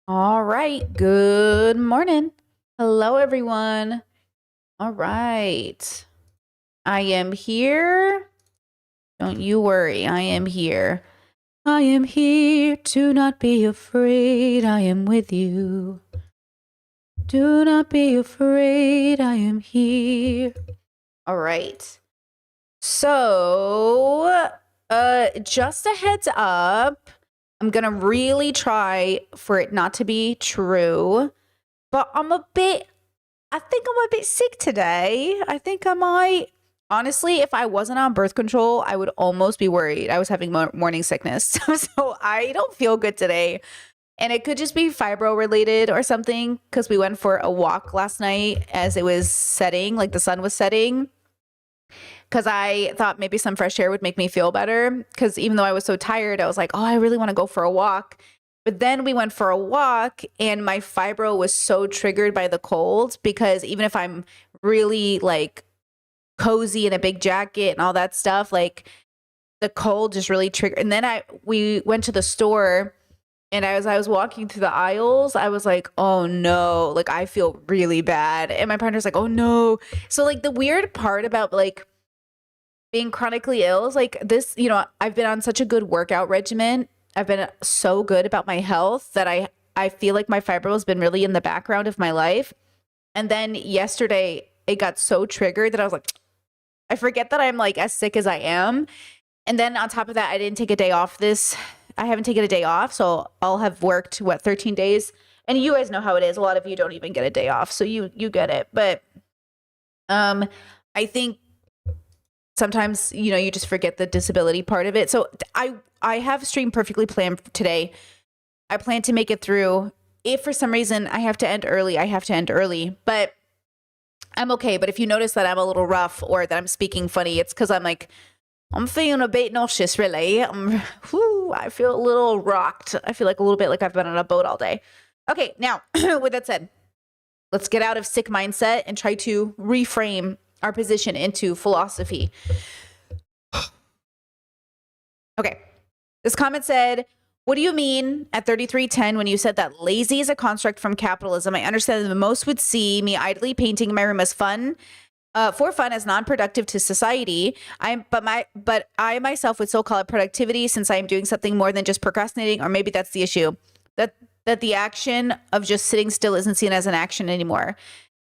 All right. Good morning. Hello, everyone. All right. I am here. Don't you worry. I am here. I am here. Do not be afraid. I am with you. Do not be afraid. I am here. All right. So, just a heads up. I'm going to really try for it not to be true, but I think I'm a bit sick today. I think I might. Honestly, if I wasn't on birth control, I would almost be worried I was having morning sickness. So I don't feel good today. And it could just be fibro related or something because we went for a walk last night as it was setting, like the sun was setting. Because I thought maybe some fresh air would make me feel better. Because even though I was so tired, I was like, oh, I really want to go for a walk. But then we went for a walk and my fibro was so triggered by the cold because even if I'm really like cozy in a big jacket and all that stuff, like the cold just really triggered. And then we went to the store and as I was walking through the aisles, I was like, oh no, like I feel really bad. And my partner's like, oh no. So like the weird part about like being chronically ill is like this, I've been on such a good workout regimen. I've been so good about my health that I feel like my fibro has been really in the background of my life. And then yesterday it got so triggered that I was like, I forget that I'm like as sick as I am. And then on top of that, I didn't take a day off I haven't taken a day off. So I'll have worked 13 days. And you guys know how it is. A lot of you don't even get a day off. So you get it. But I think sometimes, you just forget the disability part of it. So I have stream perfectly planned today. I plan to make it through. If for some reason I have to end early, I have to end early, but I'm okay. But if you notice that I'm a little rough or that I'm speaking funny, it's because I'm feeling a bit nauseous, really. I feel a little rocked. I feel like a little bit like I've been on a boat all day. Okay, now, with that said, let's get out of sick mindset and try to reframe our position into philosophy. Okay. This comment said, what do you mean at 3310 when you said that lazy is a construct from capitalism? I understand that most would see me idly painting in my room as fun, for fun, as non-productive to society. But I myself would still call it productivity since I am doing something more than just procrastinating, or maybe that's the issue. That the action of just sitting still isn't seen as an action anymore.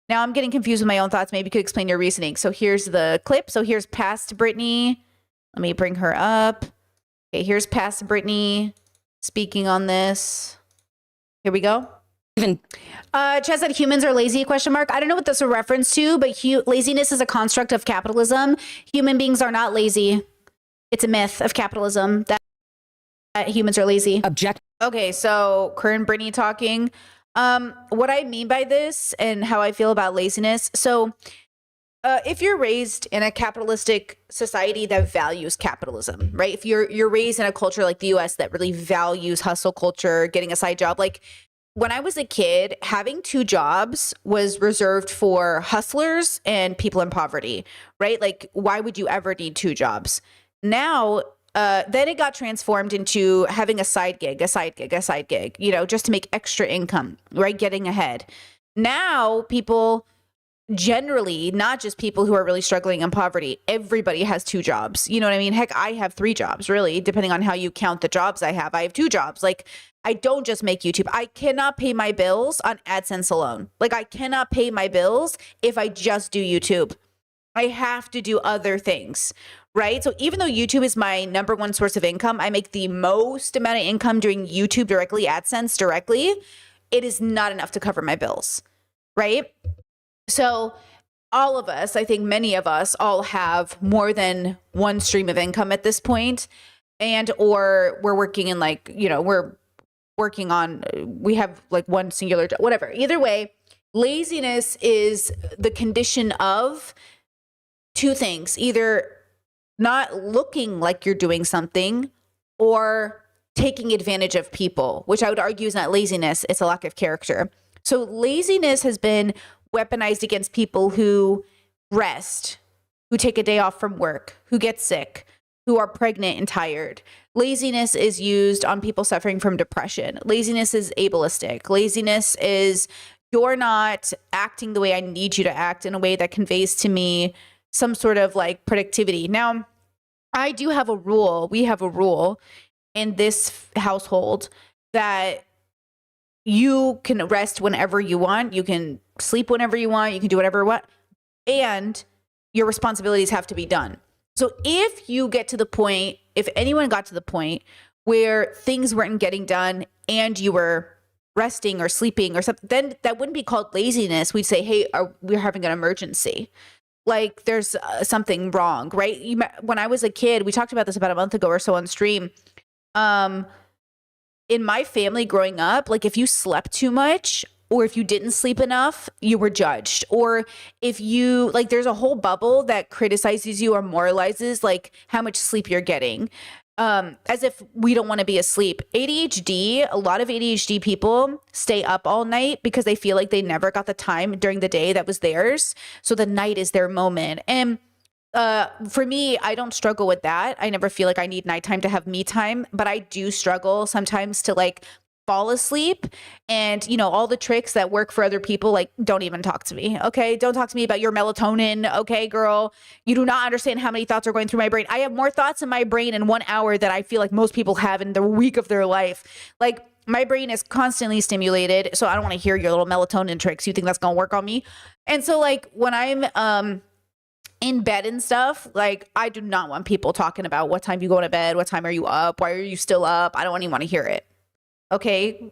Now I'm getting confused with my own thoughts. Maybe you could explain your reasoning. So here's the clip. So here's past Brittany. Let me bring her up. Okay, here's past Brittany speaking on this. Here we go. Chess said humans are lazy, question mark. I don't know what that's a reference to, but laziness is a construct of capitalism. Human beings are not lazy. It's a myth of capitalism that humans are lazy. Object. Okay, so Corinne Brittany talking. What I mean by this and how I feel about laziness. So if you're raised in a capitalistic society that values capitalism, right? If you're raised in a culture like the US that really values hustle culture, getting a side job, like when I was a kid, having two jobs was reserved for hustlers and people in poverty, right? Like, why would you ever need two jobs? Now, then it got transformed into having a side gig, just to make extra income, right? Getting ahead. Now, people generally, not just people who are really struggling in poverty, everybody has two jobs. You know what I mean? Heck, I have three jobs, really, depending on how you count the jobs I have. I have two jobs. Like, I don't just make YouTube. I cannot pay my bills on AdSense alone. Like, I cannot pay my bills if I just do YouTube. I have to do other things, right? So even though YouTube is my number one source of income, I make the most amount of income doing YouTube directly, AdSense directly. It is not enough to cover my bills, right? So all of us, I think many of us all have more than one stream of income at this point, and or we're working in we have like one singular job, whatever. Either way, laziness is the condition of two things: either not looking like you're doing something or taking advantage of people, which I would argue is not laziness, it's a lack of character. So laziness has been weaponized against people who rest, who take a day off from work, who get sick, who are pregnant and tired. Laziness is used on people suffering from depression. Laziness is ableistic. Laziness is you're not acting the way I need you to act in a way that conveys to me some sort of like productivity. Now, I do have a rule. We have a rule in this household that you can rest whenever you want. You can sleep whenever you want. You can do whatever you want. And your responsibilities have to be done. So if you get to the point, if anyone got to the point where things weren't getting done and you were resting or sleeping or something, then that wouldn't be called laziness. We'd say, hey, we're having an emergency. Like there's something wrong, right? When I was a kid, we talked about this about a month ago or so on stream. In my family growing up, like if you slept too much or if you didn't sleep enough, you were judged. Or if you like, there's a whole bubble that criticizes you or moralizes like how much sleep you're getting. As if we don't want to be asleep. ADHD, a lot of ADHD people stay up all night because they feel like they never got the time during the day that was theirs. So the night is their moment. And for me, I don't struggle with that. I never feel like I need nighttime to have me time, but I do struggle sometimes to like fall asleep. And, you know, all the tricks that work for other people, like, don't even talk to me. Okay. Don't talk to me about your melatonin. Okay, girl. You do not understand how many thoughts are going through my brain. I have more thoughts in my brain in 1 hour than I feel like most people have in the week of their life. Like, my brain is constantly stimulated. So I don't want to hear your little melatonin tricks. You think that's going to work on me? And so like when I'm, in bed and stuff, like I do not want people talking about what time you go to bed, what time are you up, why are you still up? I don't even want to hear it. Okay,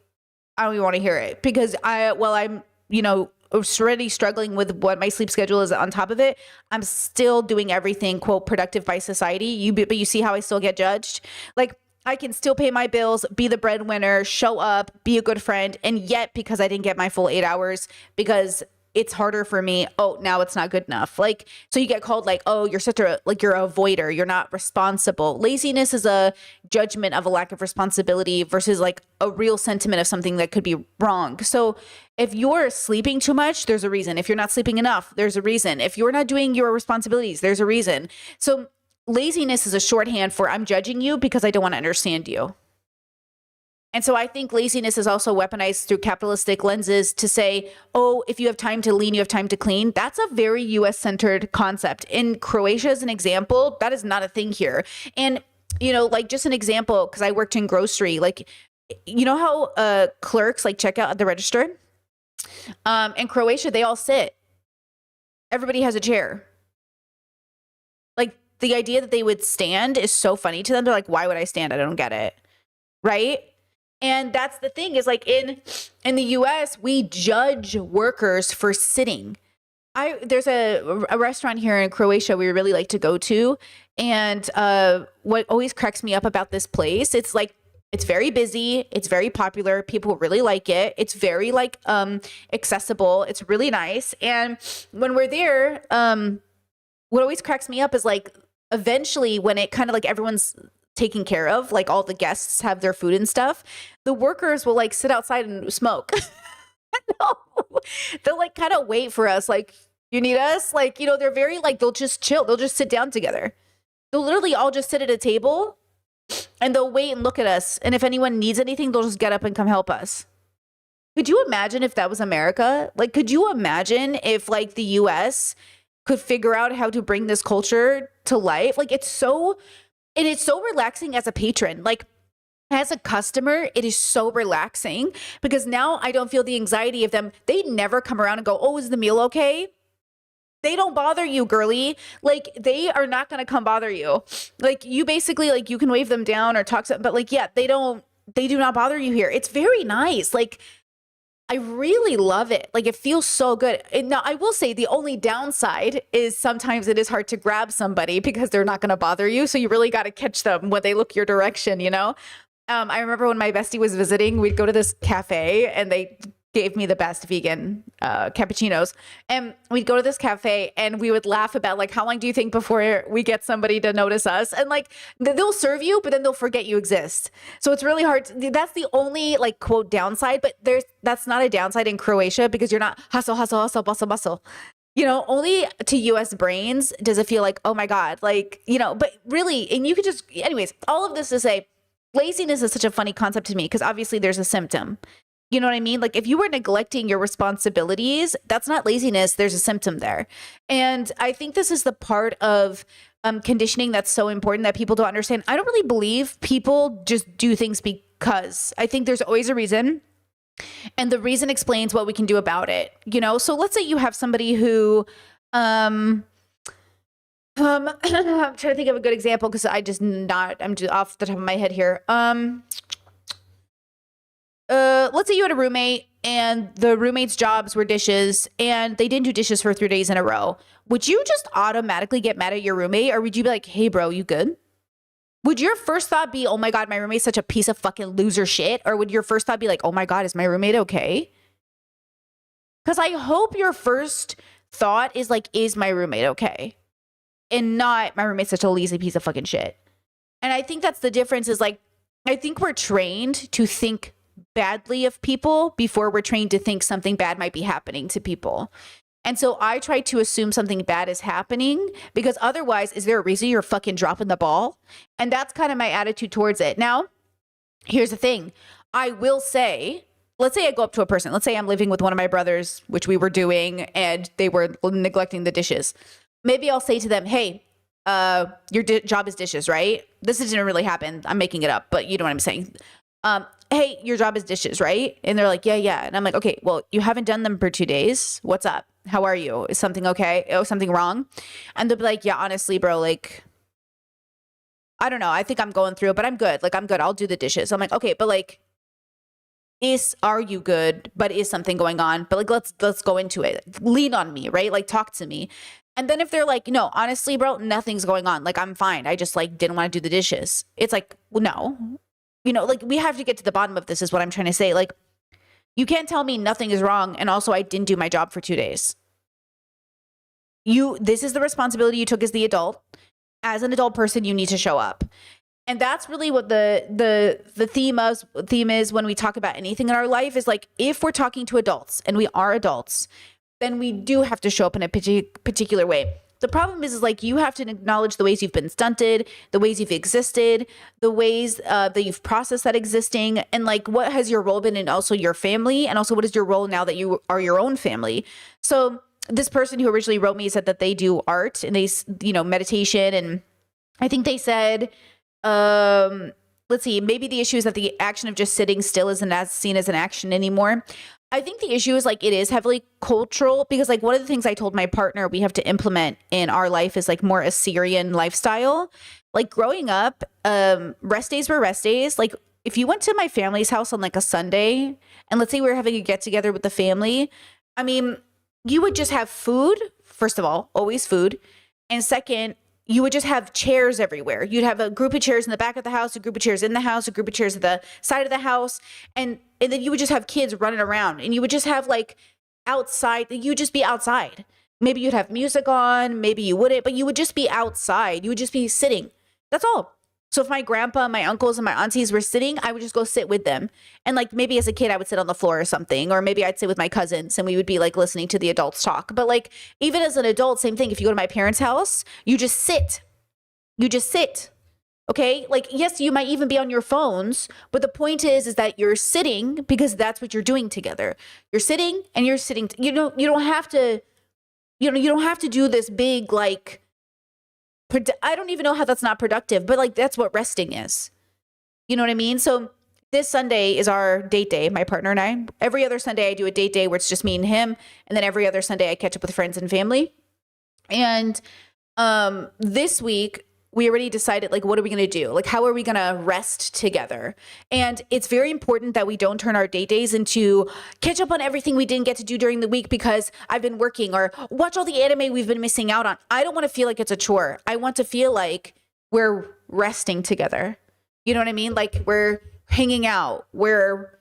I don't even want to hear it because I'm you know already struggling with what my sleep schedule is. On top of it, I'm still doing everything quote productive by society. But you see how I still get judged. Like I can still pay my bills, be the breadwinner, show up, be a good friend, and yet because I didn't get my full 8 hours because it's harder for me. Oh, now it's not good enough. Like, so you get called like, oh, you're such a, like, you're a avoider. You're not responsible. Laziness is a judgment of a lack of responsibility versus like a real sentiment of something that could be wrong. So if you're sleeping too much, there's a reason. If you're not sleeping enough, there's a reason. If you're not doing your responsibilities, there's a reason. So laziness is a shorthand for I'm judging you because I don't want to understand you. And so I think laziness is also weaponized through capitalistic lenses to say, oh, if you have time to lean, you have time to clean. That's a very US centered concept. In Croatia, as an example, that is not a thing here. And, you know, like just an example, because I worked in grocery, like, you know how clerks like check out at the register? In Croatia, they all sit. Everybody has a chair. Like the idea that they would stand is so funny to them. They're like, why would I stand? I don't get it. Right? And that's the thing is like in the US, we judge workers for sitting. There's a restaurant here in Croatia we really like to go to. And what always cracks me up about this place, it's like, it's very busy. It's very popular. People really like it. It's very like accessible. It's really nice. And when we're there, what always cracks me up is like eventually when it kind of like everyone's taken care of, like all the guests have their food and stuff, the workers will like sit outside and smoke. No, they'll like kind of wait for us. Like, you need us? Like, you know, they're very like, they'll just chill. They'll just sit down together. They'll literally all just sit at a table and they'll wait and look at us. And if anyone needs anything, they'll just get up and come help us. Could you imagine if that was America? Like, could you imagine if like the US could figure out how to bring this culture to life? Like, it's so relaxing as a patron. Like as a customer, it is so relaxing because now I don't feel the anxiety of them. They never come around and go, oh, is the meal okay? They don't bother you, girly. Like they are not going to come bother you. Like you basically like you can wave them down or talk to them, but like, yeah, they do not bother you here. It's very nice. Like I really love it. Like it feels so good. And now I will say the only downside is sometimes it is hard to grab somebody because they're not going to bother you. So you really got to catch them when they look your direction, you know? I remember when my bestie was visiting, we'd go to this cafe and they gave me the best vegan cappuccinos. And we'd go to this cafe and we would laugh about like, how long do you think before we get somebody to notice us? And like, they'll serve you, but then they'll forget you exist. So it's really hard. That's the only like quote downside, but that's not a downside in Croatia because you're not hustle, hustle, hustle, bustle, bustle. only to US brains does it feel like, oh my God, like, but really, and you could just, anyways, all of this to say, laziness is such a funny concept to me because obviously there's a symptom. You know what I mean? Like if you were neglecting your responsibilities, that's not laziness. There's a symptom there. And I think this is the part of conditioning that's so important that people don't understand. I don't really believe people just do things because. I think there's always a reason. And the reason explains what we can do about it. So let's say you have somebody who, I'm trying to think of a good example because I'm just off the top of my head here. Let's say you had a roommate and the roommate's jobs were dishes and they didn't do dishes for 3 days in a row. Would you just automatically get mad at your roommate, or would you be like, hey bro, you good? Would your first thought be, oh my God, my roommate's such a piece of fucking loser shit? Or would your first thought be like, oh my God, is my roommate okay? Because I hope your first thought is like, is my roommate okay? And not, my roommate's such a lazy piece of fucking shit. And I think that's the difference is like, I think we're trained to think badly of people before we're trained to think something bad might be happening to people. And so I try to assume something bad is happening because otherwise, is there a reason you're fucking dropping the ball? And that's kind of my attitude towards it. Now, here's the thing. I will say, let's say I go up to a person. Let's say I'm living with one of my brothers, which we were doing, and they were neglecting the dishes. Maybe I'll say to them, hey, your job is dishes, right? This didn't really happen. I'm making it up, but you know what I'm saying. Hey, your job is dishes, right? And they're like, yeah. And I'm like, okay, well, you haven't done them for 2 days. What's up? How are you? Is something okay? Oh, something wrong? And they'll be like, yeah, honestly, bro, like, I don't know. I think I'm going through it, but I'm good. Like, I'm good. I'll do the dishes. I'm like, okay, but like, are you good? But is something going on? But like, let's go into it. Lean on me, right? Like, talk to me. And then if they're like, no, honestly, bro, nothing's going on. Like, I'm fine. I just like didn't want to do the dishes. It's like, well, no. Like we have to get to the bottom of this is what I'm trying to say. Like, you can't tell me nothing is wrong. And also I didn't do my job for 2 days. This is the responsibility you took as the adult. As an adult person, you need to show up. And that's really what the theme is when we talk about anything in our life is like, if we're talking to adults and we are adults, then we do have to show up in a particular way. The problem is like you have to acknowledge the ways you've been stunted, the ways you've existed, the ways that you've processed that existing, and like what has your role been in also your family, and also what is your role now that you are your own family. So this person who originally wrote me said that they do art and they, meditation, and I think they said, let's see, maybe the issue is that the action of just sitting still isn't as seen as an action anymore. I think the issue is like it is heavily cultural because like one of the things I told my partner we have to implement in our life is like more Assyrian lifestyle. Like growing up, rest days were rest days. Like if you went to my family's house on like a Sunday and let's say we were having a get together with the family, I mean, you would just have food, first of all, always food. And second, you would just have chairs everywhere. You'd have a group of chairs in the back of the house, a group of chairs in the house, a group of chairs at the side of the house. And then you would just have kids running around and you would just have like outside, you'd just be outside. Maybe you'd have music on, maybe you wouldn't, but you would just be outside. You would just be sitting. That's all. So if my grandpa, my uncles, and my aunties were sitting, I would just go sit with them. And like maybe as a kid, I would sit on the floor or something, or maybe I'd sit with my cousins and we would be like listening to the adults talk. But like even as an adult, same thing. If you go to my parents' house, you just sit. You just sit. Okay. Like, yes, you might even be on your phones, but the point is that you're sitting because that's what you're doing together. You're sitting and you're sitting. You don't have to, you don't have to do this big, like, I don't even know how that's not productive, but like, that's what resting is. You know what I mean? So this Sunday is our date day, my partner and I. Every other Sunday I do a date day where it's just me and him. And then every other Sunday I catch up with friends and family. And this week, we already decided, like, what are we going to do? Like, how are we going to rest together? And it's very important that we don't turn our date days into catch up on everything we didn't get to do during the week because I've been working, or watch all the anime we've been missing out on. I don't want to feel like it's a chore. I want to feel like we're resting together. You know what I mean? Like we're hanging out, we're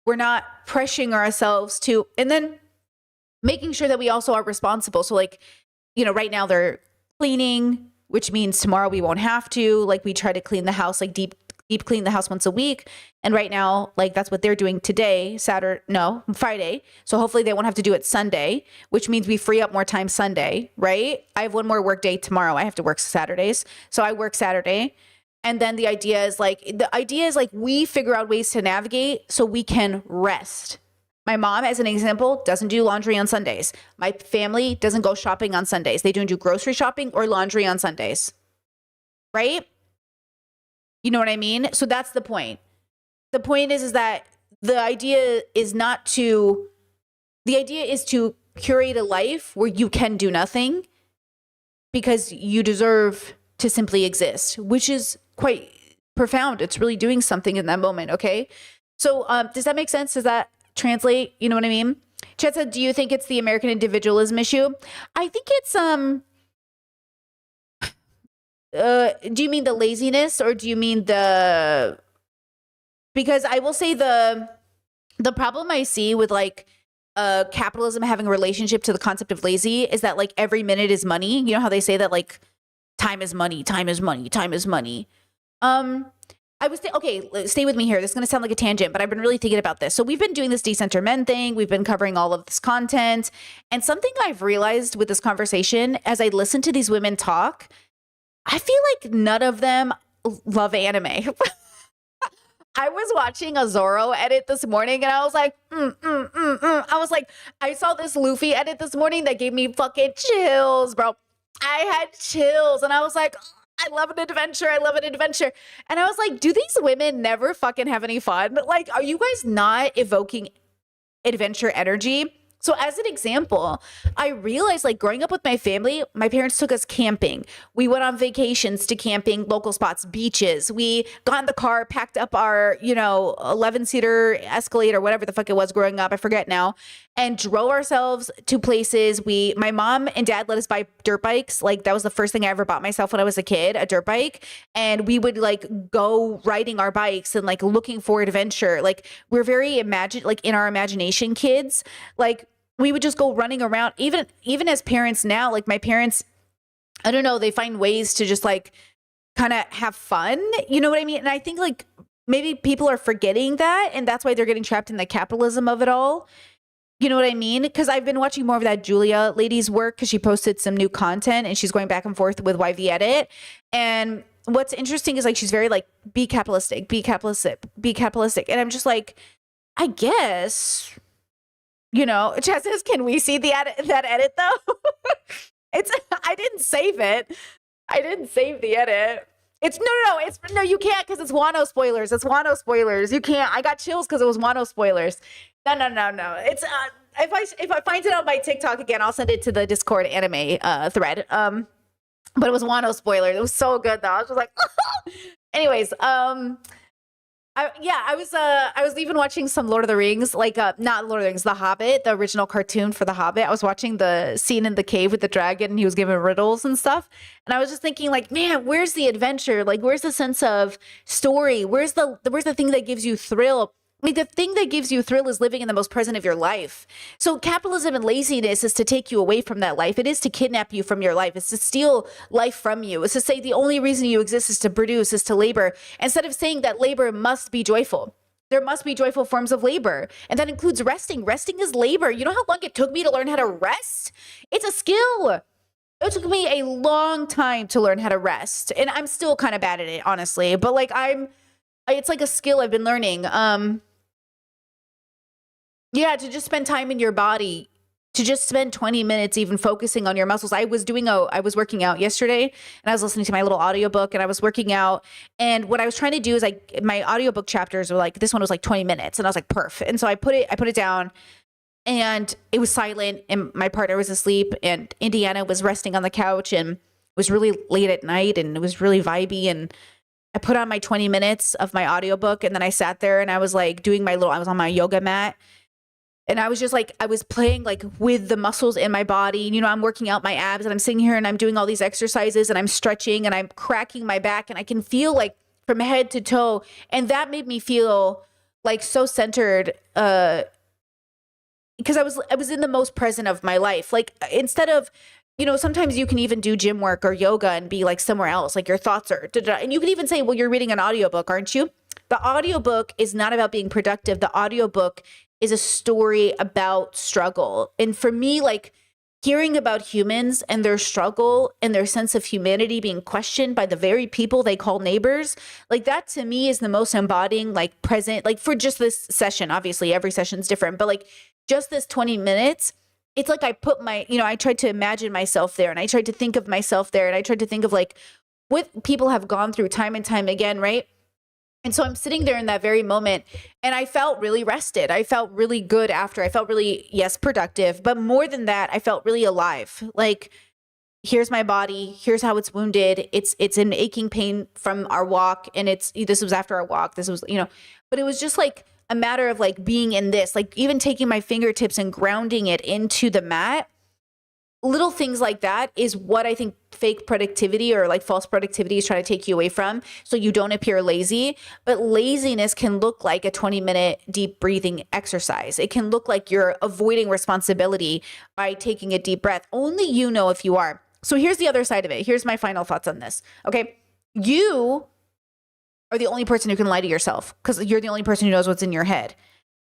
not pressuring ourselves to, and then making sure that we also are responsible. So like, right now they're cleaning, which means tomorrow we won't have to. Like we try to clean the house, like deep deep clean the house once a week. And right now, like that's what they're doing today, Friday. So hopefully they won't have to do it Sunday, which means we free up more time Sunday, right? I have one more work day tomorrow. I have to work Saturdays. So I work Saturday. And then the idea is like we figure out ways to navigate so we can rest. My mom, as an example, doesn't do laundry on Sundays. My family doesn't go shopping on Sundays. They don't do grocery shopping or laundry on Sundays, right? You know what I mean? So that's the point. The point is that the idea is to curate a life where you can do nothing because you deserve to simply exist, which is quite profound. It's really doing something in that moment, okay? So does that make sense? Does that translate? You know what I mean? Chet said, do you think it's the American individualism issue? I think it's do you mean the laziness or do you mean because I will say the problem I see with like capitalism having a relationship to the concept of lazy is that like every minute is money. You know how they say that like time is money, time is money, time is money. I was okay, stay with me here. This is going to sound like a tangent, but I've been really thinking about this. So we've been doing this decenter men thing. We've been covering all of this content. And something I've realized with this conversation as I listen to these women talk, I feel like none of them love anime. I was watching a Zoro edit this morning and I was like, I was like, I saw this Luffy edit this morning that gave me fucking chills, bro. I had chills and I was like, I love an adventure. I love an adventure. And I was like, do these women never fucking have any fun? Like, are you guys not evoking adventure energy? So as an example, I realized like growing up with my family, my parents took us camping. We went on vacations to camping, local spots, beaches. We got in the car, packed up our, 11-seater Escalade or whatever the fuck it was growing up. I forget now. And drove ourselves to places. My mom and dad let us buy dirt bikes. Like that was the first thing I ever bought myself when I was a kid, a dirt bike. And we would like go riding our bikes and like looking for adventure. Like we're very in our imagination kids. Like we would just go running around. Even as parents now, like my parents, I don't know, they find ways to just like kind of have fun. You know what I mean? And I think like maybe people are forgetting that. And that's why they're getting trapped in the capitalism of it all. You know what I mean? Because I've been watching more of that Julia lady's work because she posted some new content and she's going back and forth with YV Edit. And what's interesting is like she's very like, be capitalistic, be capitalistic, be capitalistic. And I'm just like, I guess, Chad says, can we see that edit though? I didn't save it. I didn't save the edit. No, you can't because it's Wano spoilers. It's Wano spoilers. You can't. I got chills because it was Wano spoilers. No. It's if I find it on my TikTok again, I'll send it to the Discord anime thread. But it was Wano spoiler. It was so good though. I was just like, anyways, I was even watching some Lord of the Rings, like not Lord of the Rings, The Hobbit, the original cartoon for The Hobbit. I was watching the scene in the cave with the dragon and he was giving riddles and stuff. And I was just thinking like, man, where's the adventure? Like, where's the sense of story? Where's the thing that gives you thrill? Like the thing that gives you thrill is living in the most present of your life. So capitalism and laziness is to take you away from that life. It is to kidnap you from your life. It's to steal life from you. It's to say the only reason you exist is to produce, is to labor. Instead of saying that labor must be joyful. There must be joyful forms of labor. And that includes resting. Resting is labor. You know how long it took me to learn how to rest? It's a skill. It took me a long time to learn how to rest. And I'm still kind of bad at it, honestly. But like it's like a skill I've been learning. Yeah, to just spend time in your body, to just spend 20 minutes even focusing on your muscles. I was working out yesterday and I was listening to my little audiobook and I was working out. And what I was trying to do is my audiobook chapters were like, this one was like 20 minutes. And I was like, perf. And so I put it down and it was silent and my partner was asleep and Indiana was resting on the couch and it was really late at night and it was really vibey. And I put on my 20 minutes of my audiobook and then I sat there and I was like I was on my yoga mat. And I was just like, I was playing like with the muscles in my body. I'm working out my abs and I'm sitting here and I'm doing all these exercises and I'm stretching and I'm cracking my back and I can feel like from head to toe. And that made me feel like so centered because I was in the most present of my life. Like instead of sometimes you can even do gym work or yoga and be like somewhere else, like your thoughts are, and you can even say, well, you're reading an audiobook, aren't you? The audiobook is not about being productive. The audiobook is a story about struggle. And for me, like hearing about humans and their struggle and their sense of humanity being questioned by the very people they call neighbors, like that to me is the most embodying, like present, like for just this session, obviously every session's different, but like just this 20 minutes, it's like I put I tried to imagine myself there, and I tried to think of myself there, and I tried to think of like what people have gone through time and time again, right? And so I'm sitting there in that very moment, and I felt really rested. I felt really good after. I felt really, yes, productive, but more than that, I felt really alive. Like, here's my body, here's how it's wounded. It's in aching pain from our walk, and this was after our walk. This was, but it was just like a matter of like being in this, like even taking my fingertips and grounding it into the mat. Little things like that is what I think fake productivity or like false productivity is trying to take you away from, so you don't appear lazy. But laziness can look like a 20-minute deep breathing exercise. It can look like you're avoiding responsibility by taking a deep breath. Only you know if you are. So here's the other side of it. Here's my final thoughts on this. Okay. You are the only person who can lie to yourself, because you're the only person who knows what's in your head.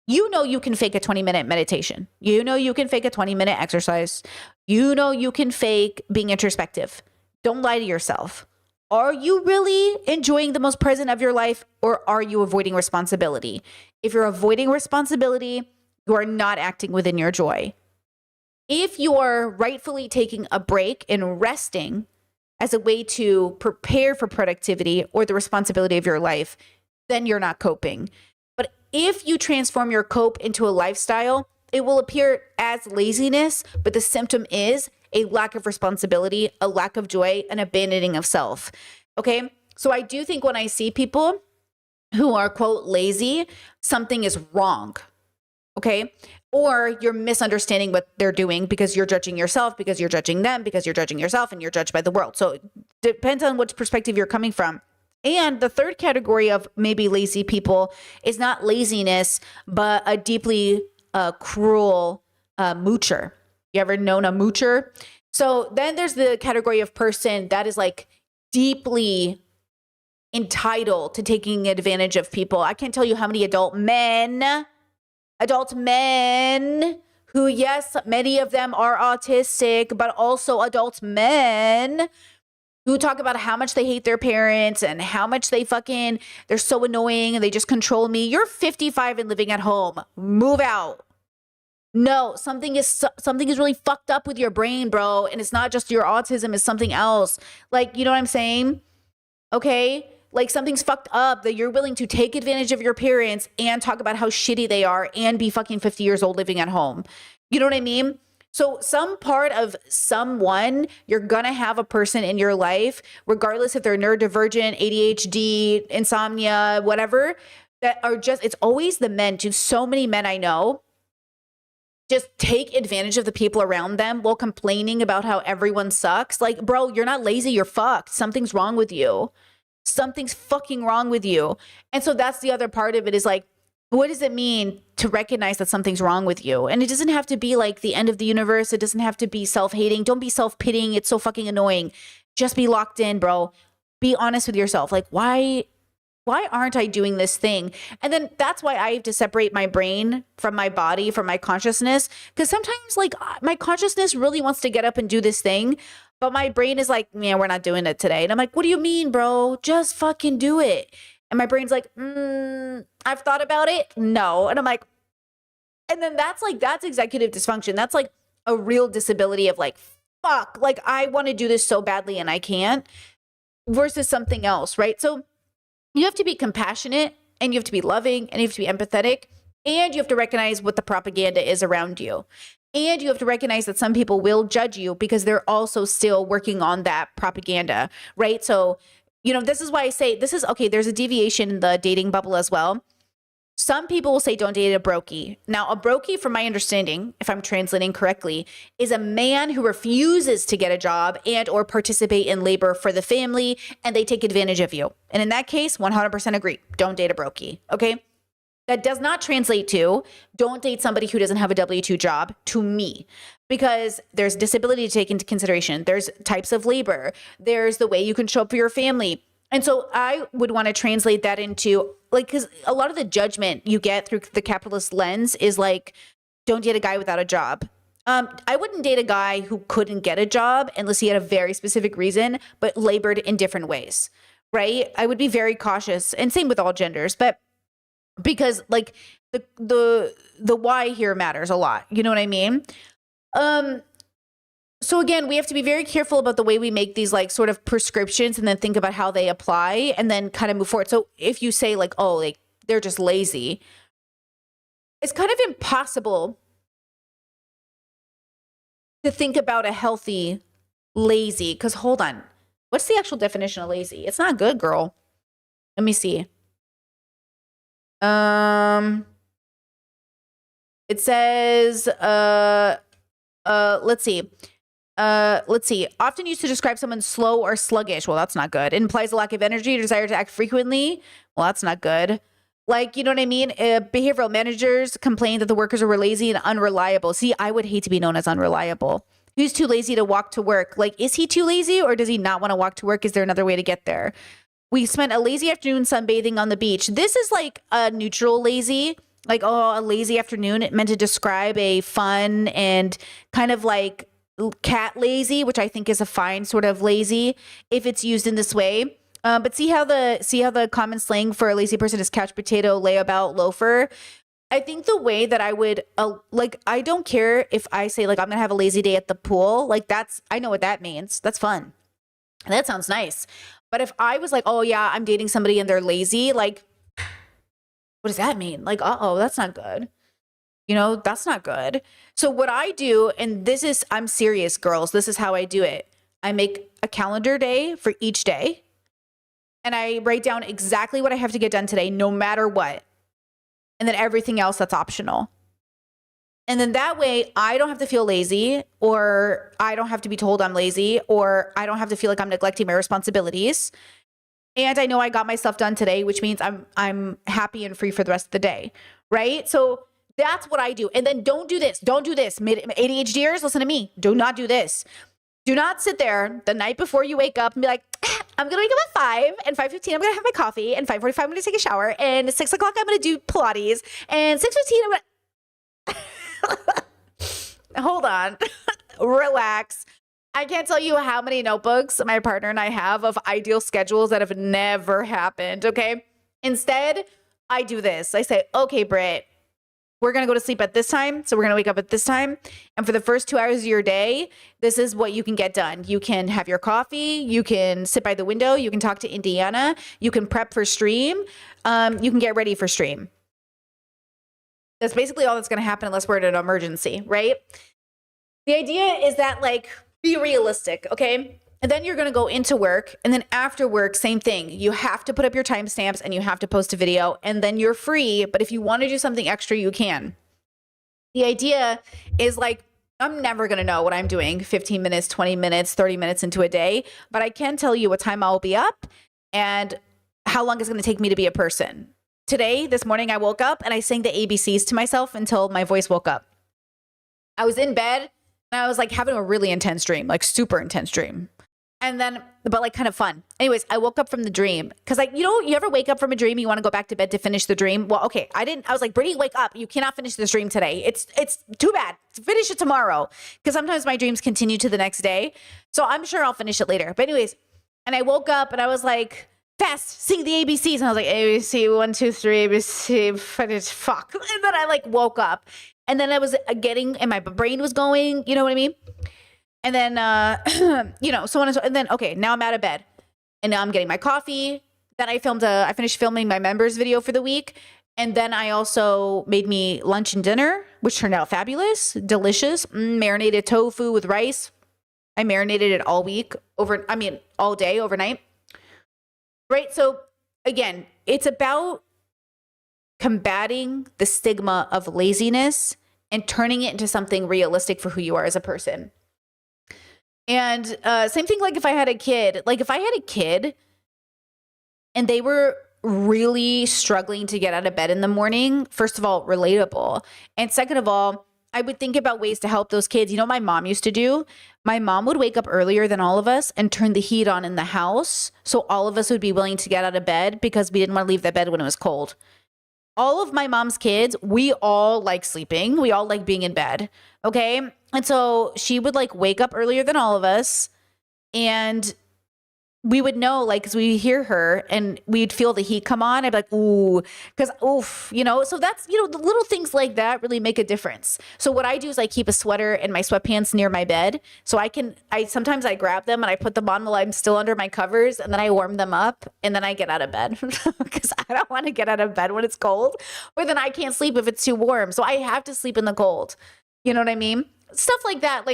You know you can fake a 20-minute meditation. You know you can fake a 20-minute exercise. You know you can fake being introspective. Don't lie to yourself. Are you really enjoying the most present of your life, or are you avoiding responsibility? If you're avoiding responsibility, you are not acting within your joy. If you are rightfully taking a break and resting as a way to prepare for productivity or the responsibility of your life, then you're not coping. But if you transform your cope into a lifestyle, it will appear as laziness, but the symptom is a lack of responsibility, a lack of joy, an abandoning of self. Okay? So I do think when I see people who are, quote, lazy, something is wrong. Okay? Or you're misunderstanding what they're doing because you're judging yourself, because you're judging them, because you're judging yourself, and you're judged by the world. So it depends on which perspective you're coming from. And the third category of maybe lazy people is not laziness, but a deeply cruel moocher. You ever known a moocher? So then there's the category of person that is like deeply entitled to taking advantage of people. I can't tell you how many adult men who, yes, many of them are autistic, but also adult men who talk about how much they hate their parents and how much they're so annoying and they just control me. You're 55 and living at home. Move out. No, something is really fucked up with your brain, bro. And it's not just your autism, it's something else. Like, you know what I'm saying? Okay? Like something's fucked up that you're willing to take advantage of your parents and talk about how shitty they are and be fucking 50 years old living at home. You know what I mean? So some part of someone, you're going to have a person in your life, regardless if they're neurodivergent, ADHD, insomnia, whatever, that are it's always the men. To so many men I know, just take advantage of the people around them while complaining about how everyone sucks. Like, bro, you're not lazy, you're fucked. Something's wrong with you. Something's fucking wrong with you. And so that's the other part of it, is like, what does it mean to recognize that something's wrong with you? And it doesn't have to be like the end of the universe. It doesn't have to be self-hating. Don't be self-pitying. It's so fucking annoying. Just be locked in, bro. Be honest with yourself. Like, why aren't I doing this thing? And then that's why I have to separate my brain from my body, from my consciousness. Because sometimes like my consciousness really wants to get up and do this thing, but my brain is like, man, we're not doing it today. And I'm like, what do you mean, bro? Just fucking do it. And my brain's like, I've thought about it. No. And I'm like, and then that's executive dysfunction. That's like a real disability of like, fuck, like I want to do this so badly and I can't, versus something else, right? So you have to be compassionate, and you have to be loving, and you have to be empathetic, and you have to recognize what the propaganda is around you. And you have to recognize that some people will judge you because they're also still working on that propaganda, right? So, this is why I say there's a deviation in the dating bubble as well. Some people will say don't date a brokey. Now, a brokey, from my understanding, if I'm translating correctly, is a man who refuses to get a job and or participate in labor for the family, and they take advantage of you. And in that case, 100% agree. Don't date a brokey, okay? That does not translate to don't date somebody who doesn't have a W-2 job, to me, because there's disability to take into consideration. There's types of labor. There's the way you can show up for your family. And so I would want to translate that into like, because a lot of the judgment you get through the capitalist lens is like, don't date a guy without a job. I wouldn't date a guy who couldn't get a job unless he had a very specific reason, but labored in different ways, right? I would be very cautious, and same with all genders, but because like the why here matters a lot. You know what I mean? So again, we have to be very careful about the way we make these like sort of prescriptions and then think about how they apply and then kind of move forward. So if you say like, oh, like they're just lazy, it's kind of impossible to think about a healthy lazy, because hold on, what's the actual definition of lazy? It's not good, girl. Let me see. It says, let's see. Often used to describe someone slow or sluggish. Well, that's not good. It implies a lack of energy or desire to act frequently. Well, that's not good. Like, you know what I mean? Behavioral managers complain that the workers are lazy and unreliable. See, I would hate to be known as unreliable. Who's too lazy to walk to work? Like, is he too lazy or does he not want to walk to work? Is there another way to get there? We spent a lazy afternoon sunbathing on the beach. This is like a neutral lazy, like, oh, a lazy afternoon. It meant to describe a fun and kind of like cat lazy, which I think is a fine sort of lazy if it's used in this way. But see how the common slang for a lazy person is couch potato, layabout, loafer. I think the way that I would like, I don't care if I say like I'm gonna have a lazy day at the pool. Like I know what that means. That's fun. That sounds nice. But if I was like, oh yeah, I'm dating somebody and they're lazy, like, what does that mean? Like, uh-oh, that's not good. You know, that's not good. So what I do, and this is, I'm serious, girls, this is how I do it. I make a calendar day for each day. And I write down exactly what I have to get done today, no matter what. And then everything else that's optional. And then that way I don't have to feel lazy, or I don't have to be told I'm lazy, or I don't have to feel like I'm neglecting my responsibilities. And I know I got my stuff done today, which means I'm happy and free for the rest of the day, right? So that's what I do. And then don't do this. Don't do this. ADHDers, listen to me. Do not do this. Do not sit there the night before you wake up and be like, I'm going to wake up at 5 and 5:15, I'm going to have my coffee, and 5:45, I'm going to take a shower, and 6 o'clock, I'm going to do Pilates, and 6:15, I'm going to... Hold on. Relax. I can't tell you how many notebooks my partner and I have of ideal schedules that have never happened, okay? Instead, I do this. I say, okay, Britt, we're going to go to sleep at this time, so we're going to wake up at this time. And for the first 2 hours of your day, this is what you can get done. You can have your coffee. You can sit by the window. You can talk to Indiana. You can prep for stream. You can get ready for stream. That's basically all that's going to happen unless we're in an emergency, right? The idea is that, like, be realistic, okay? And then you're going to go into work, and then after work, same thing. You have to put up your timestamps and you have to post a video, and then you're free. But if you want to do something extra, you can. The idea is like, I'm never going to know what I'm doing 15 minutes, 20 minutes, 30 minutes into a day, but I can tell you what time I'll be up and how long it's going to take me to be a person. Today, this morning, I woke up and I sang the ABCs to myself until my voice woke up. I was in bed and I was like having a really intense dream, like super intense dream. And then, but like kind of fun. Anyways, I woke up from the dream because, like, you know, you ever wake up from a dream, you want to go back to bed to finish the dream? Well, okay, I was like, Brittany, wake up. You cannot finish this dream today. It's too bad. Finish it tomorrow. Because sometimes my dreams continue to the next day. So I'm sure I'll finish it later. But anyways, and I woke up and I was like, fast, sing the ABCs. And I was like, ABC, 1, 2, 3, ABC, finish, fuck. And then I like woke up. And then I was getting, and my brain was going, you know what I mean? And then, you know, so on and so, and then, okay, now I'm out of bed and now I'm getting my coffee. Then I finished filming my members video for the week. And then I also made me lunch and dinner, which turned out fabulous, delicious, marinated tofu with rice. I marinated it all week all day, overnight. Right. So again, it's about combating the stigma of laziness and turning it into something realistic for who you are as a person. And same thing, like if I had a kid and they were really struggling to get out of bed in the morning, first of all, relatable. And second of all, I would think about ways to help those kids. You know what my mom used to do? My mom would wake up earlier than all of us and turn the heat on in the house. So all of us would be willing to get out of bed because we didn't want to leave the bed when it was cold. All of my mom's kids, we all like sleeping. We all like being in bed. Okay. And so she would like wake up earlier than all of us, and we would know, like, because we hear her and we'd feel the heat come on. I'd be like, ooh, because oof, so that's, the little things like that really make a difference. So what I do is I keep a sweater and my sweatpants near my bed. So sometimes I grab them and I put them on while I'm still under my covers, and then I warm them up and then I get out of bed because I don't want to get out of bed when it's cold, or then I can't sleep if it's too warm. So I have to sleep in the cold. You know what I mean? Stuff like that.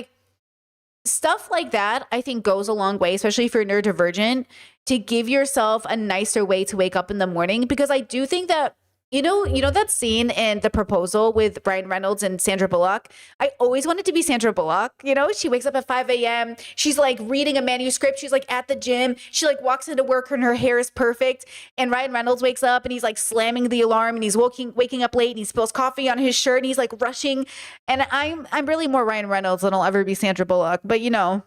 Stuff like that, I think, goes a long way, especially if you're neurodivergent, to give yourself a nicer way to wake up in the morning. Because I do think that, that scene in The Proposal with Ryan Reynolds and Sandra Bullock. I always wanted to be Sandra Bullock. She wakes up at 5 a.m. She's like reading a manuscript. She's like at the gym. She like walks into work and her hair is perfect. And Ryan Reynolds wakes up and he's like slamming the alarm and he's waking up late and he spills coffee on his shirt and he's like rushing. And I'm really more Ryan Reynolds than I'll ever be Sandra Bullock. But I'd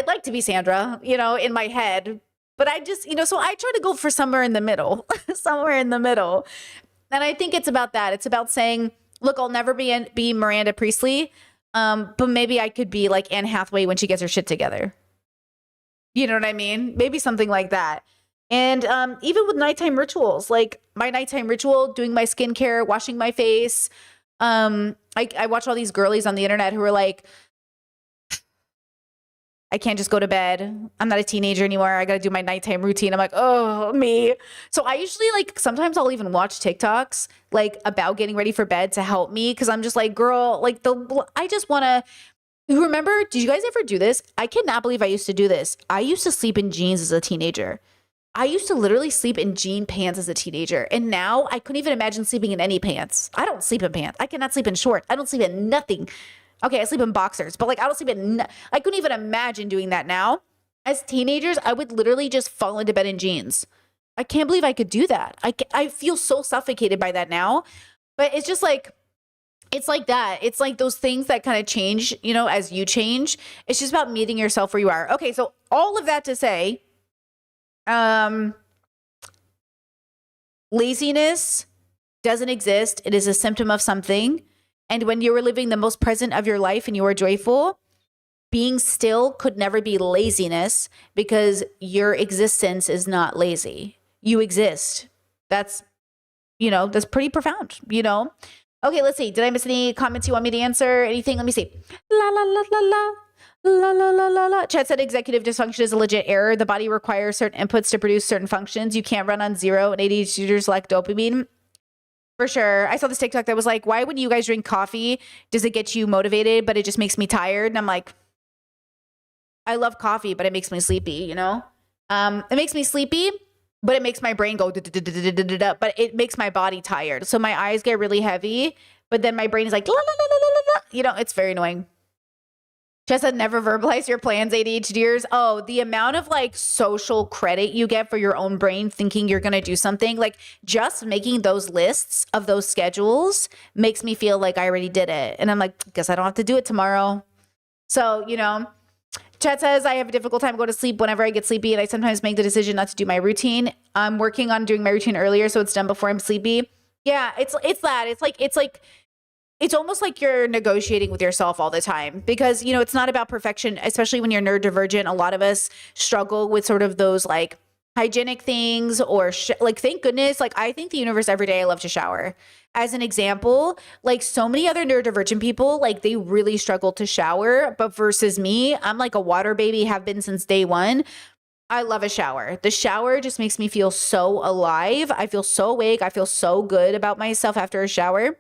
like to be Sandra, in my head. But I just, so I try to go for somewhere in the middle, somewhere in the middle. And I think it's about that. It's about saying, look, I'll never be Miranda Priestley, but maybe I could be like Anne Hathaway when she gets her shit together. You know what I mean? Maybe something like that. And even with nighttime rituals, like my nighttime ritual, doing my skincare, washing my face. I watch all these girlies on the internet who are like, I can't just go to bed. I'm not a teenager anymore. I got to do my nighttime routine. I'm like, oh, me. So I usually sometimes I'll even watch TikToks about getting ready for bed to help me. Cause I'm just like, girl, I just want to remember. Did you guys ever do this? I cannot believe I used to do this. I used to sleep in jeans as a teenager. I used to literally sleep in jean pants as a teenager. And now I couldn't even imagine sleeping in any pants. I don't sleep in pants. I cannot sleep in shorts. I don't sleep in nothing. Okay, I sleep in boxers, but I don't sleep in, I couldn't even imagine doing that now. As teenagers, I would literally just fall into bed in jeans. I can't believe I could do that. I feel so suffocated by that now, but it's just it's like that. It's like those things that kind of change, as you change. It's just about meeting yourself where you are. Okay, so all of that to say, laziness doesn't exist. It is a symptom of something. And when you are living the most present of your life and you are joyful, being still could never be laziness because your existence is not lazy. You exist. That's pretty profound, Okay, let's see. Did I miss any comments you want me to answer? Anything? Let me see. La, la, la, la, la. La, la, la, la, la. Chat said executive dysfunction is a legit error. The body requires certain inputs to produce certain functions. You can't run on zero, and ADHDers lack dopamine. For sure. I saw this TikTok that was like, why when you guys drink coffee, does it get you motivated, but it just makes me tired? And I'm like, I love coffee, but it makes me sleepy, It makes me sleepy, but it makes my brain go, but it makes my body tired. So my eyes get really heavy, but then my brain is like, la, la, la, la, la, la. It's very annoying. Just said never verbalize your plans, ADHDers. Oh, the amount of social credit you get for your own brain thinking you're going to do something, just making those lists of those schedules makes me feel like I already did it. And I'm like, guess I don't have to do it tomorrow. So, Chat says I have a difficult time going to sleep whenever I get sleepy, and I sometimes make the decision not to do my routine. I'm working on doing my routine earlier so it's done before I'm sleepy. Yeah, it's that. It's almost like you're negotiating with yourself all the time because, it's not about perfection, especially when you're neurodivergent. A lot of us struggle with sort of those hygienic things or thank goodness. I thank the universe every day I love to shower. As an example, so many other neurodivergent people, they really struggle to shower. But versus me, I'm like a water baby, have been since day one. I love a shower. The shower just makes me feel so alive. I feel so awake. I feel so good about myself after a shower.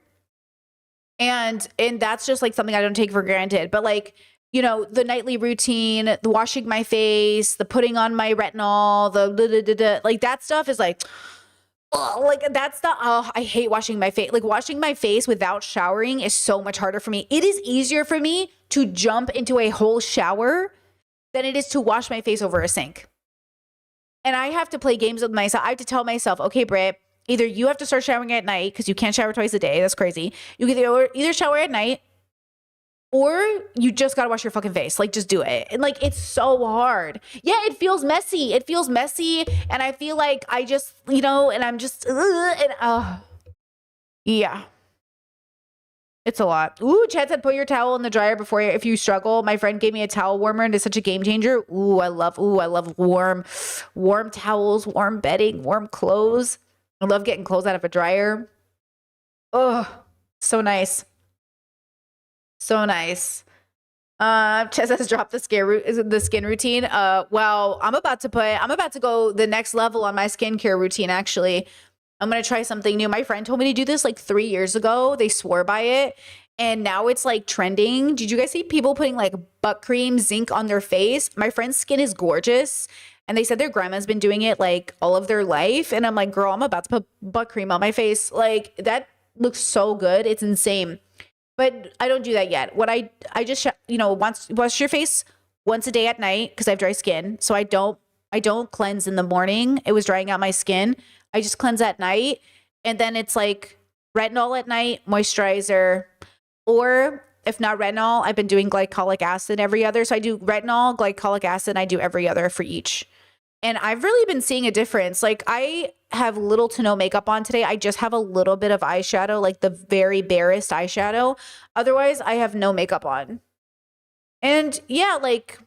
And that's just something I don't take for granted. But the nightly routine, the washing my face, the putting on my retinol, that stuff is I hate washing my face. Washing my face without showering is so much harder for me. It is easier for me to jump into a whole shower than it is to wash my face over a sink. And I have to play games with myself. I have to tell myself, okay, Britt, either you have to start showering at night because you can't shower twice a day. That's crazy. You can either shower at night or you just got to wash your fucking face. Like, just do it. And like, it's so hard. Yeah, it feels messy. It feels messy. And I feel like I just, and I'm just, yeah. It's a lot. Ooh, Chad said put your towel in the dryer before if you struggle. My friend gave me a towel warmer and it's such a game changer. Ooh, I love warm towels, warm bedding, warm clothes. I love getting clothes out of a dryer. Oh, so nice. So nice. Chess has dropped the skin routine. Well, I'm about to go the next level on my skincare routine, actually. I'm going to try something new. My friend told me to do this like 3 years ago. They swore by it. And now it's like trending. Did you guys see people putting like butt cream, zinc on their face? My friend's skin is gorgeous. And they said their grandma's been doing it like all of their life. And I'm like, girl, I'm about to put butt cream on my face. Like, that looks so good. It's insane. But I don't do that yet. What I just, wash your face once a day at night because I have dry skin. So I don't cleanse in the morning. It was drying out my skin. I just cleanse at night. And then it's like retinol at night, moisturizer, or if not retinol, I've been doing glycolic acid every other. So I do retinol, glycolic acid, and I do every other for each. And I've really been seeing a difference. Like, I have little to no makeup on today. I just have a little bit of eyeshadow, like the very barest eyeshadow. Otherwise, I have no makeup on. And yeah, like,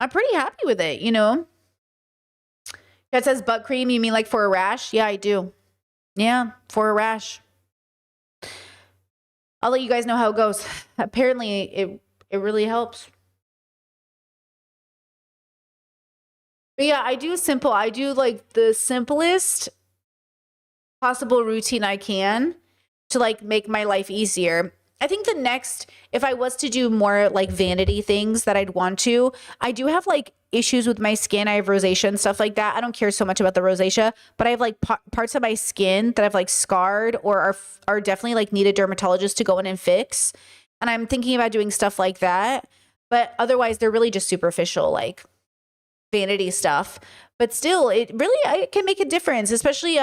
I'm pretty happy with it, That says butt cream. You mean like for a rash? Yeah, I do. Yeah, for a rash. I'll let you guys know how it goes. Apparently, it really helps. But yeah, I do like the simplest possible routine I can to like make my life easier. I think the next, if I was to do more like vanity things that I'd want to, I do have like issues with my skin. I have rosacea and stuff like that. I don't care so much about the rosacea, but I have like parts of my skin that I've like scarred or are definitely like need a dermatologist to go in and fix. And I'm thinking about doing stuff like that. But otherwise, they're really just superficial, like vanity stuff. But still, it can make a difference, especially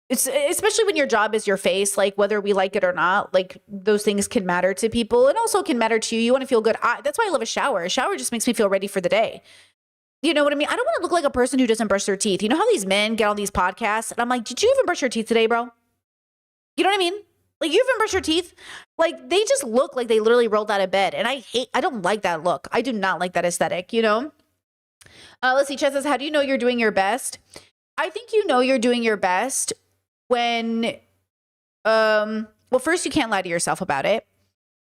it's especially when your job is your face, like whether we like it or not, like those things can matter to people and also can matter to you. You want to feel good. That's why I love a shower. A shower just makes me feel ready for the day. You know what I mean? I don't want to look like a person who doesn't brush their teeth. You know how these men get on these podcasts and I'm like, did you even brush your teeth today, bro? You know what I mean? Like, you even brush your teeth? Like, they just look like they literally rolled out of bed. And I don't like that look. I do not like that aesthetic, Let's see. Chet says, how do you know you're doing your best? I think you know you're doing your best when, well, first, you can't lie to yourself about it.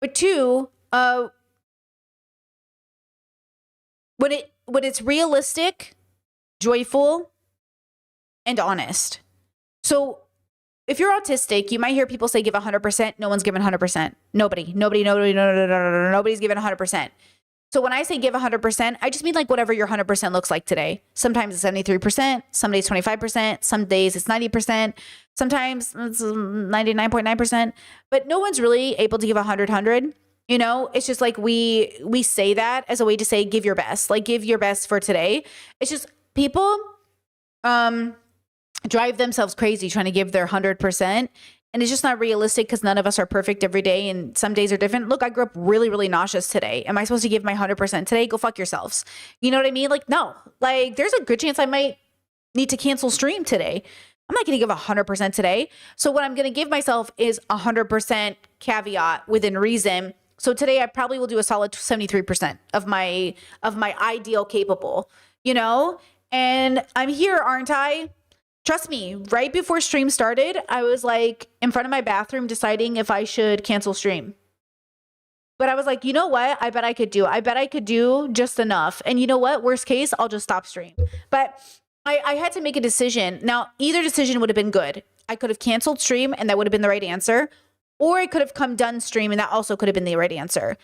But two, when it's realistic, joyful, and honest. So if you're autistic, you might hear people say give 100%. No one's given 100%. Nobody's given 100%. So when I say give 100%, I just mean like whatever your 100% looks like today. Sometimes it's 73%, some days 25%, some days it's 90%, sometimes it's 99.9%, but no one's really able to give 100. It's just like we say that as a way to say give your best, like give your best for today. It's just people drive themselves crazy trying to give their 100%. And it's just not realistic because none of us are perfect every day and some days are different. Look, I grew up really, really nauseous today. Am I supposed to give my 100% today? Go fuck yourselves. You know what I mean? Like, no. Like, there's a good chance I might need to cancel stream today. I'm not going to give 100% today. So what I'm going to give myself is 100% caveat within reason. So today I probably will do a solid 73% of my ideal capable, And I'm here, aren't I? Trust me, right before stream started, I was like in front of my bathroom deciding if I should cancel stream. But I was like, you know what? I bet I could do just enough. And you know what? Worst case, I'll just stop stream. But I had to make a decision. Now, either decision would have been good. I could have canceled stream and that would have been the right answer. Or I could have come done stream and that also could have been the right answer.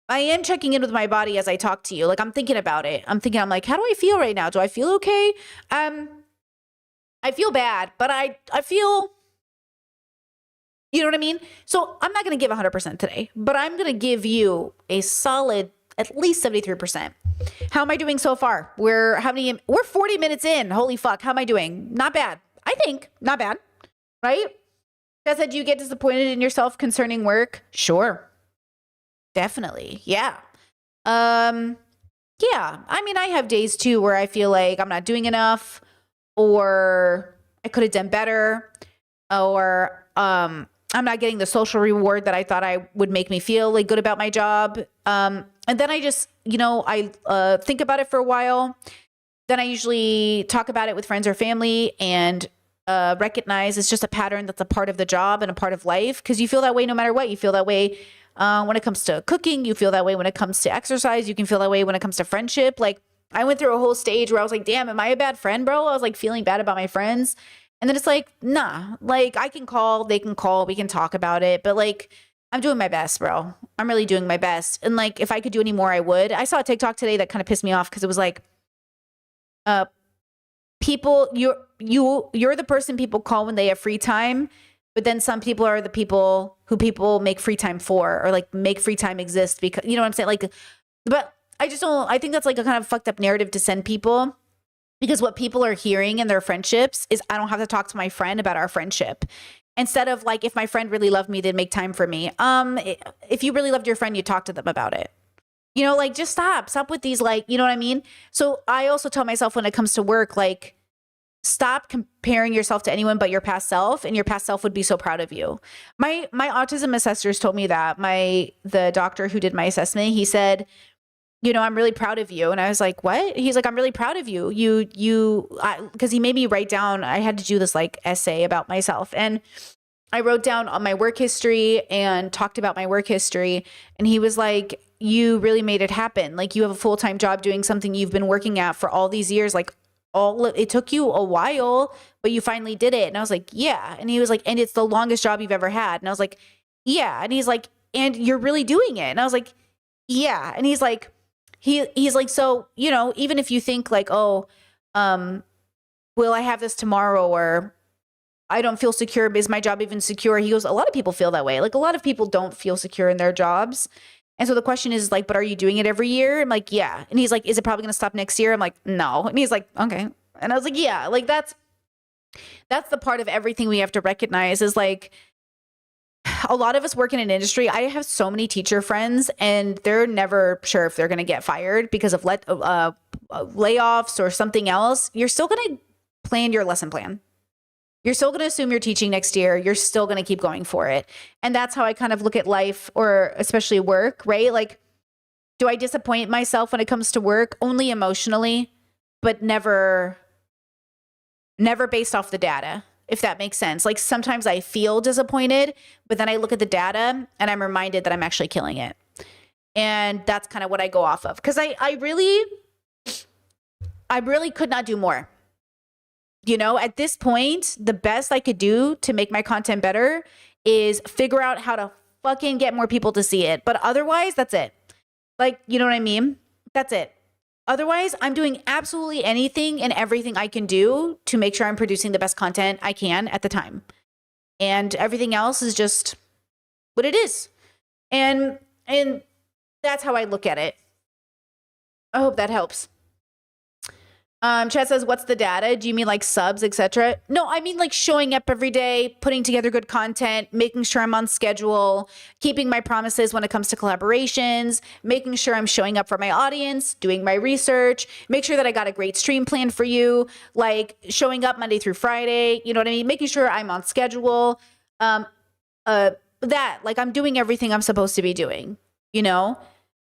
I am checking in with my body as I talk to you. Like, I'm thinking about it. I'm like, how do I feel right now? Do I feel okay? I feel bad, but I feel You know what I mean? So I'm not going to give 100% today, but I'm going to give you a solid at least 73%. How am I doing so far? We're 40 minutes in. Holy fuck. How am I doing? Not bad. I think not bad, right? That said, do you get disappointed in yourself concerning work? Sure. Definitely. Yeah. Yeah. I mean, I have days too where I feel like I'm not doing enough, or I could have done better, or I'm not getting the social reward that I thought I would make me feel like good about my job. And then I just, I think about it for a while. Then I usually talk about it with friends or family and recognize it's just a pattern that's a part of the job and a part of life, because you feel that way no matter what. You feel that way when it comes to cooking. You feel that way when it comes to exercise. You can feel that way when it comes to friendship. Like, I went through a whole stage where I was like, damn, am I a bad friend, bro? I was like feeling bad about my friends. And then it's like, nah, like I can call, they can call, we can talk about it. But like, I'm doing my best, bro. I'm really doing my best. And like, if I could do any more, I would. I saw a TikTok today that kind of pissed me off because it was like, people, you're the person people call when they have free time. But then some people are the people who people make free time for, or like make free time exist because, you know what I'm saying? Like, but I just don't, I think that's like a kind of fucked up narrative to send people, because what people are hearing in their friendships is, I don't have to talk to my friend about our friendship. Instead of like, if my friend really loved me, they'd make time for me. If you really loved your friend, you talk to them about it. You know, like, just stop with these, like, you know what I mean? So I also tell myself when it comes to work, like, stop comparing yourself to anyone but your past self, and your past self would be so proud of you. My autism assessors told me that. The doctor who did my assessment, he said, I'm really proud of you. And I was like, what? He's like, I'm really proud of you. Because he made me write down, I had to do this like essay about myself. And I wrote down on my work history and talked about my work history. And he was like, you really made it happen. Like, you have a full-time job doing something you've been working at for all these years. Like, it took you a while, but you finally did it. And I was like, yeah. And he was like, and it's the longest job you've ever had. And I was like, yeah. And he's like, and you're really doing it. And I was like, yeah. And he's like, he's like, so, even if you think like, oh, will I have this tomorrow? Or I don't feel secure. Is my job even secure? He goes, a lot of people feel that way. Like, a lot of people don't feel secure in their jobs. And so the question is like, but are you doing it every year? I'm like, yeah. And he's like, is it probably going to stop next year? I'm like, no. And he's like, okay. And I was like, yeah, like that's the part of everything we have to recognize is like, a lot of us work in an industry. I have so many teacher friends, and they're never sure if they're going to get fired because of layoffs or something else. You're still going to plan your lesson plan. You're still going to assume you're teaching next year. You're still going to keep going for it. And that's how I kind of look at life, or especially work, right? Like, do I disappoint myself when it comes to work? Only emotionally, but never based off the data, if that makes sense. Like, sometimes I feel disappointed, but then I look at the data and I'm reminded that I'm actually killing it. And that's kind of what I go off of. Because I really could not do more. At this point, the best I could do to make my content better is figure out how to fucking get more people to see it. But otherwise, that's it. Like, you know what I mean? That's it. Otherwise, I'm doing absolutely anything and everything I can do to make sure I'm producing the best content I can at the time. And everything else is just what it is. And that's how I look at it. I hope that helps. Chat says, what's the data? Do you mean like subs, etc.? No, I mean like showing up every day, putting together good content, making sure I'm on schedule, keeping my promises when it comes to collaborations, making sure I'm showing up for my audience, doing my research, make sure that I got a great stream plan for you, like showing up Monday through Friday, you know what I mean? Making sure I'm on schedule. Like, I'm doing everything I'm supposed to be doing,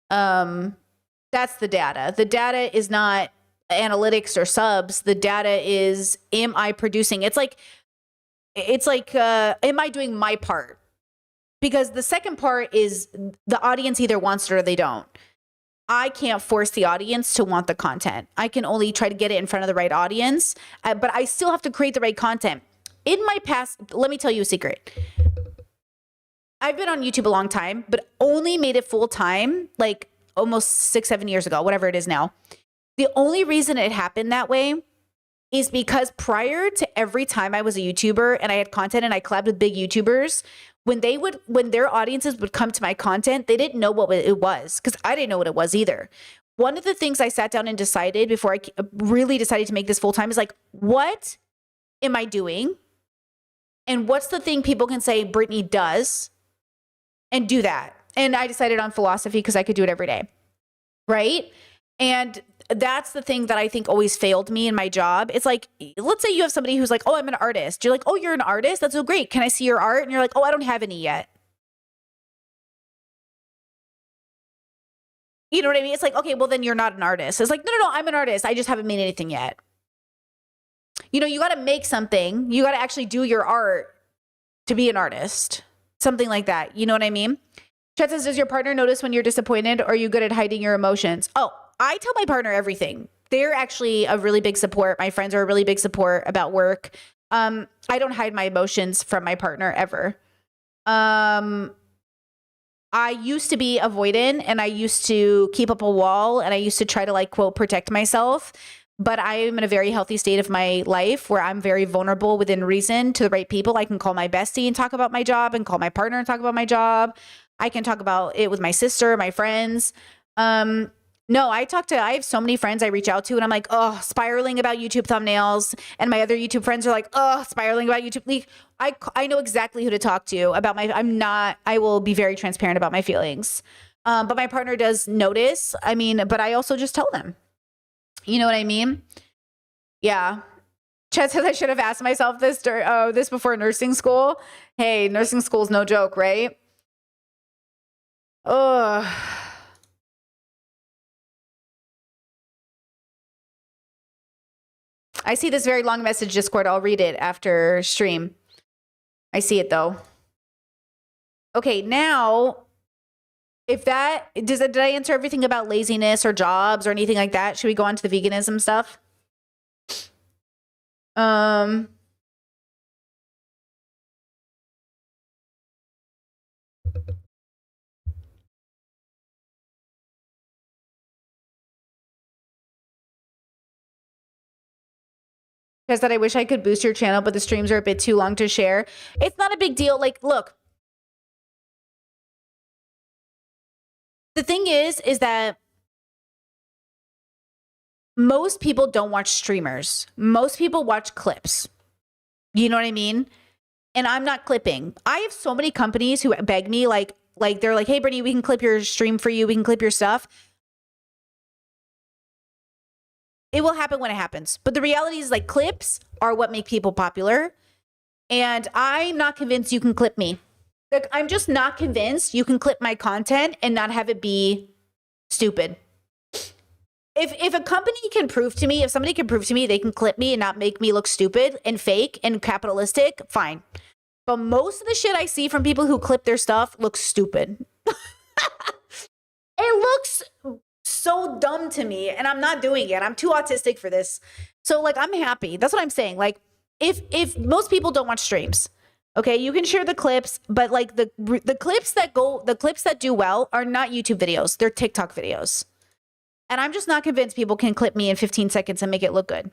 That's the data. The data is not analytics or subs. The data is, am I producing? It's like am I doing my part? Because the second part is the audience either wants it or they don't. I can't force the audience to want the content. I can only try to get it in front of the right audience, but I still have to create the right content. In my past, let me tell you a secret. I've been on YouTube a long time, but only made it full time like almost 6-7 years ago, whatever it is now. The only reason it happened that way is because prior to every time I was a YouTuber and I had content and I collabed with big YouTubers, when their audiences would come to my content, they didn't know what it was because I didn't know what it was either. One of the things I sat down and decided before I really decided to make this full time is like, what am I doing? And what's the thing people can say Brittany does and do that? And I decided on philosophy because I could do it every day. Right? And that's the thing that I think always failed me in my job. It's like, let's say you have somebody who's like, oh, I'm an artist. You're like, oh, you're an artist? That's so great. Can I see your art? And you're like, oh, I don't have any yet. You know what I mean? It's like, okay, well, then you're not an artist. It's like, no, I'm an artist. I just haven't made anything yet. You know, you got to make something. You got to actually do your art to be an artist. Something like that. You know what I mean? Chet says, does your partner notice when you're disappointed or are you good at hiding your emotions? Oh, I tell my partner everything. They're actually a really big support. My friends are a really big support about work. I don't hide my emotions from my partner ever. I used to be avoidant and I used to keep up a wall and I used to try to like, quote, protect myself. But I am in a very healthy state of my life where I'm very vulnerable within reason to the right people. I can call my bestie and talk about my job and call my partner and talk about my job. I can talk about it with my sister, my friends. No, I have so many friends I reach out to and I'm like, oh, spiraling about YouTube thumbnails. And my other YouTube friends are like, oh, spiraling about YouTube. Like, I know exactly who to talk to about I will be very transparent about my feelings. But my partner does notice. I mean, but I also just tell them. You know what I mean? Yeah. Chet says I should have asked myself this before nursing school. Hey, nursing school is no joke, right? Oh. I see this very long message, Discord. I'll read it after stream. I see it though. Okay, now, did I answer everything about laziness or jobs or anything like that? Should we go on to the veganism stuff? Because that I wish I could boost your channel, but the streams are a bit too long to share. It's not a big deal. Like, look, the thing is that most people don't watch streamers. Most people watch clips. You know what I mean? And I'm not clipping. I have so many companies who beg me, like they're like, hey, Brittany, we can clip your stream for you. We can clip your stuff. It will happen when it happens. But the reality is like clips are what make people popular. And I'm not convinced you can clip me. Like, I'm just not convinced you can clip my content and not have it be stupid. If a company can prove to me, if somebody can prove to me they can clip me and not make me look stupid and fake and capitalistic, fine. But most of the shit I see from people who clip their stuff looks stupid. It looks so dumb to me and I'm not doing it. I'm too autistic for this. So like, I'm happy. That's what I'm saying. Like if most people don't watch streams, okay, you can share the clips, but like the clips that do well are not YouTube videos. They're TikTok videos. And I'm just not convinced people can clip me in 15 seconds and make it look good.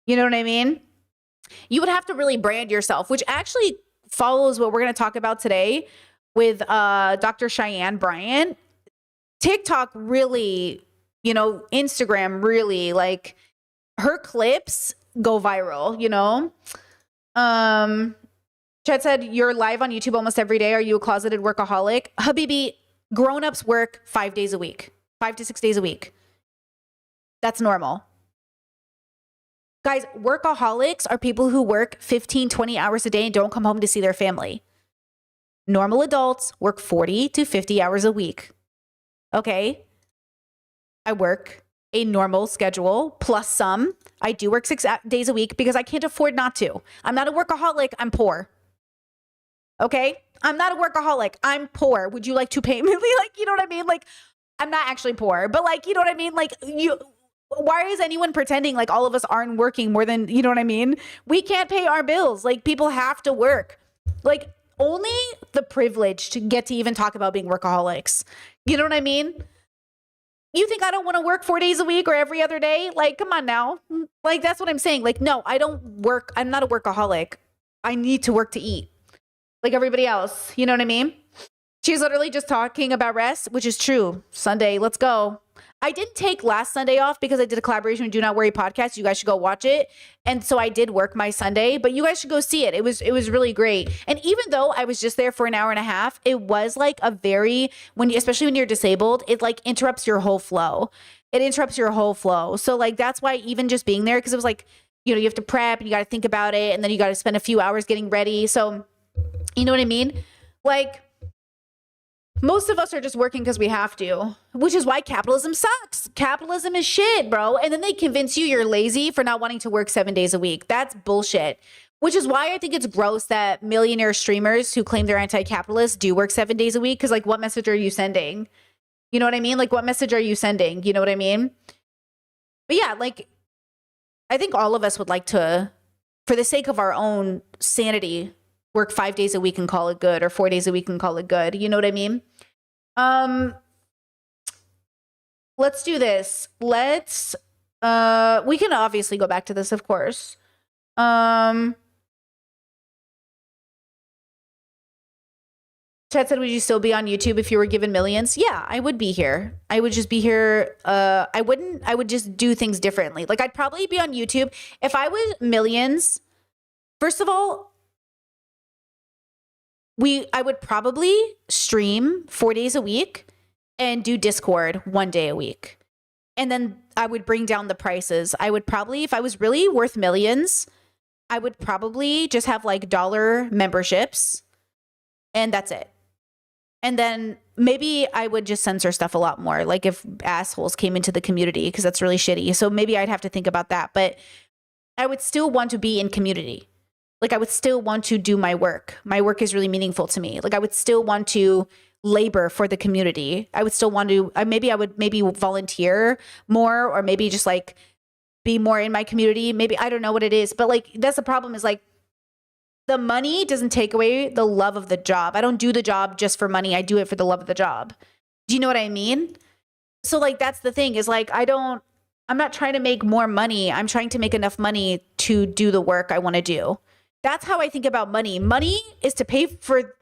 You know what I mean? You would have to really brand yourself, which actually follows what we're going to talk about today with Dr. Cheyenne Bryant. TikTok really, Instagram really, like, her clips go viral, Chet said, you're live on YouTube almost every day. Are you a closeted workaholic? Habibi, grown-ups work 5 days a week, 5 to 6 days a week. That's normal. Guys, workaholics are people who work 15, 20 hours a day and don't come home to see their family. Normal adults work 40 to 50 hours a week. Okay? I work a normal schedule plus some. I do work 6 days a week because I can't afford not to. I'm not a workaholic. I'm poor. Okay? I'm not a workaholic. I'm poor. Would you like to pay me? Like, you know what I mean? Like, I'm not actually poor, but like, you know what I mean? Like, why is anyone pretending like all of us aren't working more than, you know what I mean? We can't pay our bills. Like, people have to work. Like, only the privileged get to even talk about being workaholics. You know what I mean? You think I don't want to work 4 days a week or every other day? Like, come on now. Like, that's what I'm saying. Like, no, I don't work. I'm not a workaholic. I need to work to eat like everybody else. You know what I mean? She's literally just talking about rest, which is true. Sunday, let's go. I didn't take last Sunday off because I did a collaboration with Do Not Worry podcast. You guys should go watch it. And so I did work my Sunday, but you guys should go see it. It was really great. And even though I was just there for an hour and a half, it was like a very, especially when you're disabled, it like interrupts your whole flow. It interrupts your whole flow. So like, that's why even just being there, because it was like, you have to prep and you got to think about it. And then you got to spend a few hours getting ready. So you know what I mean? Like, most of us are just working because we have to, which is why capitalism sucks. Capitalism is shit, bro. And then they convince you you're lazy for not wanting to work 7 days a week. That's bullshit, which is why I think it's gross that millionaire streamers who claim they're anti-capitalist do work 7 days a week. Because like, what message are you sending? You know what I mean? Like, what message are you sending? You know what I mean? But yeah, like, I think all of us would like to, for the sake of our own sanity, work 5 days a week and call it good, or 4 days a week and call it good. You know what I mean? Let's do this. Let's, we can obviously go back to this, of course. Chad said, would you still be on YouTube if you were given millions? Yeah, I would be here. I would just be here. I would just do things differently. Like, I'd probably be on YouTube if I was millions. First of all, I would probably stream 4 days a week and do Discord 1 day a week. And then I would bring down the prices. I would probably, if I was really worth millions, I would probably just have like dollar memberships and that's it. And then maybe I would just censor stuff a lot more. Like if assholes came into the community, because that's really shitty. So maybe I'd have to think about that. But I would still want to be in community. Like I would still want to do my work. My work is really meaningful to me. Like I would still want to labor for the community. I would still want to, I would volunteer more, or maybe just like be more in my community. Maybe, I don't know what it is, but like, that's the problem, is like the money doesn't take away the love of the job. I don't do the job just for money. I do it for the love of the job. Do you know what I mean? So like, that's the thing, is like, I'm not trying to make more money. I'm trying to make enough money to do the work I want to do. That's how I think about money. Money is to pay for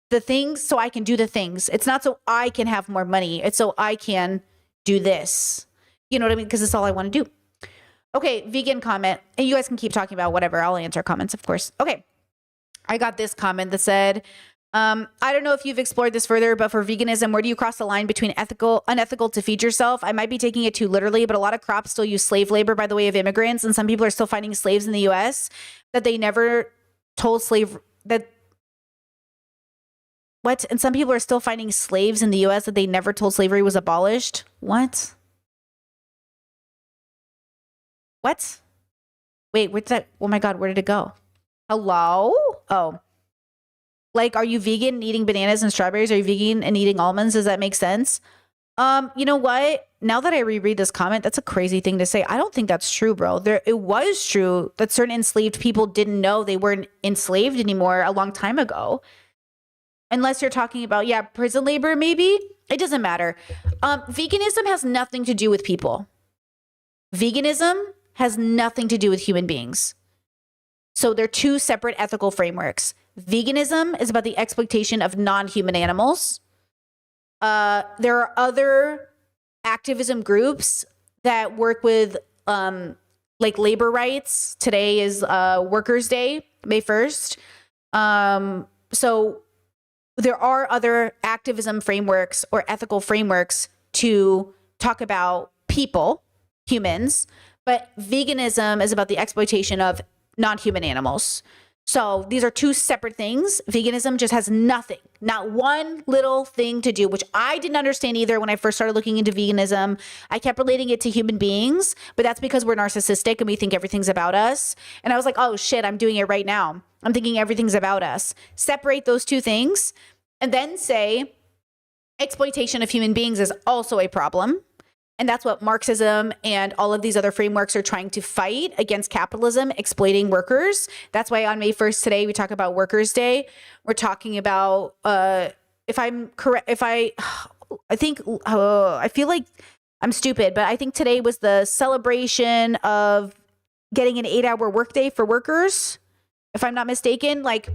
the things so I can do the things. It's not so I can have more money. It's so I can do this. You know what I mean? Because it's all I want to do. Okay, vegan comment. And you guys can keep talking about whatever. I'll answer comments, of course. Okay. I got this comment that said, I don't know if you've explored this further, but for veganism, where do you cross the line between unethical to feed yourself? I might be taking it too literally, but a lot of crops still use slave labor by the way of immigrants. And some people are still finding slaves in the US that they never told And some people are still finding slaves in the US that they never told slavery was abolished. What? Wait, where's that? Oh my God, where did it go? Hello? Oh. Like, are you vegan and eating bananas and strawberries? Are you vegan and eating almonds? Does that make sense? You know what? Now that I reread this comment, that's a crazy thing to say. I don't think that's true, bro. It was true that certain enslaved people didn't know they weren't enslaved anymore a long time ago. Unless you're talking about, yeah, prison labor, maybe. It doesn't matter. Veganism has nothing to do with people. Veganism has nothing to do with human beings. So they're two separate ethical frameworks. Veganism is about the exploitation of non-human animals. There are other activism groups that work with like labor rights. Today is Workers' Day, May 1st. So there are other activism frameworks or ethical frameworks to talk about people, humans, but veganism is about the exploitation of non-human animals. So these are two separate things. Veganism just has nothing, not one little thing to do, which I didn't understand either when I first started looking into veganism. I kept relating it to human beings, but that's because we're narcissistic and we think everything's about us. And I was like, oh shit, I'm doing it right now. I'm thinking everything's about us. Separate those two things and then say exploitation of human beings is also a problem. And that's what Marxism and all of these other frameworks are trying to fight against capitalism, exploiting workers. That's why on May 1st today, we talk about Workers' Day. We're talking about, if I'm correct, I feel like I'm stupid, but I think today was the celebration of getting an 8-hour workday for workers, if I'm not mistaken, like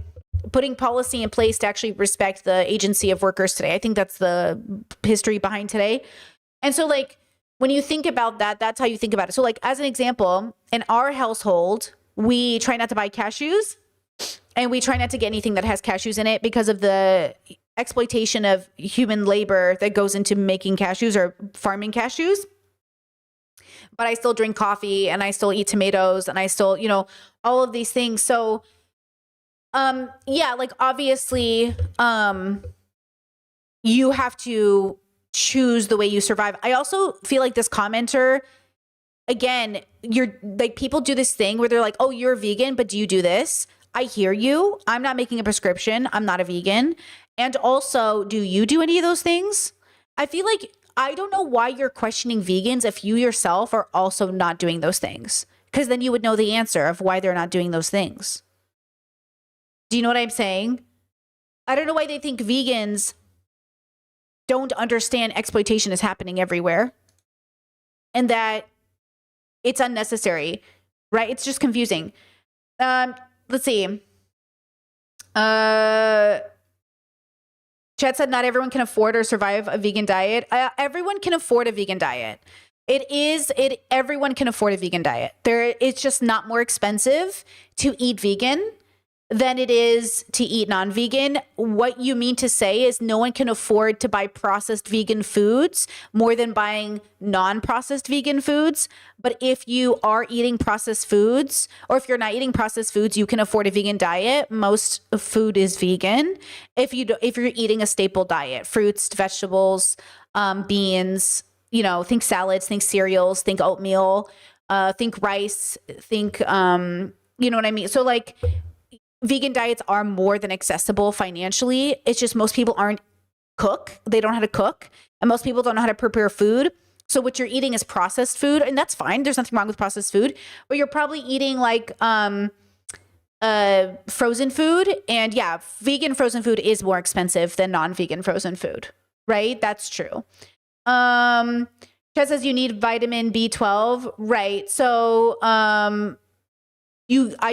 putting policy in place to actually respect the agency of workers today. I think that's the history behind today. And so like, when you think about that, that's how you think about it. So like, as an example, in our household, we try not to buy cashews and we try not to get anything that has cashews in it because of the exploitation of human labor that goes into making cashews or farming cashews. But I still drink coffee and I still eat tomatoes and I still, you know, all of these things. So, yeah, like obviously, you have to choose the way you survive. I also feel like this commenter, again, you're like, people do this thing where they're like, oh, you're a vegan, but do you do this? I hear you. I'm not making a prescription. I'm not a vegan. And also, do you do any of those things? I feel like, I don't know why you're questioning vegans if you yourself are also not doing those things, because then you would know the answer of why they're not doing those things. Do you know what I'm saying? I don't know why they think vegans don't understand exploitation is happening everywhere and that it's unnecessary, right? It's just confusing. Let's see. Chet said not everyone can afford or survive a vegan diet. Everyone can afford a vegan diet. Everyone can afford a vegan diet. It's just not more expensive to eat vegan than it is to eat non-vegan. What you mean to say is no one can afford to buy processed vegan foods more than buying non-processed vegan foods. But if you are eating processed foods, or if you're not eating processed foods, you can afford a vegan diet. Most food is vegan. If you're eating a staple diet, fruits, vegetables, beans, you know, think salads, think cereals, think oatmeal, think rice, think, you know what I mean? So like, vegan diets are more than accessible financially. It's just most people aren't they don't know how to cook, and most people don't know how to prepare food. So what you're eating is processed food, and that's fine. There's nothing wrong with processed food, but you're probably eating like frozen food. And yeah, vegan frozen food is more expensive than non-vegan frozen food, right? That's true. Chad says you need vitamin B12, right? So I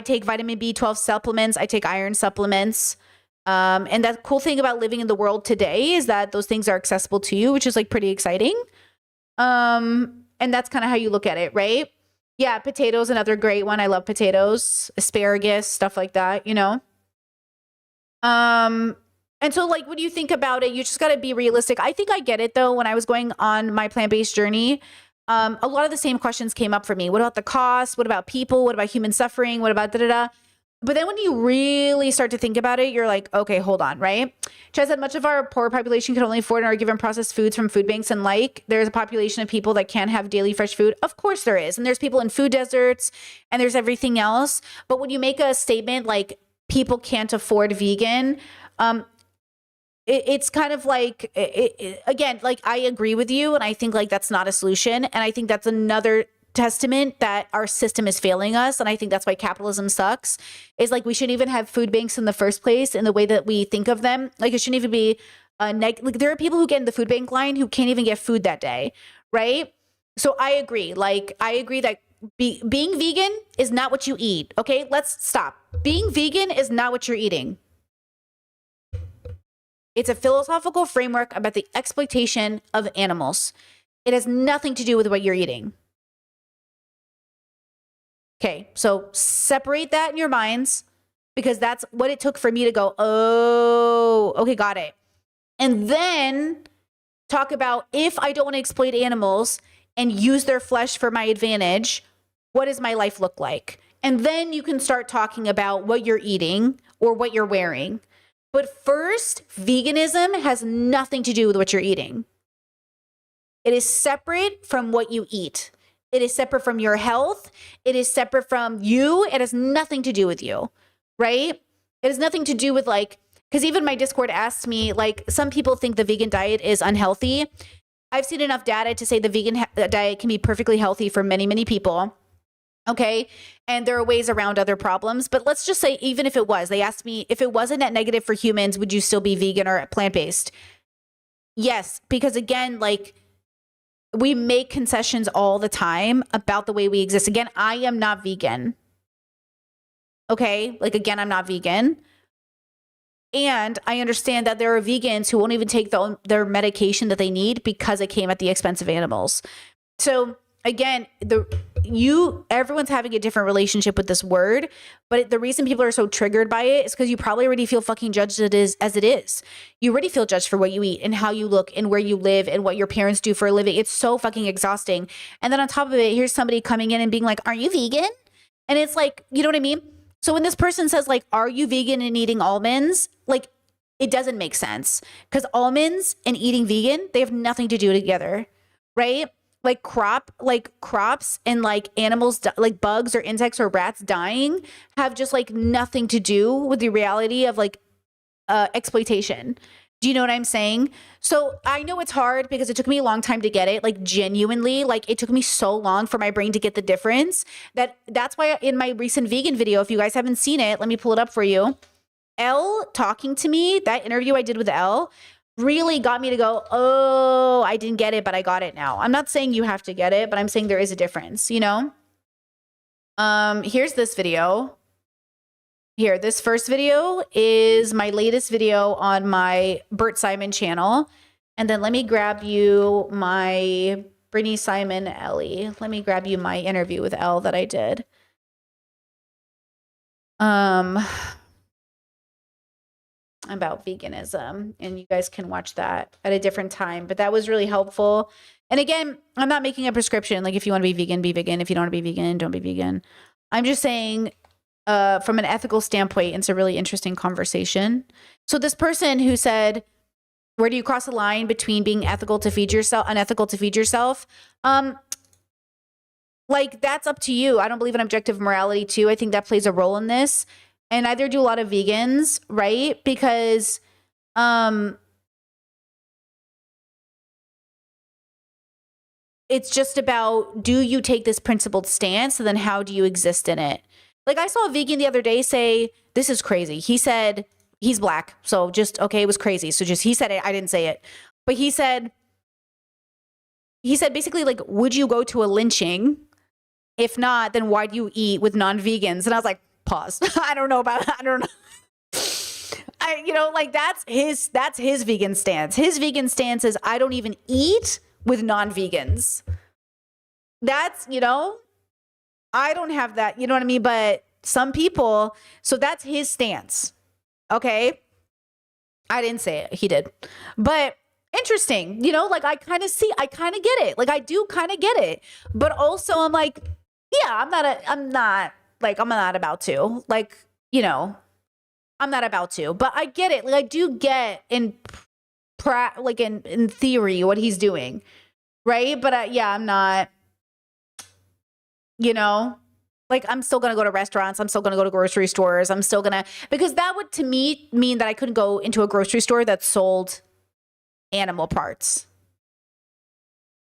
take vitamin B12 supplements. I take iron supplements. And the cool thing about living in the world today is that those things are accessible to you, which is like pretty exciting. And that's kind of how you look at it, right? Yeah, potatoes, another great one. I love potatoes, asparagus, stuff like that, you know? And so like, when you think about it, you just got to be realistic. I think I get it though. When I was going on my plant-based journey, a lot of the same questions came up for me. What about the cost? What about people? What about human suffering? What about da-da-da? But then when you really start to think about it, you're like, okay, hold on, right? Chad said much of our poor population can only afford and are given processed foods from food banks and like. There's a population of people that can't have daily fresh food. Of course there is. And there's people in food deserts and there's everything else. But when you make a statement like people can't afford vegan, it's kind of like, again, like I agree with you. And I think like that's not a solution. And I think that's another testament that our system is failing us. And I think that's why capitalism sucks, is like we shouldn't even have food banks in the first place in the way that we think of them. Like it shouldn't even be like there are people who get in the food bank line who can't even get food that day. Right. So I agree. Like I agree that being vegan is not what you eat. Okay. Let's stop. Being vegan is not what you're eating. It's a philosophical framework about the exploitation of animals. It has nothing to do with what you're eating. Okay, so separate that in your minds, because that's what it took for me to go, oh, okay, got it. And then talk about, if I don't want to exploit animals and use their flesh for my advantage, what does my life look like? And then you can start talking about what you're eating or what you're wearing. But first, veganism has nothing to do with what you're eating. It is separate from what you eat. It is separate from your health. It is separate from you. It has nothing to do with you, right? It has nothing to do with like, because even my Discord asked me, like, some people think the vegan diet is unhealthy. I've seen enough data to say the vegan diet can be perfectly healthy for many, many people. Okay. And there are ways around other problems. But let's just say, even if it was, they asked me, if it wasn't net negative for humans, would you still be vegan or plant-based? Yes. Because again, like, we make concessions all the time about the way we exist. Again, I am not vegan. Okay? Like, again, I'm not vegan. And I understand that there are vegans who won't even take their medication that they need because it came at the expense of animals. So again, everyone's having a different relationship with this word, but the reason people are so triggered by it is because you probably already feel fucking judged as it is. You already feel judged for what you eat and how you look and where you live and what your parents do for a living. It's so fucking exhausting. And then on top of it, here's somebody coming in and being like, "Are you vegan?" And it's like, you know what I mean? So when this person says like, "Are you vegan and eating almonds?" Like, it doesn't make sense, because almonds and eating vegan, they have nothing to do together, right? Like crops and like animals, like bugs or insects or rats dying have just like nothing to do with the reality of like exploitation. Do you know what I'm saying? So I know it's hard because it took me a long time to get it, like genuinely, like it took me so long for my brain to get the difference that's why in my recent vegan video, if you guys haven't seen it, let me pull it up for you. Elle talking to me, that interview I did with Elle really got me to go, oh, I didn't get it, but I got it now. I'm not saying you have to get it, but I'm saying there is a difference, you know? Here's this video. Here, this first video is my latest video on my Bert Simon channel. And then let me grab you my Brittany Simon Ellie. Let me grab you my interview with Elle that I did. About veganism, and you guys can watch that at a different time, but that was really helpful. And again, I'm not making a prescription, like if you want to be vegan, if you don't want to be vegan, don't be vegan. I'm just saying from an ethical standpoint, it's a really interesting conversation. So this person who said, where do you cross the line between being ethical to feed yourself, unethical to feed yourself? Like, that's up to you. I don't believe in objective morality too. I think that plays a role in this. And neither do a lot of vegans, right? Because it's just about, do you take this principled stance? And then how do you exist in it? Like, I saw a vegan the other day say, this is crazy. He said, he's black. So just, okay, it was crazy. So just, he said it, I didn't say it. But he said basically, like, would you go to a lynching? If not, then why do you eat with non-vegans? And I was like, pause. I don't know about that. I don't know. You know, like that's his vegan stance. His vegan stance is, I don't even eat with non-vegans. That's, you know, I don't have that, you know what I mean? But some people, so that's his stance. Okay. I didn't say it. He did. But interesting, you know, like I kind of get it. Like I do kind of get it. But also I'm like, yeah, I'm not about to. Like, you know, I'm not about to. But I get it. Like I do get in theory what he's doing. Right? But yeah, I'm not, you know, like I'm still going to go to restaurants. I'm still going to go to grocery stores. I'm still going to, because that would to me mean that I couldn't go into a grocery store that sold animal parts.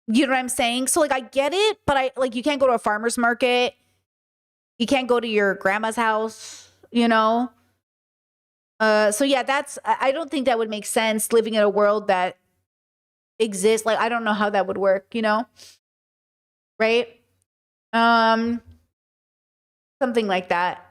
You know what I'm saying? So like I get it, but you can't go to a farmer's market. You can't go to your grandma's house, you know? So yeah, I don't think that would make sense living in a world that exists. Like, I don't know how that would work, you know? Right? Something like that.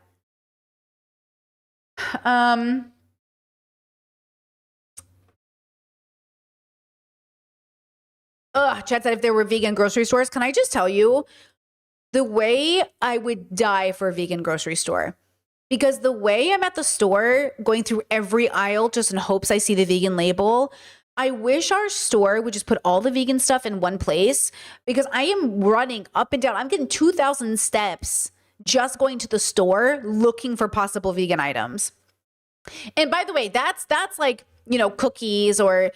Chad said if there were vegan grocery stores, can I just tell you the way I would die for a vegan grocery store? Because the way I'm at the store going through every aisle just in hopes I see the vegan label, I wish our store would just put all the vegan stuff in one place, because I am running up and down. I'm getting 2,000 steps just going to the store looking for possible vegan items. And by the way, that's like, you know, cookies or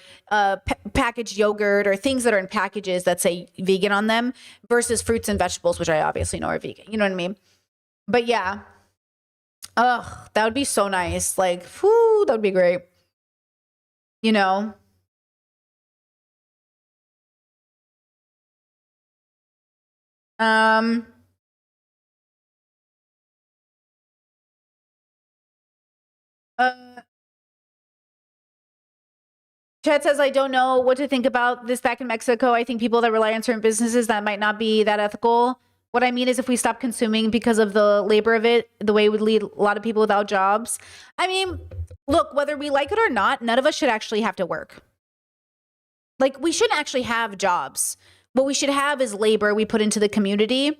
packaged yogurt or things that are in packages that say vegan on them versus fruits and vegetables, which I obviously know are vegan. You know what I mean? But yeah. Ugh, that would be so nice. Like, whoo, that would be great. You know? Um, uh, Chad says, I don't know what to think about this back in Mexico. I think people that rely on certain businesses, that might not be that ethical. What I mean is if we stop consuming because of the labor of it, the way it would lead a lot of people without jobs. I mean, look, whether we like it or not, none of us should actually have to work. Like, we shouldn't actually have jobs. What we should have is labor we put into the community.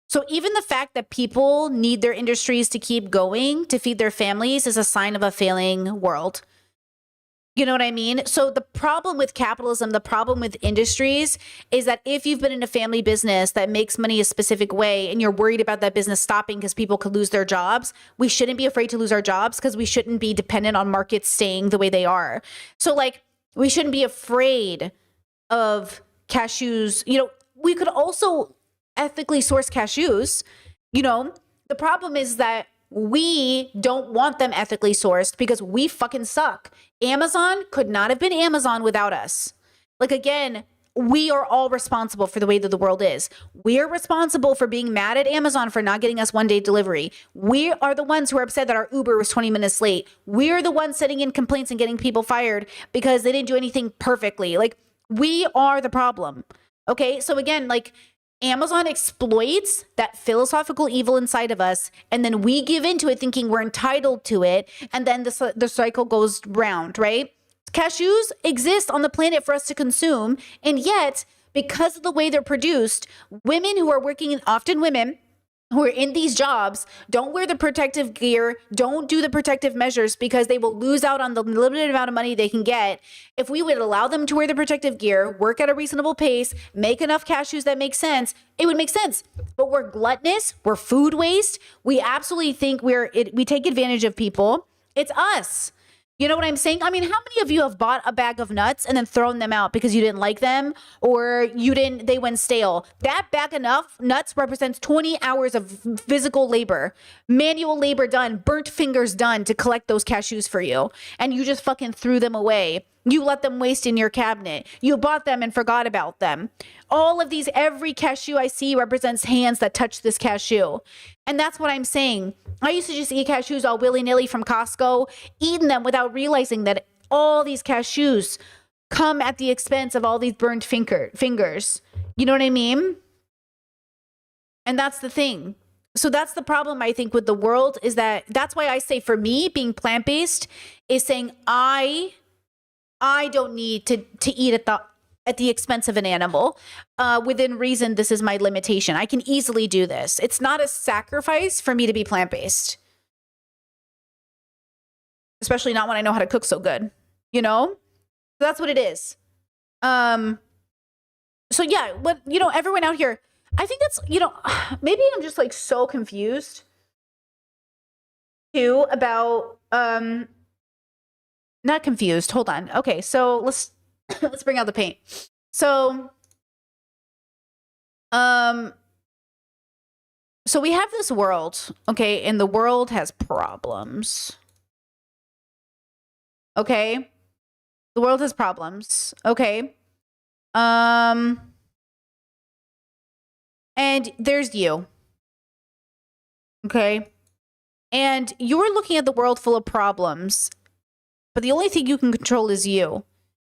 So even the fact that people need their industries to keep going to feed their families is a sign of a failing world. You know what I mean? So the problem with capitalism, the problem with industries is that if you've been in a family business that makes money a specific way and you're worried about that business stopping because people could lose their jobs, we shouldn't be afraid to lose our jobs because we shouldn't be dependent on markets staying the way they are. So like, we shouldn't be afraid of cashews. You know, we could also ethically source cashews. You know, the problem is that we don't want them ethically sourced because we fucking suck. Amazon could not have been Amazon without us. Like, again, we are all responsible for the way that the world is. We are responsible for being mad at Amazon for not getting us one-day delivery. We are the ones who are upset that our Uber was 20 minutes late. We're the ones sending in complaints and getting people fired because they didn't do anything perfectly. Like, we are the problem. Okay? So again, like, Amazon exploits that philosophical evil inside of us, and then we give into it thinking we're entitled to it, and then the cycle goes round, right? Cashews exist on the planet for us to consume, and yet, because of the way they're produced, women who are working, often women who are in these jobs, don't wear the protective gear, don't do the protective measures because they will lose out on the limited amount of money they can get. If we would allow them to wear the protective gear, work at a reasonable pace, make enough cashews that make sense, it would make sense. But we're gluttonous, we're food waste. We absolutely think we take advantage of people. It's us. You know what I'm saying? I mean, how many of you have bought a bag of nuts and then thrown them out because you didn't like them or they went stale? That bag of nuts represents 20 hours of physical labor, manual labor done, burnt fingers done to collect those cashews for you. And you just fucking threw them away. You let them waste in your cabinet. You bought them and forgot about them. All of these, every cashew I see represents hands that touch this cashew. And that's what I'm saying. I used to just eat cashews all willy-nilly from Costco, eating them without realizing that all these cashews come at the expense of all these burned fingers. You know what I mean? And that's the thing. So that's the problem, I think, with the world is that's why I say for me, being plant-based is saying I don't need to eat at the expense of an animal. Within reason, this is my limitation. I can easily do this. It's not a sacrifice for me to be plant-based. Especially not when I know how to cook so good, you know? So that's what it is. So yeah, everyone out here, I think that's, maybe I'm just like so confused too about, not confused. Hold on. Okay, so let's bring out the paint. So we have this world, okay, and the world has problems. Okay? The world has problems. Okay? And there's you. Okay? And you're looking at the world full of problems. But the only thing you can control is you.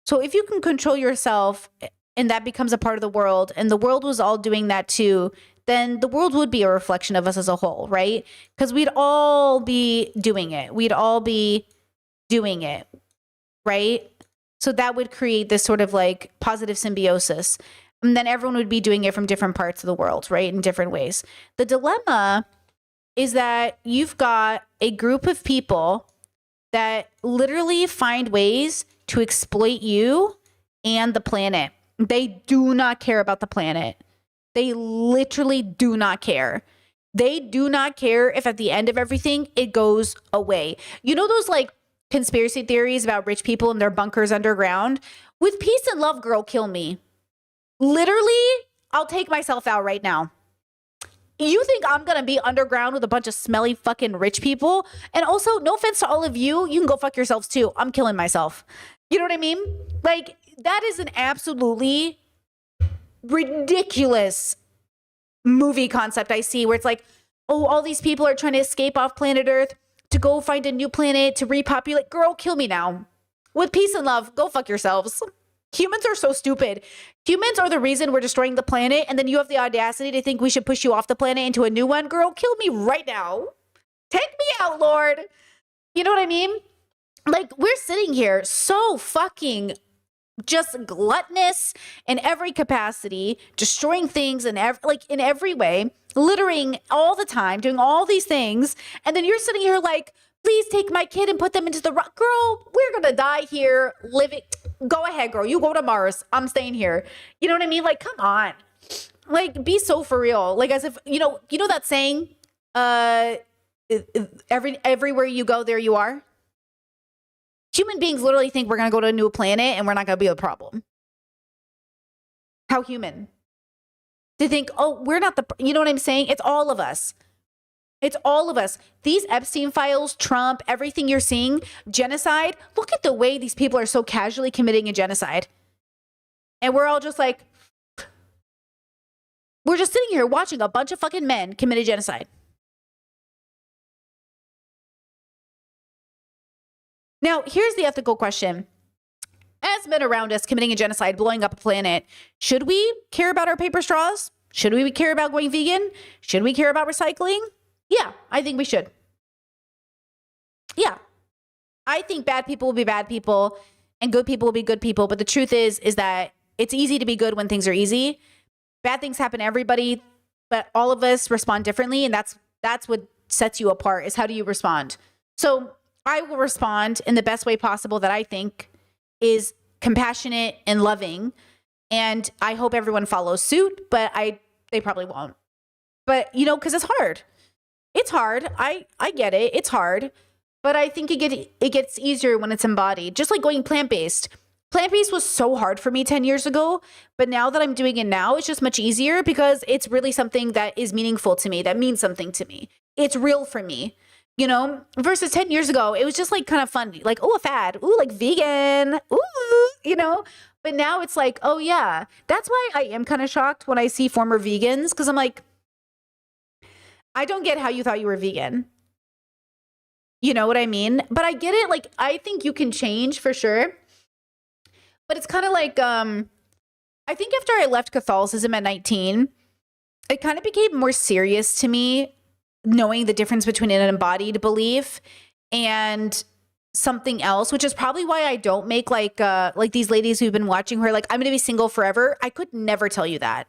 So if you can control yourself and that becomes a part of the world and the world was all doing that too, then the world would be a reflection of us as a whole, right? Because we'd all be doing it. We'd all be doing it, right? So that would create this sort of like positive symbiosis. And then everyone would be doing it from different parts of the world, right? In different ways. The dilemma is that you've got a group of people that literally find ways to exploit you and the planet. They do not care about the planet. They literally do not care. They do not care if at the end of everything, it goes away. You know those like conspiracy theories about rich people in their bunkers underground? With peace and love, girl, kill me. Literally, I'll take myself out right now. You think I'm going to be underground with a bunch of smelly fucking rich people? And also, no offense to all of you, you can go fuck yourselves too. I'm killing myself. You know what I mean? Like, that is an absolutely ridiculous movie concept I see where it's like, oh, all these people are trying to escape off planet Earth to go find a new planet to repopulate. Girl, kill me now. with peace and love, go fuck yourselves. Humans are so stupid. Humans are the reason we're destroying the planet, and then you have the audacity to think we should push you off the planet into a new one. Girl, kill me right now. Take me out, Lord. You know what I mean? Like, we're sitting here so fucking just gluttonous in every capacity, destroying things in every way, littering all the time, doing all these things, and then you're sitting here like, please take my kid and put them into the girl, we're gonna die here living. Go ahead, girl, you go to Mars, I'm staying here. You know what I mean? Like, come on, like, be so for real. Like, as if you know that saying, everywhere you go, there you are. Human beings literally think we're going to go to a new planet and we're not going to be a problem. How human? They think, oh, we're not the, you know what I'm saying? It's all of us. It's all of us. These Epstein files, Trump, everything you're seeing, genocide. Look at the way these people are so casually committing a genocide. And we're all just like, we're just sitting here watching a bunch of fucking men commit a genocide. Now, here's the ethical question. As men around us committing a genocide, blowing up a planet, should we care about our paper straws? Should we care about going vegan? Should we care about recycling? Yeah, I think we should. Yeah. I think bad people will be bad people and good people will be good people. But the truth is that it's easy to be good when things are easy. Bad things happen to everybody, but all of us respond differently. And that's what sets you apart, is how do you respond? So I will respond in the best way possible that I think is compassionate and loving. And I hope everyone follows suit, but they probably won't. But, because it's hard. It's hard. I get it. It's hard. But I think it gets easier when it's embodied. Just like going plant-based. Plant-based was so hard for me 10 years ago. But now that I'm doing it now, it's just much easier because it's really something that is meaningful to me, that means something to me. It's real for me. Versus 10 years ago, it was just like kind of fun. Like, oh, a fad. Ooh, like vegan. Ooh, But now it's like, oh, yeah. That's why I am kind of shocked when I see former vegans, because I'm like, I don't get how you thought you were vegan. You know what I mean? But I get it. Like, I think you can change for sure. But it's kind of like, I think after I left Catholicism at 19, it kind of became more serious to me, knowing the difference between an embodied belief and something else, which is probably why I don't make like these ladies who've been watching who are like, I'm going to be single forever. I could never tell you that.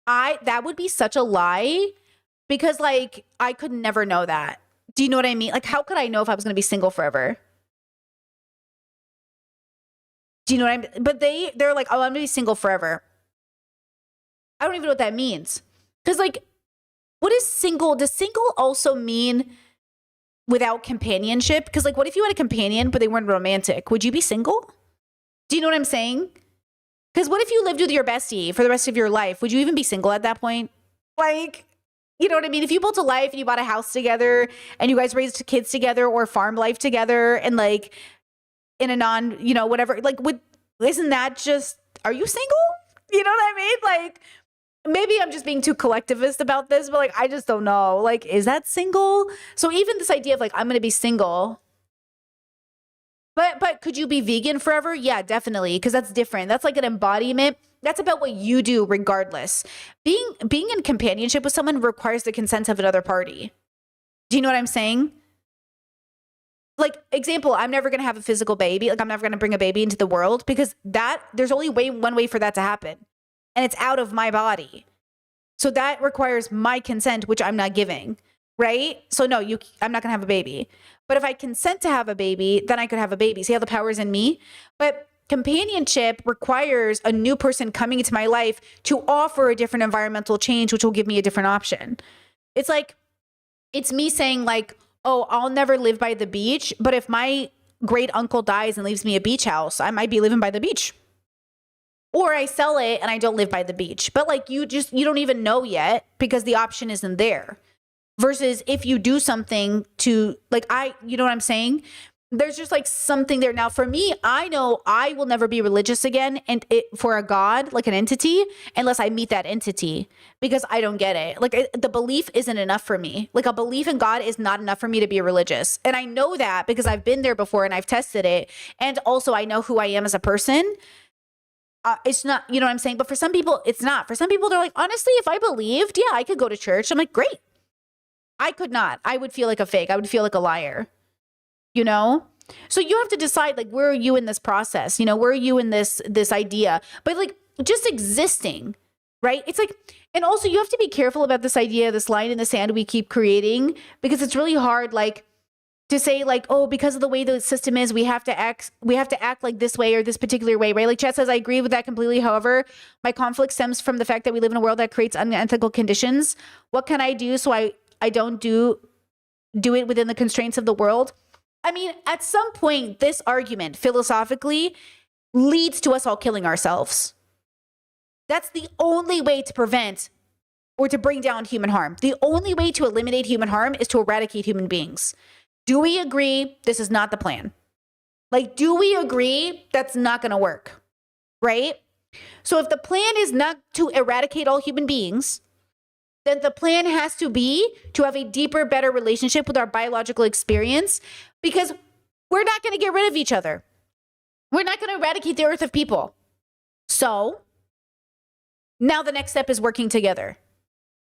That would be such a lie, because like, I could never know that. Do you know what I mean? Like, how could I know if I was going to be single forever? Do you know what I mean? But they're like, oh, I'm going to be single forever. I don't even know what that means. Because like, what is single? Does single also mean without companionship? Because like, what if you had a companion, but they weren't romantic? Would you be single? Do you know what I'm saying? Because what if you lived with your bestie for the rest of your life? Would you even be single at that point? Like, you know what I mean? If you built a life and you bought a house together and you guys raised kids together, or farm life together, and like in a non, whatever, like, isn't that just, are you single? You know what I mean? Like, maybe I'm just being too collectivist about this, but like, I just don't know. Like, is that single? So even this idea of like, I'm going to be single, but could you be vegan forever? Yeah, definitely. Because that's different. That's like an embodiment. That's about what you do regardless. Being in companionship with someone requires the consent of another party. Do you know what I'm saying? Like, example, I'm never going to have a physical baby. Like, I'm never going to bring a baby into the world, because there's only one way for that to happen. And it's out of my body. So that requires my consent, which I'm not giving, right? So no, I'm not going to have a baby. But if I consent to have a baby, then I could have a baby. See how the power is in me? But companionship requires a new person coming into my life to offer a different environmental change, which will give me a different option. It's like, it's me saying like, oh, I'll never live by the beach. But if my great uncle dies and leaves me a beach house, I might be living by the beach. Or I sell it and I don't live by the beach. But like, you don't even know yet, because the option isn't there. Versus if you do something to like, you know what I'm saying? there's just like something there. Now for me, I know I will never be religious again and for a God, like an entity, unless I meet that entity, because I don't get it. Like the belief isn't enough for me. Like a belief in God is not enough for me to be religious. And I know that because I've been there before and I've tested it. And also I know who I am as a person. It's not, you know what I'm saying? But for some people, it's not. For some people, they're like, honestly, if I believed, yeah, I could go to church. I'm like, great. I could not. I would feel like a fake. I would feel like a liar. You know? So you have to decide, like, where are you in this process? You know, where are you in this idea? But like just existing, right? It's like, and also you have to be careful about this idea, this line in the sand we keep creating, because it's really hard, like, to say like, oh, because of the way the system is, we have to act like this way or this particular way, right? Like Chat says, I agree with that completely. However, my conflict stems from the fact that we live in a world that creates unethical conditions. What can I do so I don't do it within the constraints of the world? I mean, at some point, this argument philosophically leads to us all killing ourselves. That's the only way to prevent or to bring down human harm. The only way to eliminate human harm is to eradicate human beings. Do we agree this is not the plan? Like, do we agree that's not going to work? Right? So if the plan is not to eradicate all human beings, then the plan has to be to have a deeper, better relationship with our biological experience, because we're not going to get rid of each other. We're not going to eradicate the earth of people. So now the next step is working together.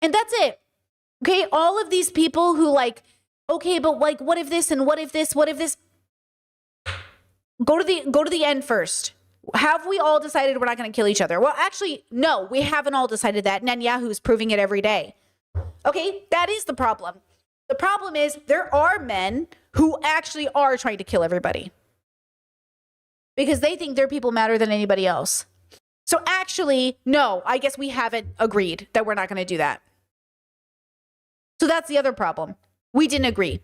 And that's it. Okay. All of these people who like, okay, but like, what if this and what if this, what if this? Go to the end first. Have we all decided we're not going to kill each other? Well, actually, no, we haven't all decided that. Netanyahu's proving it every day. Okay, that is the problem. The problem is there are men who actually are trying to kill everybody because they think their people matter than anybody else. So actually, no, I guess we haven't agreed that we're not going to do that. So that's the other problem. We didn't agree.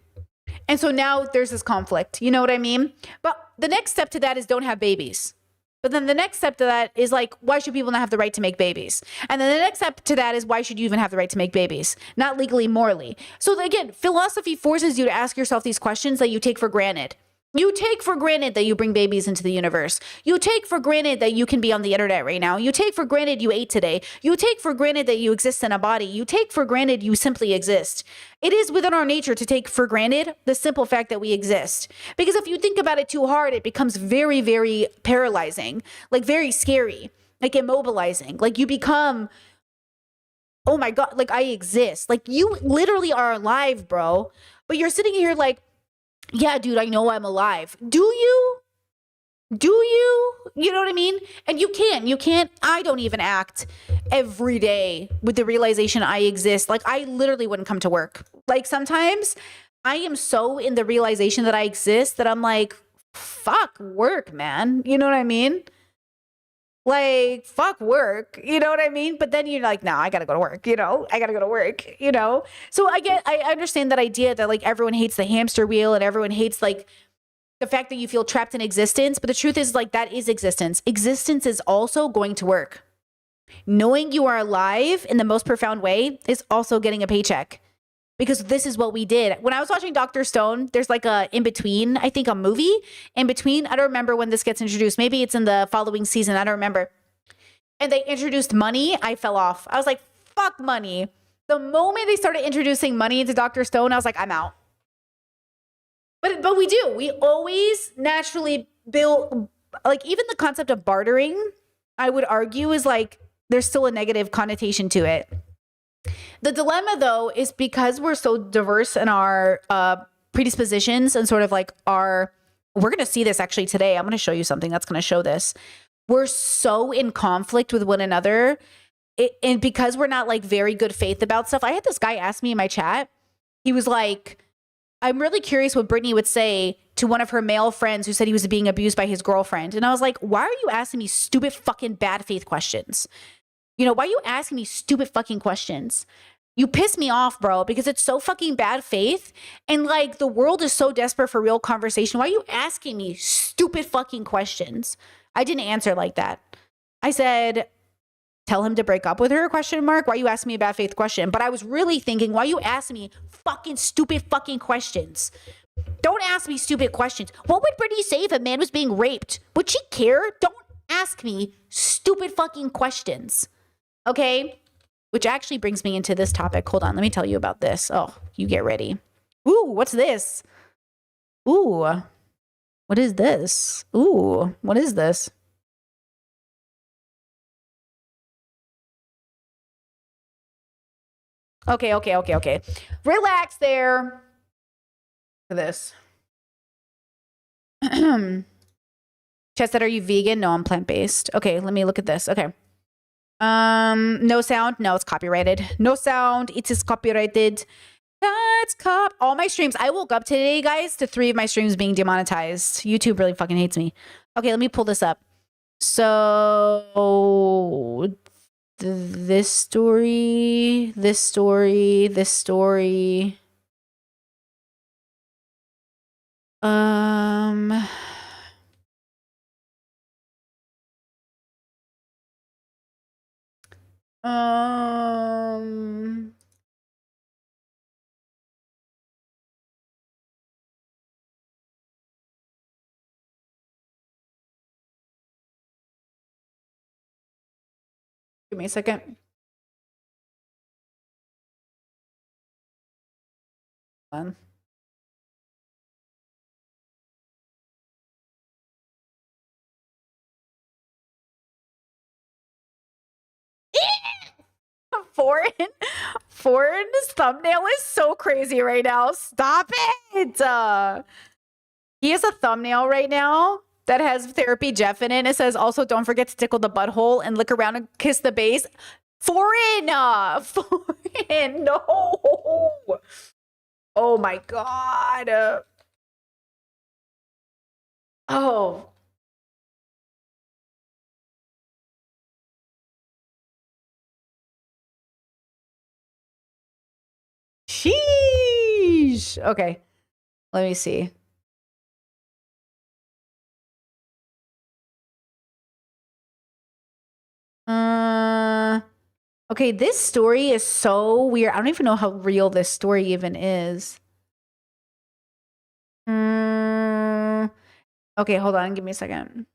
And so now there's this conflict. You know what I mean? But the next step to that is don't have babies. But then the next step to that is like, why should people not have the right to make babies? And then the next step to that is, why should you even have the right to make babies? Not legally, morally. So again, philosophy forces you to ask yourself these questions that you take for granted. You take for granted that you bring babies into the universe. You take for granted that you can be on the internet right now. You take for granted you ate today. You take for granted that you exist in a body. You take for granted you simply exist. It is within our nature to take for granted the simple fact that we exist. Because if you think about it too hard, it becomes very, very paralyzing, like very scary, like immobilizing. Like you become, oh my God, like I exist. Like you literally are alive, bro. But you're sitting here like, yeah, dude, I know I'm alive. Do you? Do you? You know what I mean? And you can't. I don't even act every day with the realization I exist. Like I literally wouldn't come to work. Like sometimes I am so in the realization that I exist that I'm like, fuck work, man. You know what I mean? Like, fuck work, you know what I mean? But then you're like, no, I gotta go to work, you know? I gotta go to work, you know? So I understand that idea that like everyone hates the hamster wheel and everyone hates like the fact that you feel trapped in existence. But the truth is like, that is existence. Existence is also going to work. Knowing you are alive in the most profound way is also getting a paycheck. Because this is what we did. When I was watching Dr. Stone, there's like a in between, I think a movie in between. I don't remember when this gets introduced. Maybe it's in the following season. I don't remember. And they introduced money. I fell off. I was like, fuck money. The moment they started introducing money into Dr. Stone, I was like, I'm out. But we do. We always naturally build, like even the concept of bartering, I would argue is like, there's still a negative connotation to it. The dilemma, though, is because we're so diverse in our predispositions and sort of like we're going to see this actually today. I'm going to show you something that's going to show this. We're so in conflict with one another. And because we're not like very good faith about stuff. I had this guy ask me in my chat. He was like, I'm really curious what Brittany would say to one of her male friends who said he was being abused by his girlfriend. And I was like, why are you asking me stupid fucking bad faith questions? You know, why are you asking me stupid fucking questions? You piss me off, bro, because it's so fucking bad faith. And like the world is so desperate for real conversation. Why are you asking me stupid fucking questions? I didn't answer like that. I said, tell him to break up with her, question mark. Why are you asking me a bad faith question? But I was really thinking, why are you asking me fucking stupid fucking questions? Don't ask me stupid questions. What would Brittany say if a man was being raped? Would she care? Don't ask me stupid fucking questions. Okay? Which actually brings me into this topic. Hold on, let me tell you about this. Oh, you get ready. Ooh, what's this? Ooh, what is this? Ooh, what is this? Okay. Relax there. Look at this. Chestnut, are you vegan? No, I'm plant-based. Okay, let me look at this. Okay. No sound. No, it's copyrighted. No sound. It is copyrighted. That's all my streams. I woke up today, guys, to 3 of my streams being demonetized. YouTube really fucking hates me. Okay, let me pull this up. So this story. Give me a second. Fun. Foreign's thumbnail is so crazy right now. Stop it. He has a thumbnail right now that has Therapy Jeff in it. It says, also, don't forget to tickle the butthole and lick around and kiss the base. Foreign. No. Oh my God. Oh. Sheesh. Okay. Let me see. Okay, this story is so weird. I don't even know how real this story even is. Okay, hold on. Give me a second.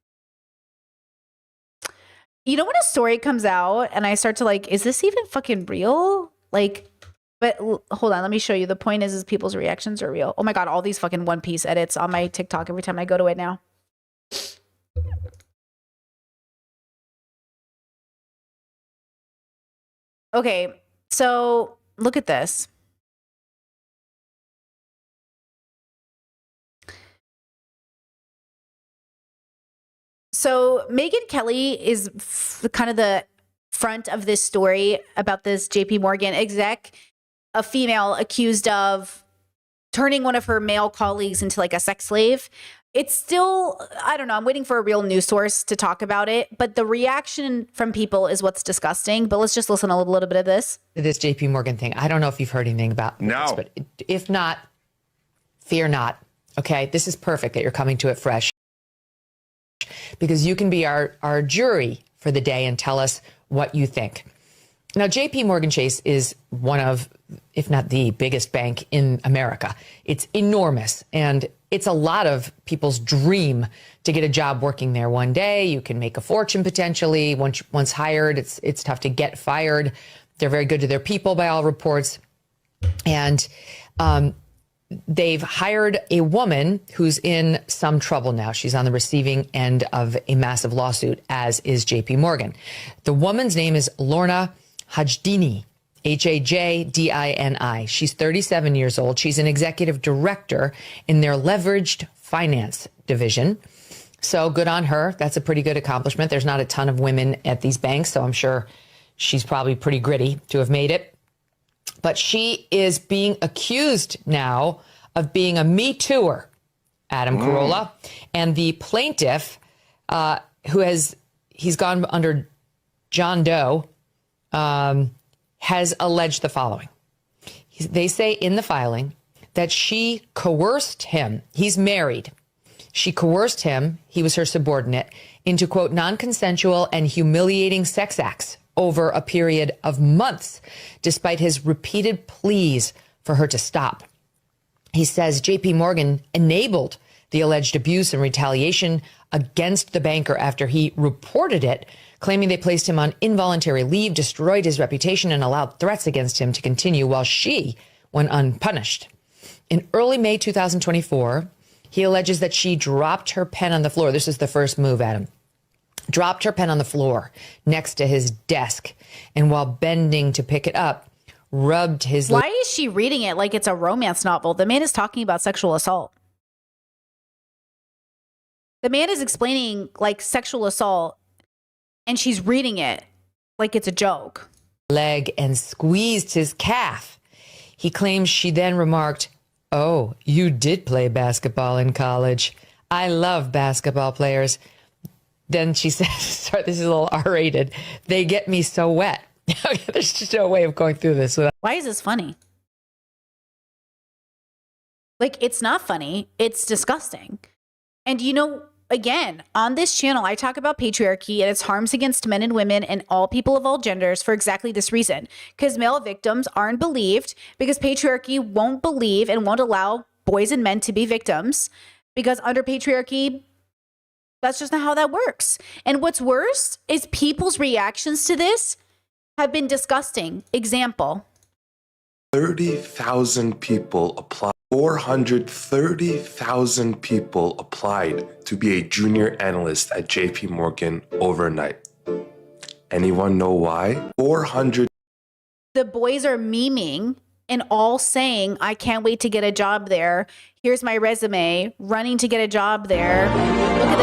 You know when a story comes out and I start to like, is this even fucking real? Like, but hold on. Let me show you. The point is people's reactions are real. Oh my God, all these fucking One Piece edits on my TikTok every time I go to it now. Okay, so look at this. So Megyn Kelly is kind of the front of this story about this JP Morgan exec, a female accused of turning one of her male colleagues into like a sex slave. It's still, I don't know, I'm waiting for a real news source to talk about it, but the reaction from people is what's disgusting. But let's just listen a little bit of this. This JP Morgan thing. I don't know if you've heard anything about this, but if not, fear not. Okay, this is perfect that you're coming to it fresh, because you can be our jury for the day and tell us what you think. Now, JP Morgan Chase is one of, if not the biggest bank in America. It's enormous, and it's a lot of people's dream to get a job working there one day. You can make a fortune potentially. Once hired, it's tough to get fired. They're very good to their people by all reports. And they've hired a woman who's in some trouble now. She's on the receiving end of a massive lawsuit, as is JP Morgan. The woman's name is Lorna Hajdini, Hajdini. She's 37 years old. She's an executive director in their leveraged finance division. So good on her. That's a pretty good accomplishment. There's not a ton of women at these banks, so I'm sure she's probably pretty gritty to have made it. But she is being accused now of being a Me Too'er, Adam Carolla. And the plaintiff, he's gone under John Doe, has alleged the following. They say in the filing that she coerced him. He's married. She coerced him, he was her subordinate, into, quote, non-consensual and humiliating sex acts over a period of months, despite his repeated pleas for her to stop. He says JP Morgan enabled the alleged abuse and retaliation against the banker after he reported it, claiming they placed him on involuntary leave, destroyed his reputation, and allowed threats against him to continue while she went unpunished. In early May 2024, he alleges that she dropped her pen on the floor. This is the first move, Adam. Dropped her pen on the floor next to his desk, and while bending to pick it up, rubbed his... Why is she reading it like it's a romance novel? The man is talking about sexual assault. The man is explaining like sexual assault, and she's reading it like it's a joke. Leg and squeezed his calf. He claims she then remarked, "Oh, you did play basketball in college. I love basketball players." Then she says, sorry, this is a little R-rated, "They get me so wet." There's just no way of going through this without... Why is this funny? Like, it's not funny. It's disgusting. And you know, again, on this channel, I talk about patriarchy and its harms against men and women and all people of all genders for exactly this reason. Because male victims aren't believed, because patriarchy won't believe and won't allow boys and men to be victims. Because under patriarchy, that's just not how that works. And what's worse is people's reactions to this have been disgusting. Example. 30,000 people applied. 430,000 people applied to be a junior analyst at JP Morgan overnight. Anyone know why? 400. The boys are memeing and all saying, "I can't wait to get a job there. Here's my resume, running to get a job there. Look at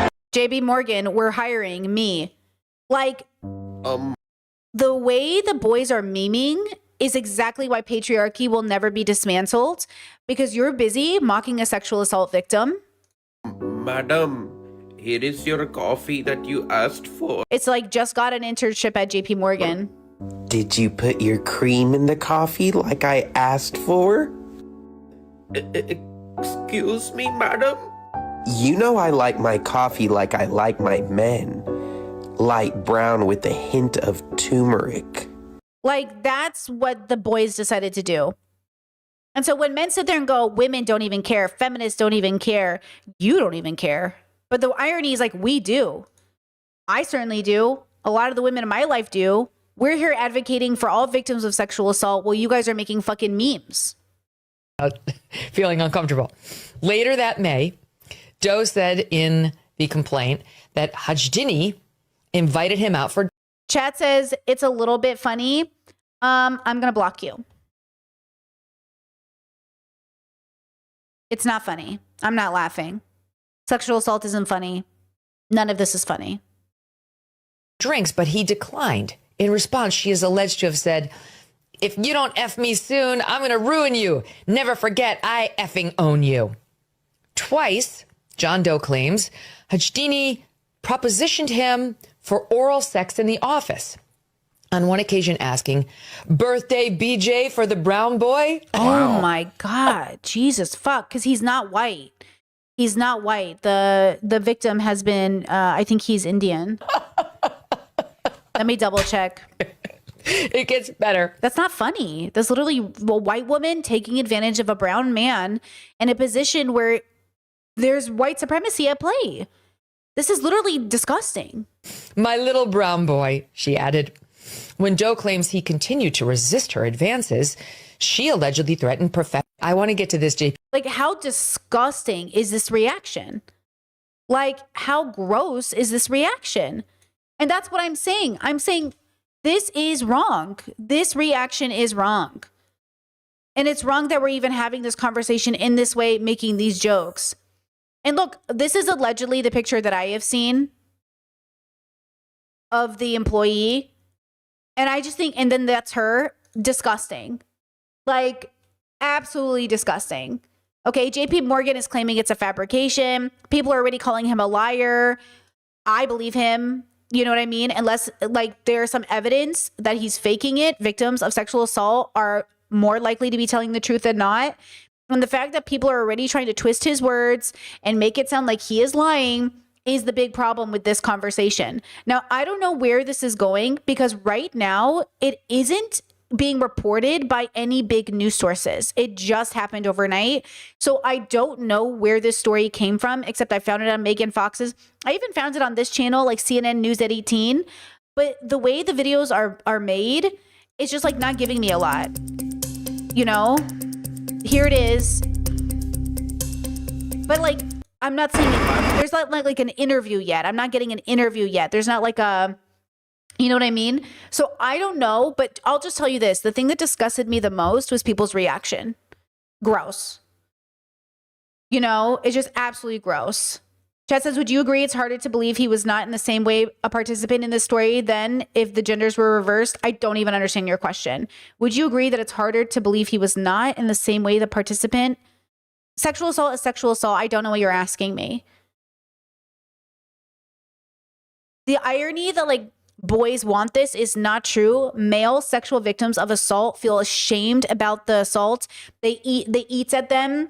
this. JP Morgan, we're hiring me." Like, the way the boys are memeing is exactly why patriarchy will never be dismantled, because you're busy mocking a sexual assault victim. Madam, here is your coffee that you asked for. It's like, just got an internship at JP Morgan. Did you put your cream in the coffee like I asked for? Excuse me, madam? You know I like my coffee like I like my men. Light brown with a hint of turmeric. Like, that's what the boys decided to do. And so when men sit there and go, women don't even care, feminists don't even care, you don't even care. But the irony is, like, we do. I certainly do. A lot of the women in my life do. We're here advocating for all victims of sexual assault while you guys are making fucking memes. Feeling uncomfortable. Later that May, Doe said in the complaint that Hajdini invited him out for... Chat says, it's a little bit funny. I'm going to block you. It's not funny. I'm not laughing. Sexual assault isn't funny. None of this is funny. Drinks, but he declined. In response, she is alleged to have said, "If you don't F me soon, I'm going to ruin you. Never forget, I effing own you." Twice, John Doe claims, Hajdini propositioned him for oral sex in the office. On one occasion asking, "Birthday BJ for the brown boy?" Oh my God. Jesus fuck. Because he's not white. He's not white. The victim has been, I think he's Indian. Let me double check. It gets better. That's not funny. That's literally a white woman taking advantage of a brown man in a position where there's white supremacy at play. This is literally disgusting. "My little brown boy," she added. When Doe claims he continued to resist her advances, she allegedly threatened I want to get to this, JP. Like, how disgusting is this reaction? Like, how gross is this reaction? And that's what I'm saying. I'm saying this is wrong. This reaction is wrong. And it's wrong that we're even having this conversation in this way, making these jokes. And look, this is allegedly the picture that I have seen of the employee. And I just think, and then that's her. Disgusting. Like, absolutely disgusting. Okay, JP Morgan is claiming it's a fabrication. People are already calling him a liar. I believe him. You know what I mean? Unless, like, there's some evidence that he's faking it. Victims of sexual assault are more likely to be telling the truth than not. And the fact that people are already trying to twist his words and make it sound like he is lying is the big problem with this conversation. Now, I don't know where this is going, because right now it isn't being reported by any big news sources. It just happened overnight. So I don't know where this story came from, except I found it on Megan Fox's. I even found it on this channel, like CNN News at 18. But the way the videos are made, it's just like not giving me a lot. You know? Here it is. But like, I'm not saying there's not like an interview yet. I'm not getting an interview yet. There's not like a, you know what I mean? So I don't know, but I'll just tell you this. The thing that disgusted me the most was people's reaction. Gross. You know, it's just absolutely gross. Chad says, would you agree it's harder to believe he was not in the same way a participant in this story than if the genders were reversed? I don't even understand your question. Would you agree that it's harder to believe he was not in the same way the participant? Sexual assault is sexual assault. I don't know what you're asking me. The irony that like boys want this is not true. Male sexual victims of assault feel ashamed about the assault. They eat at them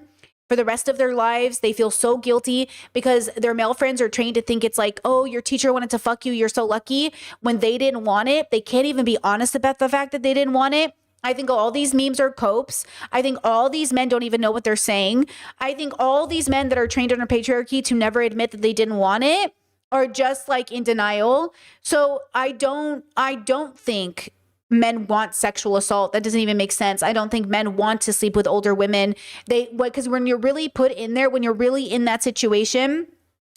for the rest of their lives. They feel so guilty because their male friends are trained to think it's like, oh, your teacher wanted to fuck you, you're so lucky, when they didn't want it. They can't even be honest about the fact that they didn't want it. I think all these memes are copes. I think all these men don't even know what they're saying. I think all these men that are trained under patriarchy to never admit that they didn't want it are just like in denial. So I don't think men want sexual assault. That doesn't even make sense. I don't think men want to sleep with older women. Because when you're really put in there, when you're really in that situation,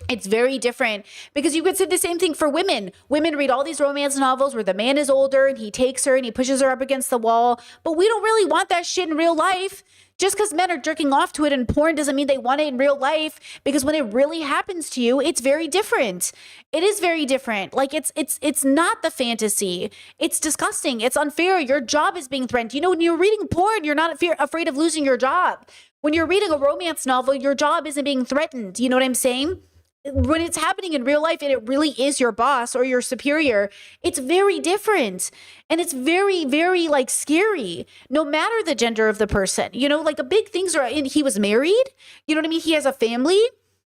it's very different, because you could say the same thing for women. Women read all these romance novels where the man is older and he takes her and he pushes her up against the wall. But we don't really want that shit in real life. Just because men are jerking off to it in porn doesn't mean they want it in real life, because when it really happens to you, it's very different. It is very different. Like it's not the fantasy. It's disgusting. It's unfair. Your job is being threatened. You know, when you're reading porn, you're not afraid of losing your job. When you're reading a romance novel, your job isn't being threatened. You know what I'm saying? When it's happening in real life and it really is your boss or your superior, it's very different. And it's very, very like scary, no matter the gender of the person. You know, like a big things are, and he was married, you know what I mean? He has a family,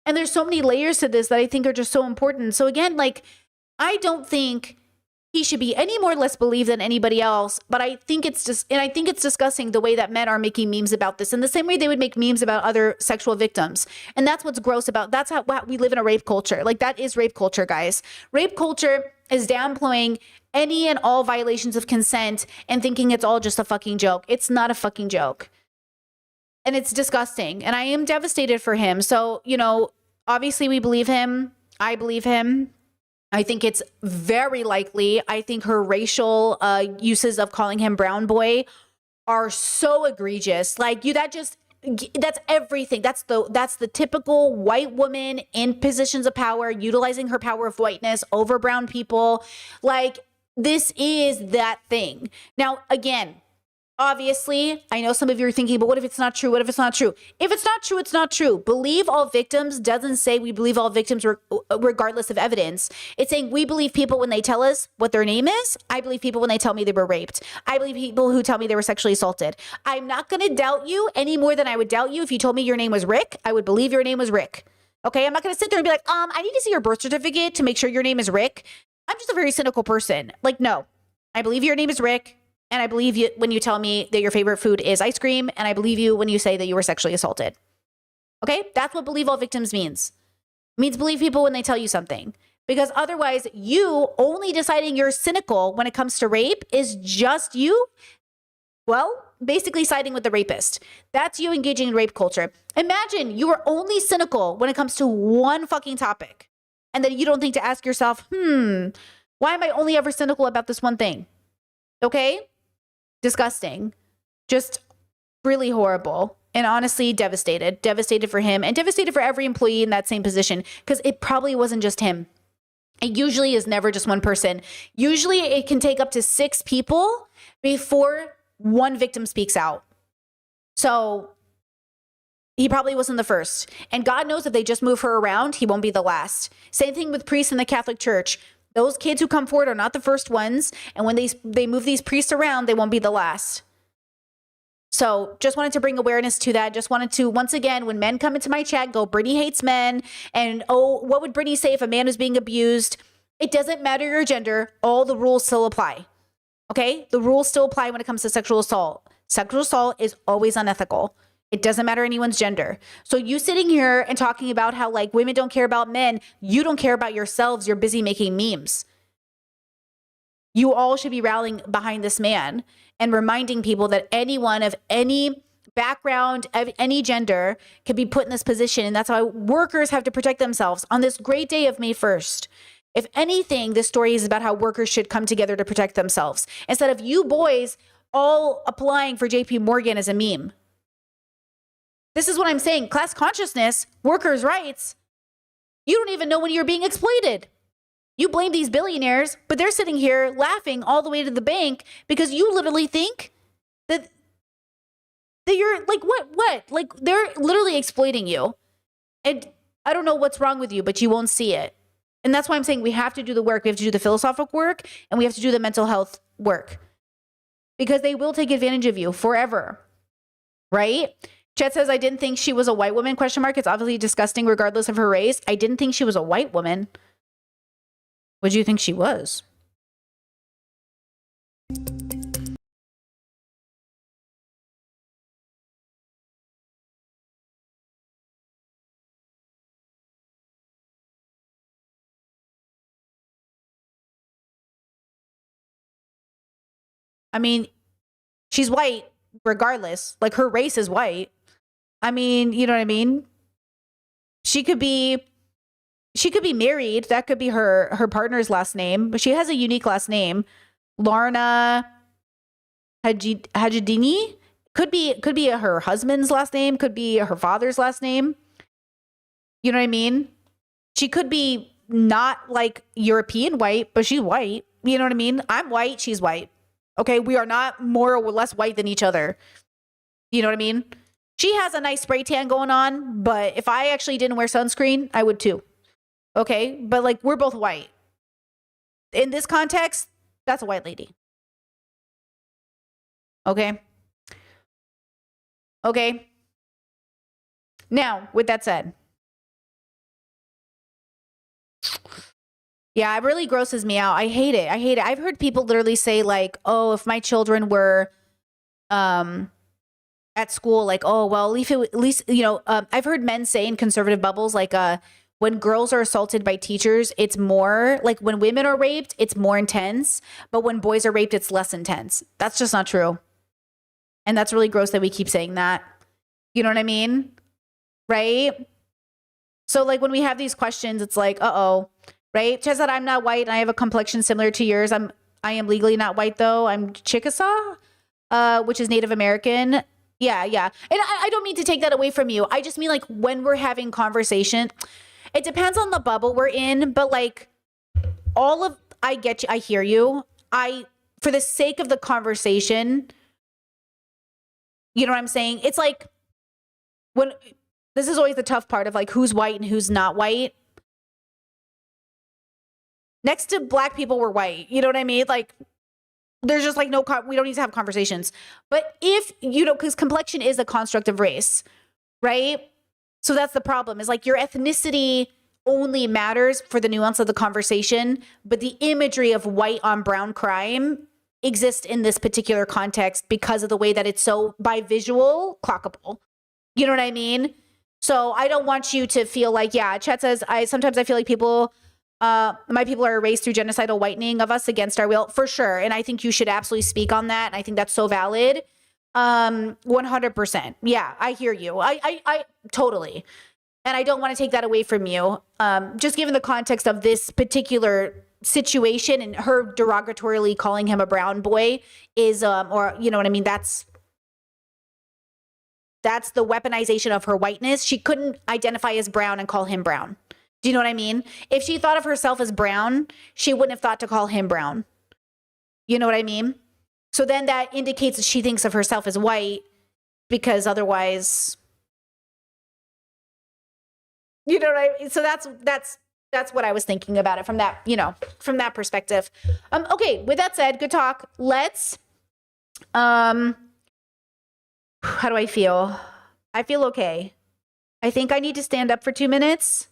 and there's so many layers to this that I think are just so important. So again, like, I don't think he should be any more or less believed than anybody else. But I think it's just, and I think it's disgusting the way that men are making memes about this in the same way they would make memes about other sexual victims. And that's what's gross about, that's how we live in a rape culture. Like, that is rape culture, guys. Rape culture is downplaying any and all violations of consent and thinking it's all just a fucking joke. It's not a fucking joke. And it's disgusting. And I am devastated for him. So, you know, obviously we believe him. I believe him. I think it's very likely. I think her racial uses of calling him brown boy are so egregious. Like, that's everything. That's the typical white woman in positions of power, utilizing her power of whiteness over brown people. Like, this is that thing. Now, again, obviously, I know some of you are thinking, but what if it's not true? What if it's not true? If it's not true, it's not true. Believe all victims doesn't say we believe all victims regardless of evidence. It's saying we believe people when they tell us what their name is. I believe people when they tell me they were raped. I believe people who tell me they were sexually assaulted. I'm not going to doubt you any more than I would doubt you if you told me your name was Rick. I would believe your name was Rick. Okay, I'm not going to sit there and be like, I need to see your birth certificate to make sure your name is Rick. I'm just a very cynical person. Like, no, I believe your name is Rick. And I believe you when you tell me that your favorite food is ice cream. And I believe you when you say that you were sexually assaulted. Okay? That's what believe all victims means. It means believe people when they tell you something. Because otherwise, you only deciding you're cynical when it comes to rape is just you, well, basically siding with the rapist. That's you engaging in rape culture. Imagine you are only cynical when it comes to one fucking topic. And then you don't think to ask yourself, why am I only ever cynical about this one thing? Okay? Disgusting. Just really horrible. And honestly, devastated for him and devastated for every employee in that same position, because it probably wasn't just him. It usually is never just one person. Usually it can take up to 6 people before one victim speaks out. So he probably wasn't the first. And God knows if they just move her around, he won't be the last. Same thing with priests in the Catholic Church. Those kids who come forward are not the first ones. And when they move these priests around, they won't be the last. So just wanted to bring awareness to that. Just wanted to, once again, when men come into my chat, go, Brittany hates men. And, oh, what would Brittany say if a man was being abused? It doesn't matter your gender. All the rules still apply. Okay? The rules still apply when it comes to sexual assault. Sexual assault is always unethical. It doesn't matter anyone's gender. So you sitting here and talking about how like women don't care about men, you don't care about yourselves. You're busy making memes. You all should be rallying behind this man and reminding people that anyone of any background, of any gender can be put in this position. And that's why workers have to protect themselves on this great day of May 1st. If anything, this story is about how workers should come together to protect themselves instead of you boys all applying for JP Morgan as a meme. This is what I'm saying. Class consciousness, workers' rights. You don't even know when you're being exploited. You blame these billionaires, but they're sitting here laughing all the way to the bank because you literally think that you're like, what? Like they're literally exploiting you. And I don't know what's wrong with you, but you won't see it. And that's why I'm saying we have to do the work. We have to do the philosophical work and we have to do the mental health work because they will take advantage of you forever. Right? Chet says, I didn't think she was a white woman, ? It's obviously disgusting regardless of her race. I didn't think she was a white woman. What do you think she was? I mean, she's white regardless. Like her race is white. I mean, you know what I mean? She could be married. That could be her partner's last name, but she has a unique last name. Larna Hajidini could be her husband's last name, could be her father's last name. You know what I mean? She could be not like European white, but she's white. You know what I mean? I'm white, she's white. Okay, we are not more or less white than each other. You know what I mean? She has a nice spray tan going on, but if I actually didn't wear sunscreen, I would too. Okay, but like we're both white. In this context, that's a white lady. Okay. Okay. Now, with that said, yeah, it really grosses me out. I hate it. I've heard people literally say like, oh, if my children were at school, like, oh, well, at least, you know, I've heard men say in conservative bubbles, like, when girls are assaulted by teachers, it's more like when women are raped, it's more intense. But when boys are raped, it's less intense. That's just not true. And that's really gross that we keep saying that. You know what I mean? Right? So like when we have these questions, it's like, uh-oh, right? Just that I'm not white and I have a complexion similar to yours. I am legally not white though. I'm Chickasaw, which is Native American. Yeah. And I don't mean to take that away from you. I just mean like when we're having conversation, it depends on the bubble we're in, but like I get you. I hear you. For the sake of the conversation, you know what I'm saying? It's like this is always the tough part of like who's white and who's not white. Next to black people, we're white. You know what I mean? Like there's just like we don't need to have conversations. But if, you know, because complexion is a construct of race, right? So that's the problem is like your ethnicity only matters for the nuance of the conversation, but the imagery of white on brown crime exists in this particular context because of the way that it's so by visual clockable. You know what I mean? So I don't want you to feel like, yeah, Chet says, sometimes I feel like my people are erased through genocidal whitening of us against our will, for sure. And I think you should absolutely speak on that. And I think that's so valid. 100%. Yeah, I hear you. I totally. And I don't want to take that away from you. Just given the context of this particular situation and her derogatorily calling him a brown boy is, or you know what I mean? That's the weaponization of her whiteness. She couldn't identify as brown and call him brown. Do you know what I mean? If she thought of herself as brown, she wouldn't have thought to call him brown. You know what I mean? So then that indicates that she thinks of herself as white because otherwise, you know what I mean? So that's what I was thinking about it from that, you know, from that perspective. Okay, with that said, good talk. Let's, how do I feel? I feel okay. I think I need to stand up for 2 minutes.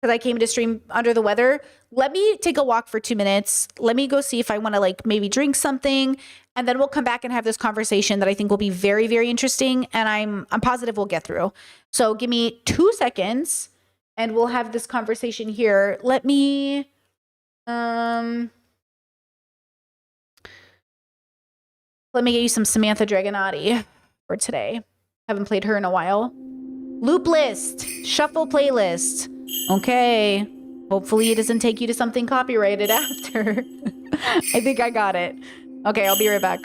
because I came to stream under the weather. Let me take a walk for 2 minutes. Let me go see if I want to like maybe drink something, and then we'll come back and have this conversation that I think will be very, very interesting, and I'm positive we'll get through. So give me 2 seconds and we'll have this conversation here. Let me get you some Samantha Dragonati for today. Haven't played her in a while. Loop list, shuffle playlist. Okay. Hopefully it doesn't take you to something copyrighted after. I think I got it. Okay, I'll be right back.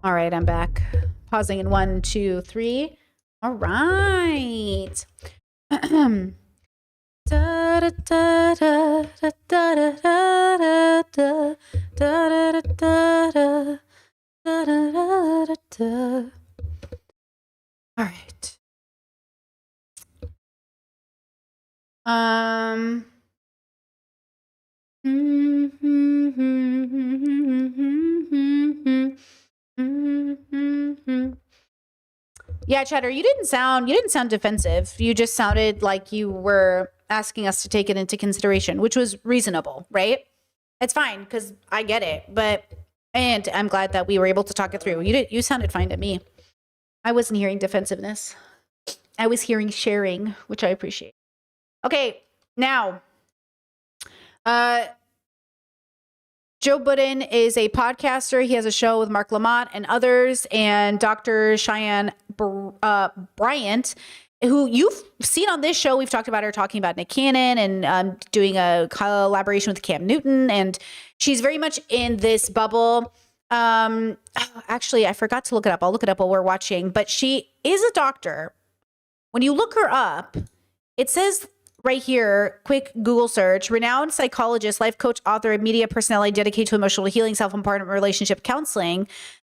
All right, I'm back. Pausing in 1, 2, 3. All right. Da da da da da da da da da da da da da. All right. Yeah, Cheddar, you didn't sound defensive. You just sounded like you were asking us to take it into consideration, which was reasonable, right? It's fine because I get it, and I'm glad that we were able to talk it through. You sounded fine to me. I wasn't hearing defensiveness. I was hearing sharing, which I appreciate. Okay, now, Joe Budden is a podcaster. He has a show with Mark Lamont and others, and Dr. Cheyenne Bryant, who you've seen on this show. We've talked about her talking about Nick Cannon and doing a collaboration with Cam Newton, and she's very much in this bubble. Actually, I forgot to look it up. I'll look it up while we're watching, but she is a doctor. When you look her up, it says right here, quick Google search, renowned psychologist, life coach, author, and media personality dedicated to emotional healing, self-empowerment, relationship counseling.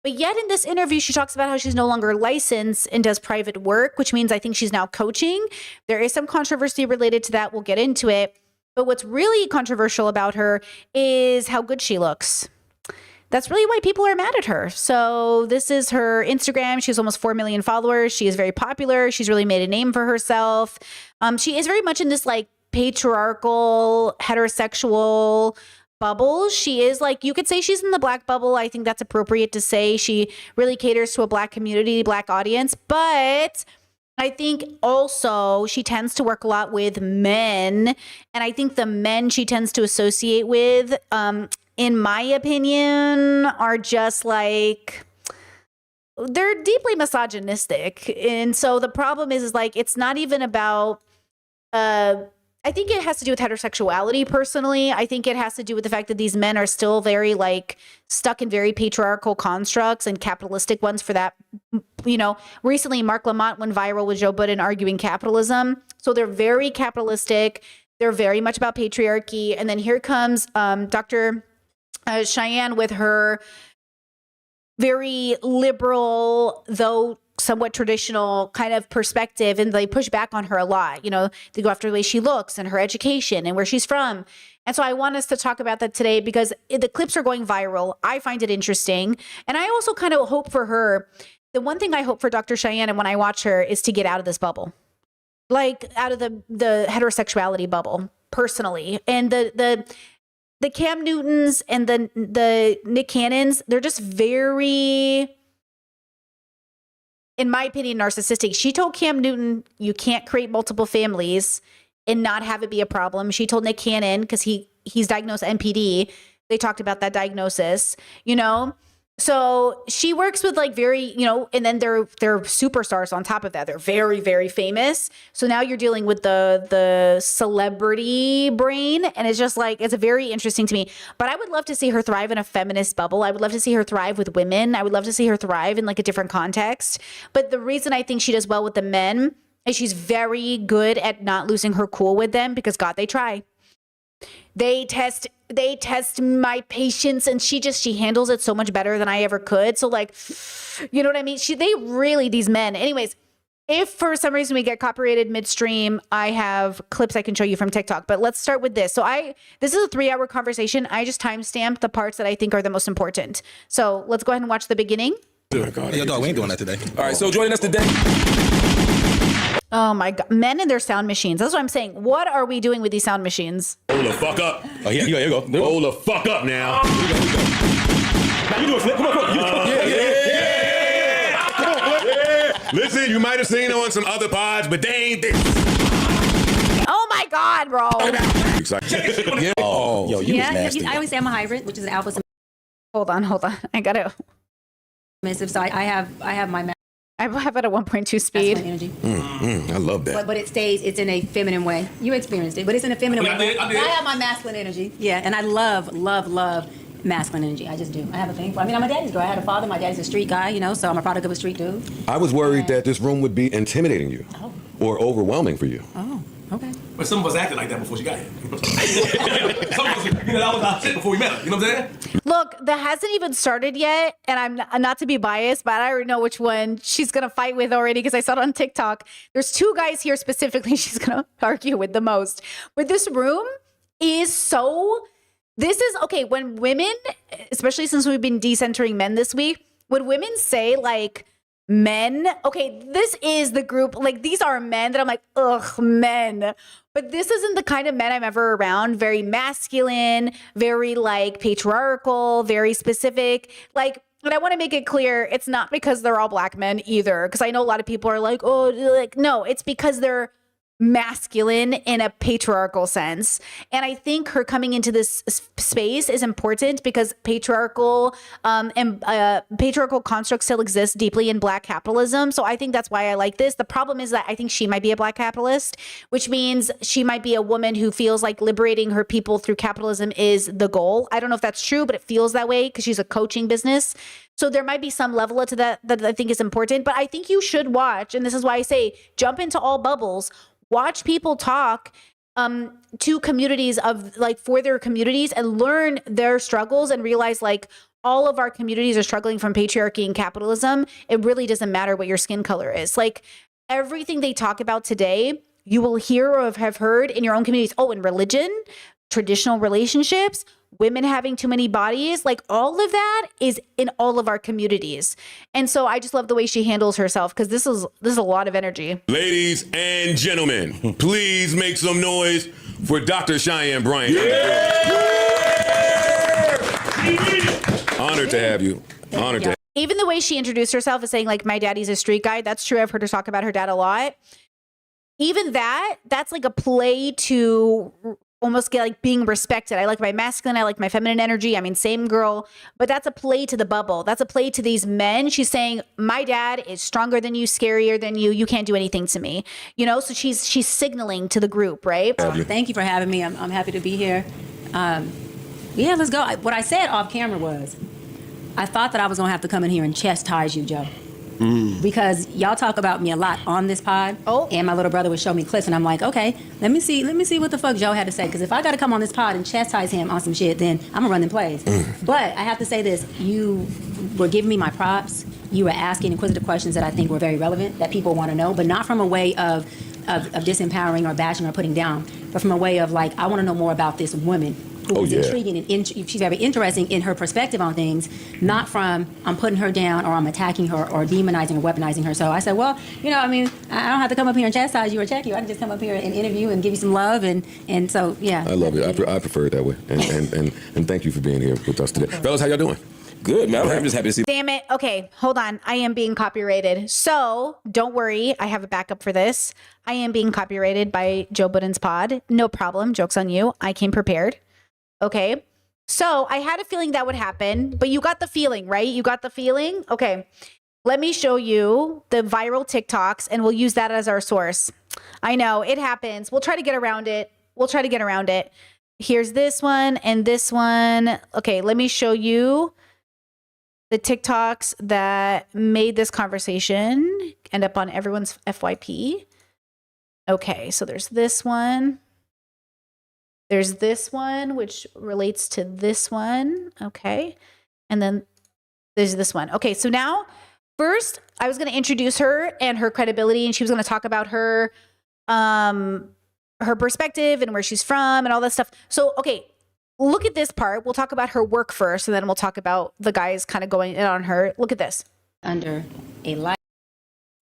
But yet in this interview, she talks about how she's no longer licensed and does private work, which means I think she's now coaching. There is some controversy related to that. We'll get into it. But what's really controversial about her is how good she looks. That's really why people are mad at her. So this is her Instagram. She has almost 4 million followers. She is very popular. She's really made a name for herself. She is very much in this like patriarchal, heterosexual bubble. She is like, you could say she's in the black bubble. I think that's appropriate to say. She really caters to a black community, black audience. But I think also she tends to work a lot with men. And I think the men she tends to associate with, in my opinion, are just like, they're deeply misogynistic. And so the problem is like, it's not even about, I think it has to do with heterosexuality personally. I think it has to do with the fact that these men are still very like stuck in very patriarchal constructs and capitalistic ones for that. You know, recently Mark Lamont went viral with Joe Budden arguing capitalism. So they're very capitalistic. They're very much about patriarchy. And then here comes Dr. Cheyenne with her very liberal, though somewhat traditional kind of perspective, and they push back on her a lot. You know, they go after the way she looks and her education and where she's from. And so I want us to talk about that today because the clips are going viral. I find it interesting. And I also kind of hope for her. The one thing I hope for Dr. Cheyenne and when I watch her is to get out of this bubble, like out of the heterosexuality bubble personally. And the Cam Newtons and the Nick Cannons, they're just very, in my opinion, narcissistic. She told Cam Newton, you can't create multiple families and not have it be a problem. She told Nick Cannon, because he's diagnosed NPD. They talked about that diagnosis, you know? So she works with like very, you know, and then they're superstars on top of that. They're very, very famous. So now you're dealing with the celebrity brain. And it's just like, it's very interesting to me. But I would love to see her thrive in a feminist bubble. I would love to see her thrive with women. I would love to see her thrive in like a different context. But the reason I think she does well with the men is she's very good at not losing her cool with them because God, they try. They test my patience, and she handles it so much better than I ever could. So like, you know what I mean? They really, these men. Anyways, if for some reason we get copyrighted midstream, I have clips I can show you from TikTok, but let's start with this. So this is a 3-hour conversation. I just timestamped the parts that I think are the most important. So let's go ahead and watch the beginning. Oh my God. Yeah, dog, we ain't doing that today. All right, so joining us today. Oh my God. Men and their sound machines. That's what I'm saying. What are we doing with these sound machines? Hold the fuck up. Oh, here you go. Hold the fuck up now. Here you go. Now you do it, Flip. Come on. Yeah. Come on, Flip. Yeah. Listen, you might have seen it on some other pods, but they ain't this. Oh my God, bro. Yeah. Oh, yo, you was nasty. I always say I'm a hybrid, which is an alpha Hold on. I gotta. submissive. So I have my I have it at 1.2 speed. energy. I love that. But it's in a feminine way. You experienced it, but it's in a feminine way. I did. I have my masculine energy. Yeah, and I love masculine energy. I just do. I have a thing for. I mean, I'm a daddy's girl. I had a father. My daddy's a street guy, you know, so I'm a product of a street dude. I was worried that this room would be intimidating you or overwhelming for you. Oh, okay. But some of us acted like that before she got here. Some of us, that was our shit before we met her. You know what I'm saying? Look, that hasn't even started yet, and I'm not to be biased, but I already know which one she's gonna fight with already because I saw it on TikTok. There's 2 guys here specifically she's gonna argue with the most. But this room is so. This is okay when women, especially since we've been decentering men this week, when women say like men, okay, this is the group, like these are men that I'm like, ugh, men. But this isn't the kind of men I'm ever around. Very masculine, very like patriarchal, very specific. Like, and I want to make it clear, it's not because they're all black men either. Because I know a lot of people are like, oh, like, no, it's because they're masculine in a patriarchal sense. And I think her coming into this space is important because patriarchal patriarchal constructs still exist deeply in black capitalism. So I think that's why I like this. The problem is that I think she might be a black capitalist, which means she might be a woman who feels like liberating her people through capitalism is the goal. I don't know if that's true, but it feels that way because she's a coaching business. So there might be some level to that I think is important, but I think you should watch. And this is why I say jump into all bubbles. Watch people talk to communities of like for their communities and learn their struggles and realize like all of our communities are struggling from patriarchy and capitalism. It really doesn't matter what your skin color is. Like everything they talk about today, you will hear or have heard in your own communities. Oh, in religion, traditional relationships, women having too many bodies, like all of that is in all of our communities. And so I just love the way she handles herself because this is a lot of energy. Ladies and gentlemen, please make some noise for Dr. Cheyenne Bryant. Honored to have you. Honored to have you. Even the way she introduced herself is saying like, my daddy's a street guy. That's true. I've heard her talk about her dad a lot. Even that's like a play to almost get like being respected. I like my masculine, I like my feminine energy. I mean, same girl, but that's a play to the bubble. That's a play to these men. She's saying, my dad is stronger than you, scarier than you. You can't do anything to me. You know, so she's signaling to the group, right? Thank you for having me. I'm happy to be here. Yeah, let's go. What I said off camera was, I thought that I was gonna have to come in here and chastise you, Joe. Because y'all talk about me a lot on this pod. Oh. And my little brother would show me clips, and I'm like, okay, let me see what the fuck Joe had to say. Because if I got to come on this pod and chastise him on some shit, then I'm gonna run them plays. But I have to say this: you were giving me my props. You were asking inquisitive questions that I think were very relevant, that people want to know, but not from a way of disempowering or bashing or putting down, but from a way of like, I want to know more about this woman. Who is intriguing and she's very interesting in her perspective on things, not from I'm putting her down or I'm attacking her or demonizing or weaponizing her. So I said, well, you know, I mean, I don't have to come up here and chastise you or check you. I can just come up here and interview and give you some love and so yeah. I love it. I prefer it that way. And thank you for being here with us today. Fellas, how y'all doing? Good, man. I'm just happy to see. Damn it. Okay, hold on. I am being copyrighted. So don't worry. I have a backup for this. I am being copyrighted by Joe Budden's pod. No problem. Joke's on you. I came prepared. Okay. So I had a feeling that would happen, but you got the feeling, right? You got the feeling? Okay. Let me show you the viral TikToks and we'll use that as our source. I know it happens. We'll try to get around it. Here's this one and this one. Okay. Let me show you the TikToks that made this conversation end up on everyone's FYP. Okay. So there's this one. There's this one, which relates to this one. Okay. And then there's this one. Okay. So now, first, I was going to introduce her and her credibility, and she was going to talk about her perspective and where she's from and all that stuff. So, okay, look at this part. We'll talk about her work first, and then we'll talk about the guys kind of going in on her. Look at this. Under a license.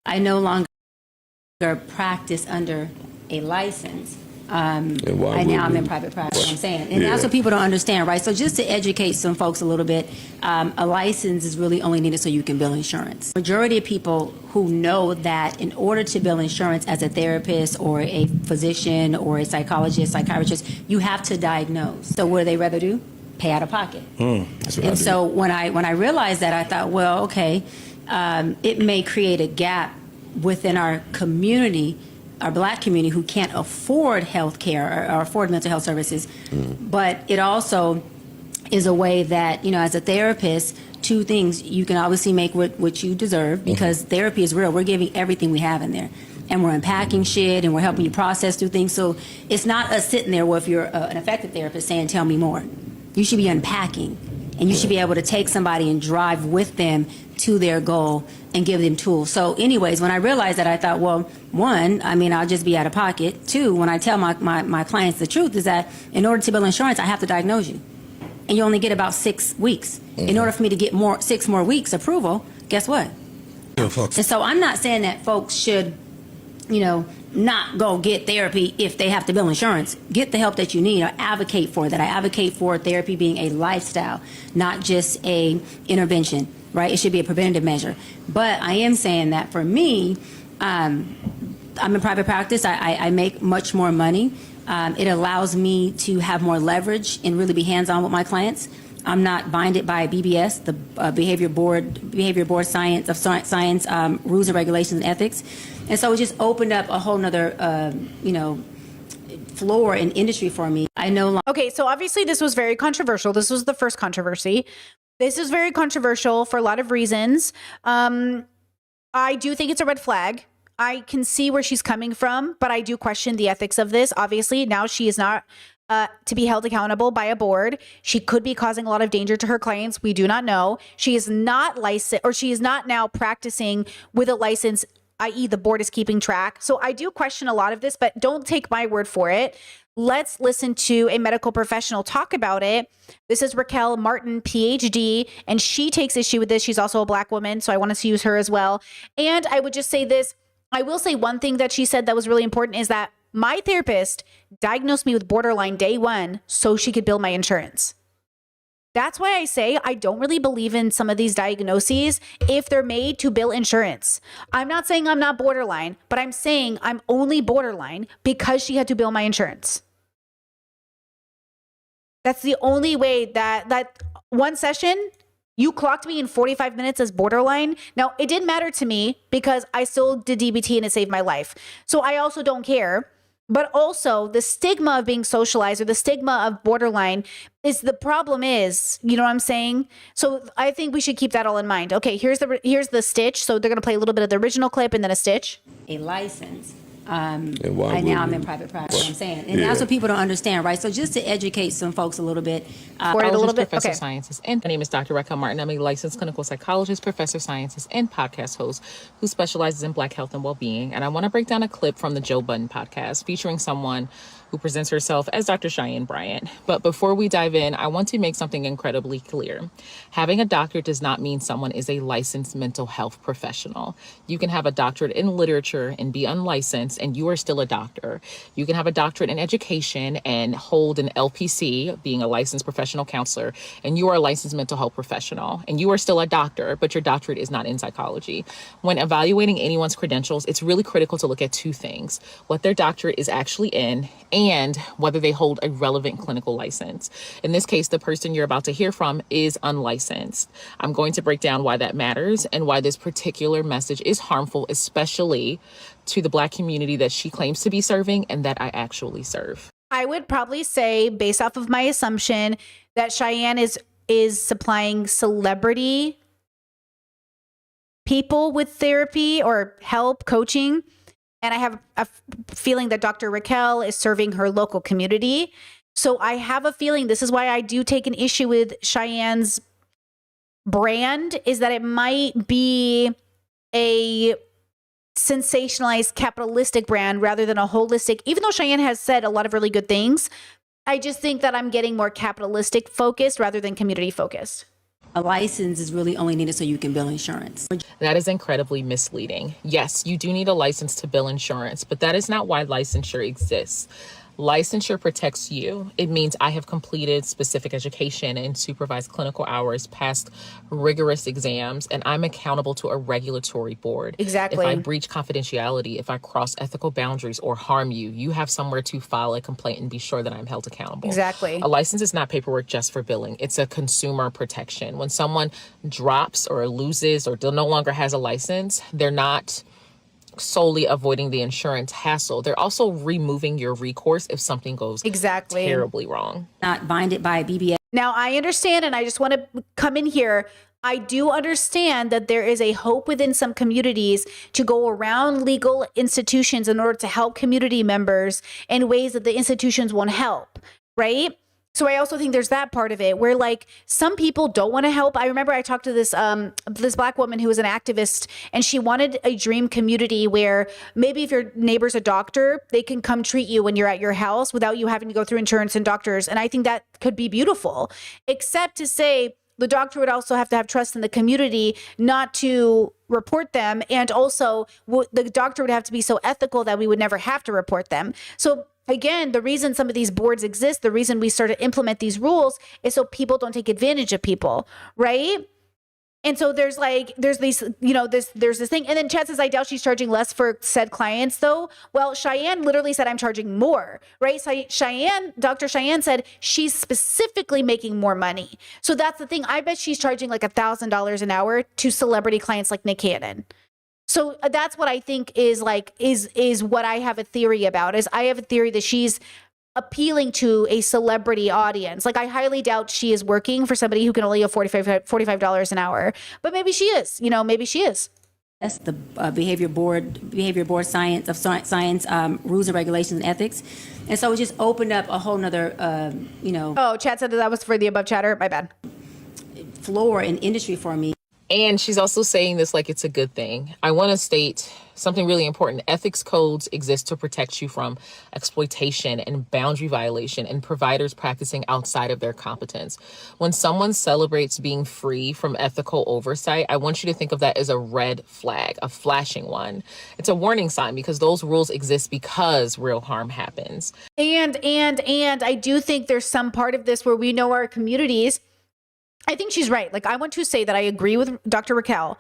I no longer practice under a license. I'm in private practice, I'm saying. And that's what people don't understand, right? So just to educate some folks a little bit, a license is really only needed so you can bill insurance. Majority of people who know that in order to bill insurance as a therapist or a physician or a psychologist, psychiatrist, you have to diagnose. So what do they rather do? Pay out of pocket. That's what and so when I realized that, I thought, well, okay, it may create a gap within our community, our Black community, who can't afford health care or afford mental health services. But it also is a way that, you know, as a therapist, two things: you can obviously make what you deserve, because therapy is real. We're giving everything we have in there, and we're unpacking shit, and we're helping you process through things. So it's not us sitting there, well, if you're an effective therapist, saying, tell me more. You should be unpacking, and you should be able to take somebody and drive with them to their goal and give them tools. So anyways, when I realized that, I thought, well, one, I mean, I'll just be out of pocket. Two, when I tell my clients the truth, is that in order to bill insurance, I have to diagnose you. And you only get about 6 weeks. In order for me to get 6 more weeks approval, guess what? And so I'm not saying that folks should, you know, not go get therapy if they have to bill insurance. Get the help that you need. I advocate for that. I advocate for therapy being a lifestyle, not just a intervention, right? It should be a preventative measure. But I am saying that for me, I'm in private practice. I make much more money. It allows me to have more leverage and really be hands-on with my clients. I'm not binded by BBS, the Behavior Board Science rules and regulations and ethics. And so it just opened up a whole nother, floor in industry for me. I know. Okay, so obviously this was very controversial. This was the first controversy. This is very controversial for a lot of reasons. I do think it's a red flag. I can see where she's coming from, but I do question the ethics of this. Obviously, now she is not to be held accountable by a board. She could be causing a lot of danger to her clients. We do not know. She is not licensed, or she is not now practicing with a license, i.e. the board is keeping track. So I do question a lot of this, but don't take my word for it. Let's listen to a medical professional talk about it. This is Raquel Martin, PhD, and she takes issue with this. She's also a Black woman, so I wanted to use her as well. And I would just say this. I will say one thing that she said that was really important is that my therapist diagnosed me with borderline day one so she could bill my insurance. That's why I say I don't really believe in some of these diagnoses if they're made to bill insurance. I'm not saying I'm not borderline, but I'm saying I'm only borderline because she had to bill my insurance. That's the only way that one session, you clocked me in 45 minutes as borderline. Now, it didn't matter to me because I still did DBT and it saved my life. So I also don't care. But also the stigma of being socialized, or the stigma of borderline, is the problem is, you know what I'm saying? So I think we should keep that all in mind. Okay, here's the stitch. So they're going to play a little bit of the original clip and then a stitch. A license. And why Right now I'm wouldn't in you? private practice, I'm saying. And that's what people don't understand, right? So just to educate some folks a little bit. Word it a little bit. Professor Okay. of Sciences. And my name is Dr. Raquel Martin. I'm a licensed clinical psychologist, professor of sciences, and podcast host who specializes in Black health and well-being. And I want to break down a clip from the Joe Budden podcast featuring someone who presents herself as Dr. Cheyenne Bryant. But before we dive in, I want to make something incredibly clear. Having a doctorate does not mean someone is a licensed mental health professional. You can have a doctorate in literature and be unlicensed, and you are still a doctor. You can have a doctorate in education and hold an LPC, being a licensed professional counselor, and you are a licensed mental health professional, and you are still a doctor, but your doctorate is not in psychology. When evaluating anyone's credentials, it's really critical to look at two things: what their doctorate is actually in, and whether they hold a relevant clinical license. In this case, the person you're about to hear from is unlicensed. I'm going to break down why that matters and why this particular message is harmful, especially to the Black community that she claims to be serving and that I actually serve. I would probably say, based off of my assumption, that Cheyenne is supplying celebrity people with therapy or help, coaching. And I have a feeling that Dr. Raquel is serving her local community. So I have a feeling this is why I do take an issue with Cheyenne's brand, is that it might be a sensationalized capitalistic brand rather than a holistic. Even though Cheyenne has said a lot of really good things, I just think that I'm getting more capitalistic focused rather than community focused. A license is really only needed so you can bill insurance. That is incredibly misleading. Yes, you do need a license to bill insurance, but that is not why licensure exists. Licensure protects you. It means I have completed specific education and supervised clinical hours, passed rigorous exams, and I'm accountable to a regulatory board. Exactly. If I breach confidentiality, if I cross ethical boundaries or harm you, you have somewhere to file a complaint and be sure that I'm held accountable. Exactly. A license is not paperwork just for billing. It's a consumer protection. When someone drops or loses or no longer has a license, they're not solely avoiding the insurance hassle. They're also removing your recourse if something goes terribly wrong. Not binded by BBA. Now, I understand, and I just want to come in here. I do understand that there is a hope within some communities to go around legal institutions in order to help community members in ways that the institutions won't help, right? So I also think there's that part of it where, like, some people don't want to help. I remember I talked to this Black woman who was an activist, and she wanted a dream community where maybe if your neighbor's a doctor, they can come treat you when you're at your house without you having to go through insurance and doctors. And I think that could be beautiful, except to say the doctor would also have to have trust in the community not to report them. And also the doctor would have to be so ethical that we would never have to report them. So again, the reason some of these boards exist, the reason we start to implement these rules is so people don't take advantage of people, right? And so there's these, you know, there's this thing. And then Chad says, I doubt she's charging less for said clients though. Well, Cheyenne literally said, I'm charging more, right? So Dr. Cheyenne said she's specifically making more money. So that's the thing. I bet she's charging like $1,000 an hour to celebrity clients like Nick Cannon. So that's what I think is what I have a theory about, is I have a theory that she's appealing to a celebrity audience. Like, I highly doubt she is working for somebody who can only get $45 an hour, but maybe she is, maybe she is. the behavior board science rules and regulations and ethics. And so it just opened up a whole nother, Oh, chat said that was for the above chatter. My bad. floor in industry for me. And she's also saying this like it's a good thing. I want to state something really important. Ethics codes exist to protect you from exploitation and boundary violation and providers practicing outside of their competence. When someone celebrates being free from ethical oversight, I want you to think of that as a red flag, a flashing one. It's a warning sign because those rules exist because real harm happens. And I do think there's some part of this where we know our communities. I think she's right. Like, I want to say that I agree with Dr. Raquel.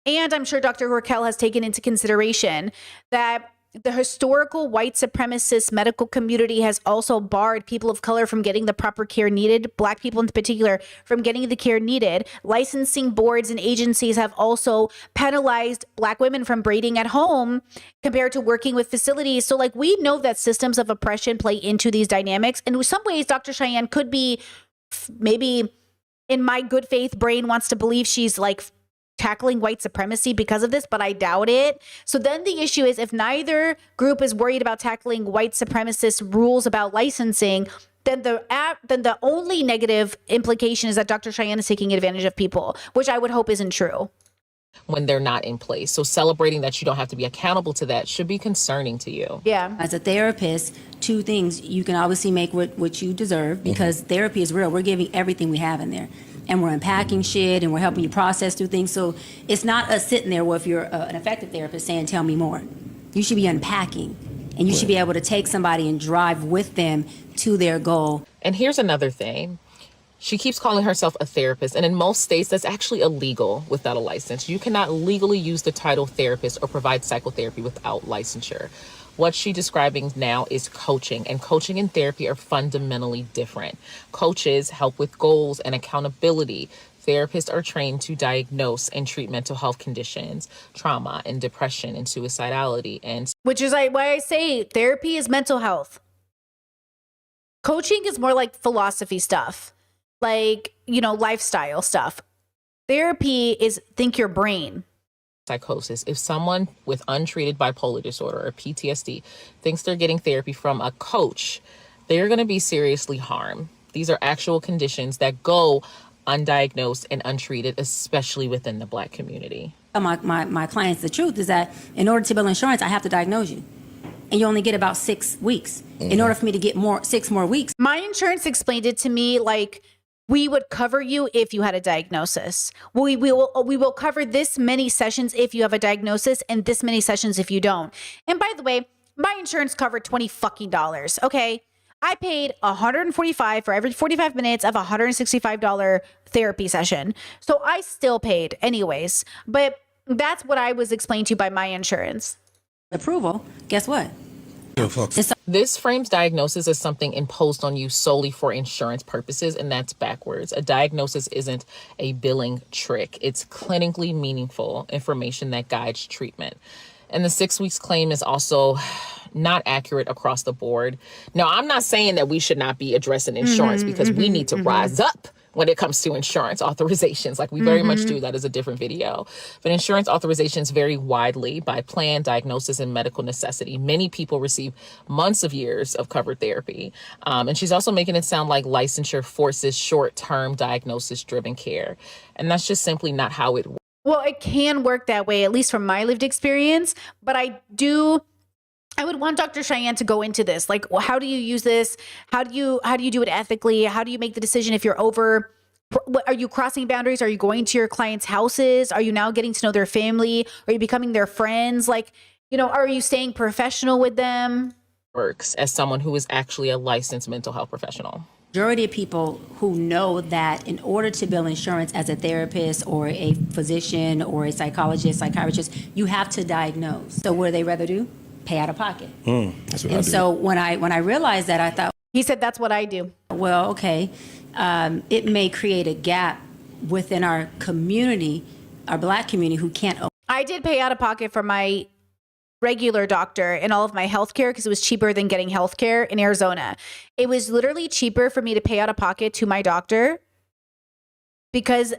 And I'm sure Dr. Raquel has taken into consideration that the historical white supremacist medical community has also barred people of color from getting the proper care needed, Black people in particular, from getting the care needed. Licensing boards and agencies have also penalized Black women from braiding at home compared to working with facilities. So, like, we know that systems of oppression play into these dynamics. And in some ways, Dr. Cheyenne could be maybe, in my good faith brain, wants to believe she's like tackling white supremacy because of this, but I doubt it. So then the issue is, if neither group is worried about tackling white supremacist rules about licensing, then the only negative implication is that Dr. Cheyenne is taking advantage of people, which I would hope isn't true. When they're not in place. So celebrating that you don't have to be accountable to that should be concerning to you. Yeah. As a therapist, two things: you can obviously make what you deserve, because therapy is real. We're giving everything we have in there, and we're unpacking shit, and we're helping you process through things. So it's not us sitting there, well, if you're an effective therapist, saying, tell me more. You should be unpacking, and you should be able to take somebody and drive with them to their goal. And here's another thing. She keeps calling herself a therapist, and in most states, that's actually illegal without a license. You cannot legally use the title therapist or provide psychotherapy without licensure. What she's describing now is coaching, and coaching and therapy are fundamentally different. Coaches help with goals and accountability. Therapists are trained to diagnose and treat mental health conditions, trauma and depression and suicidality. And Which is why I say therapy is mental health. Coaching is more like philosophy stuff, like, lifestyle stuff. Therapy is think your brain. psychosis. If someone with untreated bipolar disorder or PTSD thinks they're getting therapy from a coach, they're going to be seriously harmed. These are actual conditions that go undiagnosed and untreated, especially within the Black community. My clients, the truth is that in order to bill insurance, I have to diagnose you. And you only get about 6 weeks. In order for me to get 6 more weeks. My insurance explained it to me like, we would cover you if you had a diagnosis. We will cover this many sessions if you have a diagnosis, and this many sessions if you don't. And by the way, my insurance covered $20. Okay. I paid $145 for every 45 minutes of a $165 therapy session. So I still paid anyways, but that's what I was explained to by my insurance. Approval, guess what? This frames diagnosis as something imposed on you solely for insurance purposes, and that's backwards. A diagnosis isn't a billing trick. It's clinically meaningful information that guides treatment. And the 6 weeks claim is also not accurate across the board. Now, I'm not saying that we should not be addressing insurance because we need to rise up when it comes to insurance authorizations, like we very much do. That is a different video. But insurance authorizations vary widely by plan, diagnosis, and medical necessity. Many people receive months of years of covered therapy. And she's also making it sound like licensure forces short-term diagnosis-driven care. And that's just simply not how it works. Well, it can work that way, at least from my lived experience. But I would want Dr. Cheyenne to go into this. Like, well, how do you use this? How do you do it ethically? How do you make the decision if you're over? Are you crossing boundaries? Are you going to your clients' houses? Are you now getting to know their family? Are you becoming their friends? Like, are you staying professional with them? Works as someone who is actually a licensed mental health professional. Majority of people who know that in order to bill insurance as a therapist or a physician or a psychologist, psychiatrist, you have to diagnose. So what do they rather do? Pay out of pocket. That's what I And do. so when I realized that, I thought, He said, that's what I do. well, okay, it may create a gap within our community, our Black community, who can't. I did pay out of pocket for my regular doctor and all of my health care because it was cheaper than getting health care in Arizona. It was literally cheaper for me to pay out of pocket to my doctor because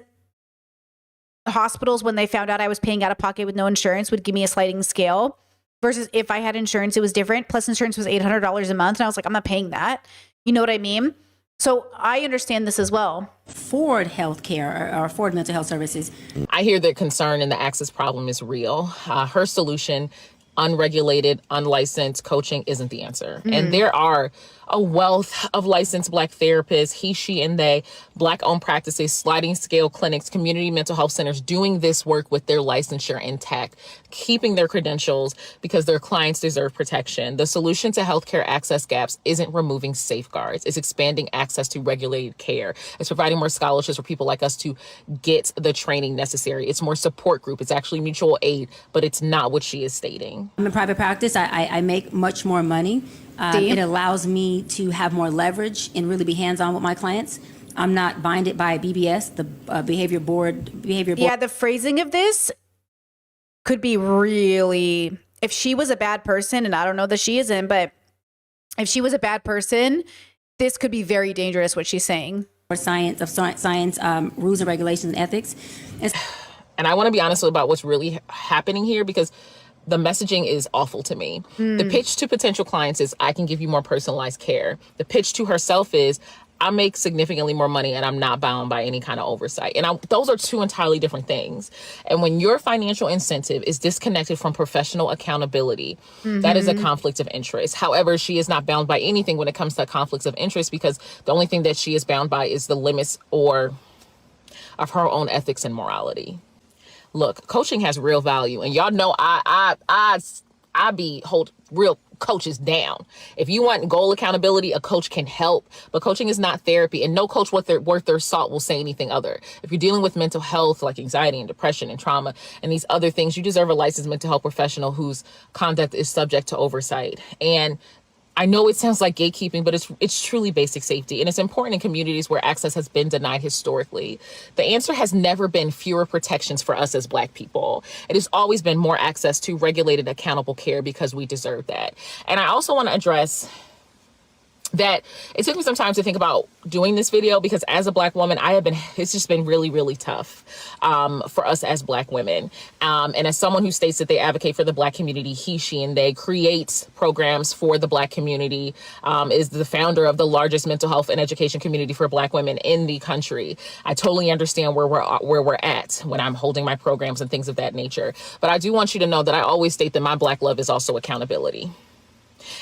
hospitals, when they found out I was paying out of pocket with no insurance, would give me a sliding scale versus if I had insurance, it was different. Plus insurance was $800 a month. And I was like, I'm not paying that. You know what I mean? So I understand this as well. Afford healthcare or afford mental health services. I hear the concern and the access problem is real. Her solution, unregulated, unlicensed coaching, isn't the answer. And there are a wealth of licensed Black therapists, he, she, and they, Black-owned practices, sliding scale clinics, community mental health centers doing this work with their licensure intact, keeping their credentials because their clients deserve protection. The solution to healthcare access gaps isn't removing safeguards. It's expanding access to regulated care. It's providing more scholarships for people like us to get the training necessary. It's more support group. It's actually mutual aid, but it's not what she is stating. I'm in private practice. I make much more money. It allows me to have more leverage and really be hands-on with my clients. I'm not binded by BBS, the behavior board. Yeah, the phrasing of this could be really, if she was a bad person, and I don't know that she isn't, but if she was a bad person, this could be very dangerous, what she's saying. Or science, rules and regulations and ethics. And I want to be honest about what's really happening here, because the messaging is awful to me. The pitch to potential clients is, I can give you more personalized care. The pitch to herself is, I make significantly more money and I'm not bound by any kind of oversight. And those are two entirely different things. And when your financial incentive is disconnected from professional accountability, that is a conflict of interest. However, she is not bound by anything when it comes to conflicts of interest, because the only thing that she is bound by is the limits of her own ethics and morality. Look, coaching has real value, and y'all know I hold real coaches down. If you want goal accountability, a coach can help, but coaching is not therapy, and no coach worth their salt will say anything other. If you're dealing with mental health like anxiety and depression and trauma and these other things, you deserve a licensed mental health professional whose conduct is subject to oversight. And I know it sounds like gatekeeping, but it's truly basic safety. And it's important in communities where access has been denied historically. The answer has never been fewer protections for us as Black people. It has always been more access to regulated, accountable care, because we deserve that. And I also want to address that it took me some time to think about doing this video, because as a Black woman, it's just been really, really tough for us as Black women. And as someone who states that they advocate for the Black community, he, she, and they create programs for the Black community, is the founder of the largest mental health and education community for Black women in the country. I totally understand where we're at when I'm holding my programs and things of that nature. But I do want you to know that I always state that my Black love is also accountability.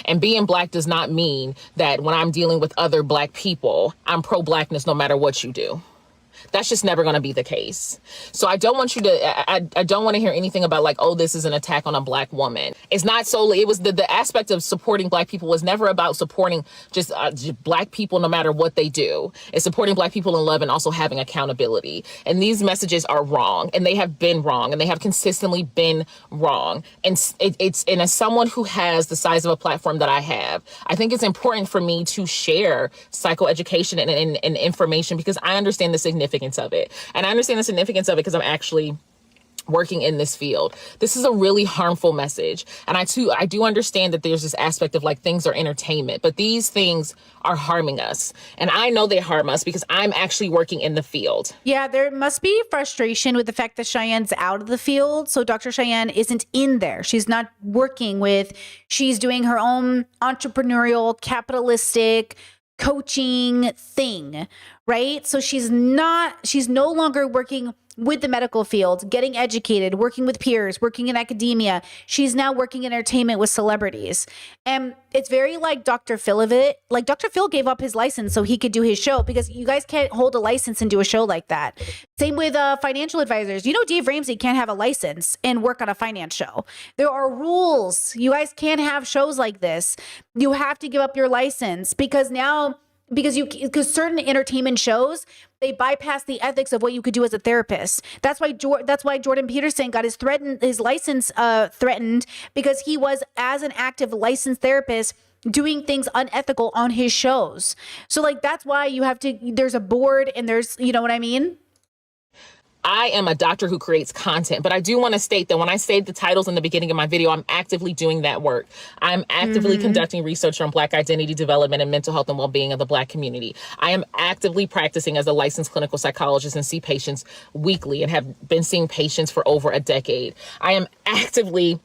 And being Black does not mean that when I'm dealing with other Black people, I'm pro-Blackness no matter what you do. That's just never going to be the case. So I don't want you to, I don't want to hear anything about like, oh, this is an attack on a Black woman. It's not solely, it was the aspect of supporting Black people was never about supporting just Black people no matter what they do. It's supporting Black people in love and also having accountability. And these messages are wrong, and they have been wrong, and they have consistently been wrong. And and as someone who has the size of a platform that I have, I think it's important for me to share psychoeducation and information, because I understand the significance of it. And I understand the significance of it because I'm actually working in this field. This is a really harmful message. And I do understand that there's this aspect of like things are entertainment, but these things are harming us. And I know they harm us because I'm actually working in the field. Yeah, there must be frustration with the fact that Cheyenne's out of the field. So Dr. Cheyenne isn't in there. She's not working she's doing her own entrepreneurial, capitalistic coaching thing, right? So she's no longer working with the medical field, getting educated, working with peers, working in academia. She's now working in entertainment with celebrities. And it's very like Dr. Phil of it. Like Dr. Phil gave up his license so he could do his show, because you guys can't hold a license and do a show like that. Same with financial advisors. You know, Dave Ramsey can't have a license and work on a finance show. There are rules. You guys can't have shows like this. You have to give up your license because certain entertainment shows, they bypass the ethics of what you could do as a therapist. That's why Jordan Peterson got his license threatened, because he was, as an active licensed therapist, doing things unethical on his shows. So like that's why there's a board and there's, you know what I mean? I am a doctor who creates content, but I do want to state that when I say the titles in the beginning of my video, I'm actively doing that work. I'm actively conducting research on Black identity development and mental health and well-being of the Black community. I am actively practicing as a licensed clinical psychologist and see patients weekly and have been seeing patients for over a decade. I am actively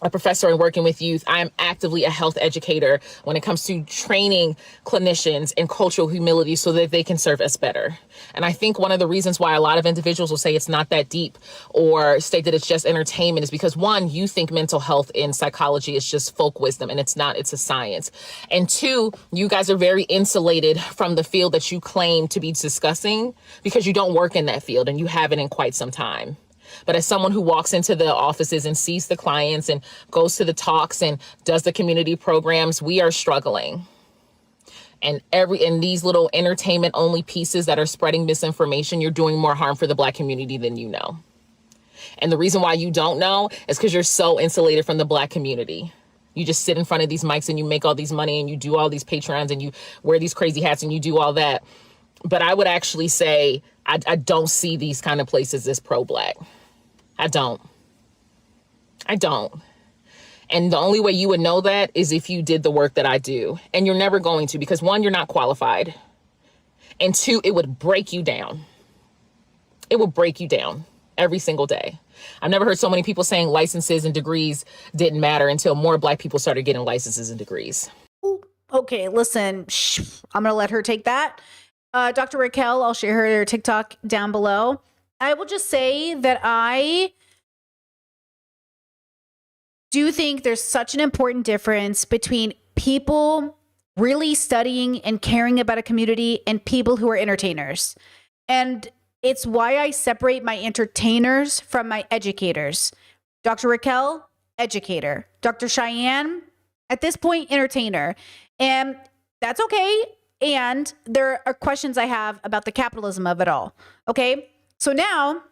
a professor and working with youth. I am actively a health educator when it comes to training clinicians in cultural humility so that they can serve us better. And I think one of the reasons why a lot of individuals will say it's not that deep or state that it's just entertainment is because, one, you think mental health in psychology is just folk wisdom, and it's not, it's a science. And two, you guys are very insulated from the field that you claim to be discussing because you don't work in that field and you haven't in quite some time. But as someone who walks into the offices and sees the clients and goes to the talks and does the community programs, we are struggling. And in these little entertainment only pieces that are spreading misinformation, you're doing more harm for the Black community than you know. And the reason why you don't know is because you're so insulated from the Black community. You just sit in front of these mics and you make all these money and you do all these Patreons and you wear these crazy hats and you do all that. But I would actually say I don't see these kind of places as pro-Black. I don't. And the only way you would know that is if you did the work that I do. And you're never going to, because one, you're not qualified. And two, it would break you down. It will break you down every single day. I've never heard so many people saying licenses and degrees didn't matter until more Black people started getting licenses and degrees. Ooh, okay, listen, I'm going to let her take that. Dr. Raquel, I'll share her TikTok down below. I will just say that I do think there's such an important difference between people really studying and caring about a community and people who are entertainers. And it's why I separate my entertainers from my educators. Dr. Raquel, educator. Dr. Cheyenne, at this point, entertainer. And that's okay. And there are questions I have about the capitalism of it all. Okay? So now,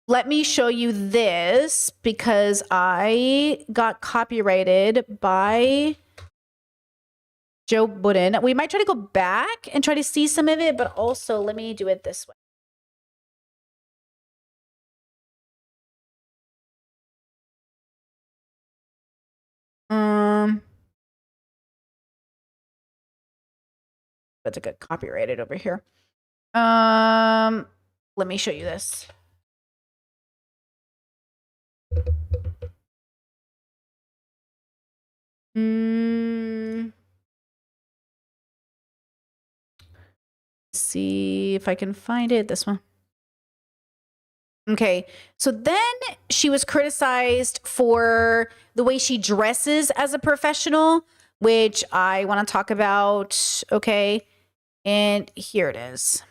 let me show you this because I got copyrighted by Joe Budden. We might try to go back and try to see some of it, but also let me do it this way. That's a good copyrighted over here. Let me show you this. See if I can find it. This one. Okay, so then she was criticized for the way she dresses as a professional, which I want to talk about. Okay, and here it is.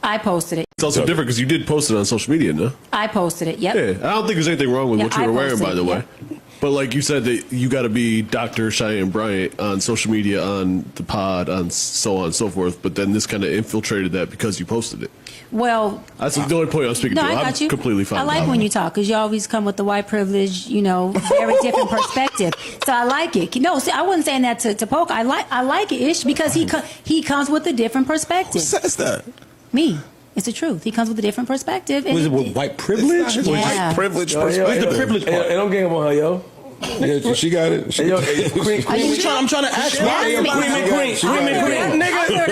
I posted it. It's also different because you did post it on social media, no? I posted it, yep. Yeah, I don't think there's anything wrong with what you were wearing, by the way. Yep. But like you said, that you got to be Dr. Cheyenne Bryant on social media, on the pod, on so on and so forth. But then this kind of infiltrated that because you posted it. Well, that's the only point I'm speaking to. I got you. Completely fine. I like when you talk because you always come with the white privilege, you know, very different perspective. So I like it. No, see, I wasn't saying that to poke. I like it, Ish, because he comes with a different perspective. Who says that? Me. It's the truth. He comes with a different perspective. Was it with white privilege? Yeah. White privilege perspective. Where's the privilege part? Hey, don't get him on her, yo. Yeah, she got it. I'm trying to ask why. Cream and cream.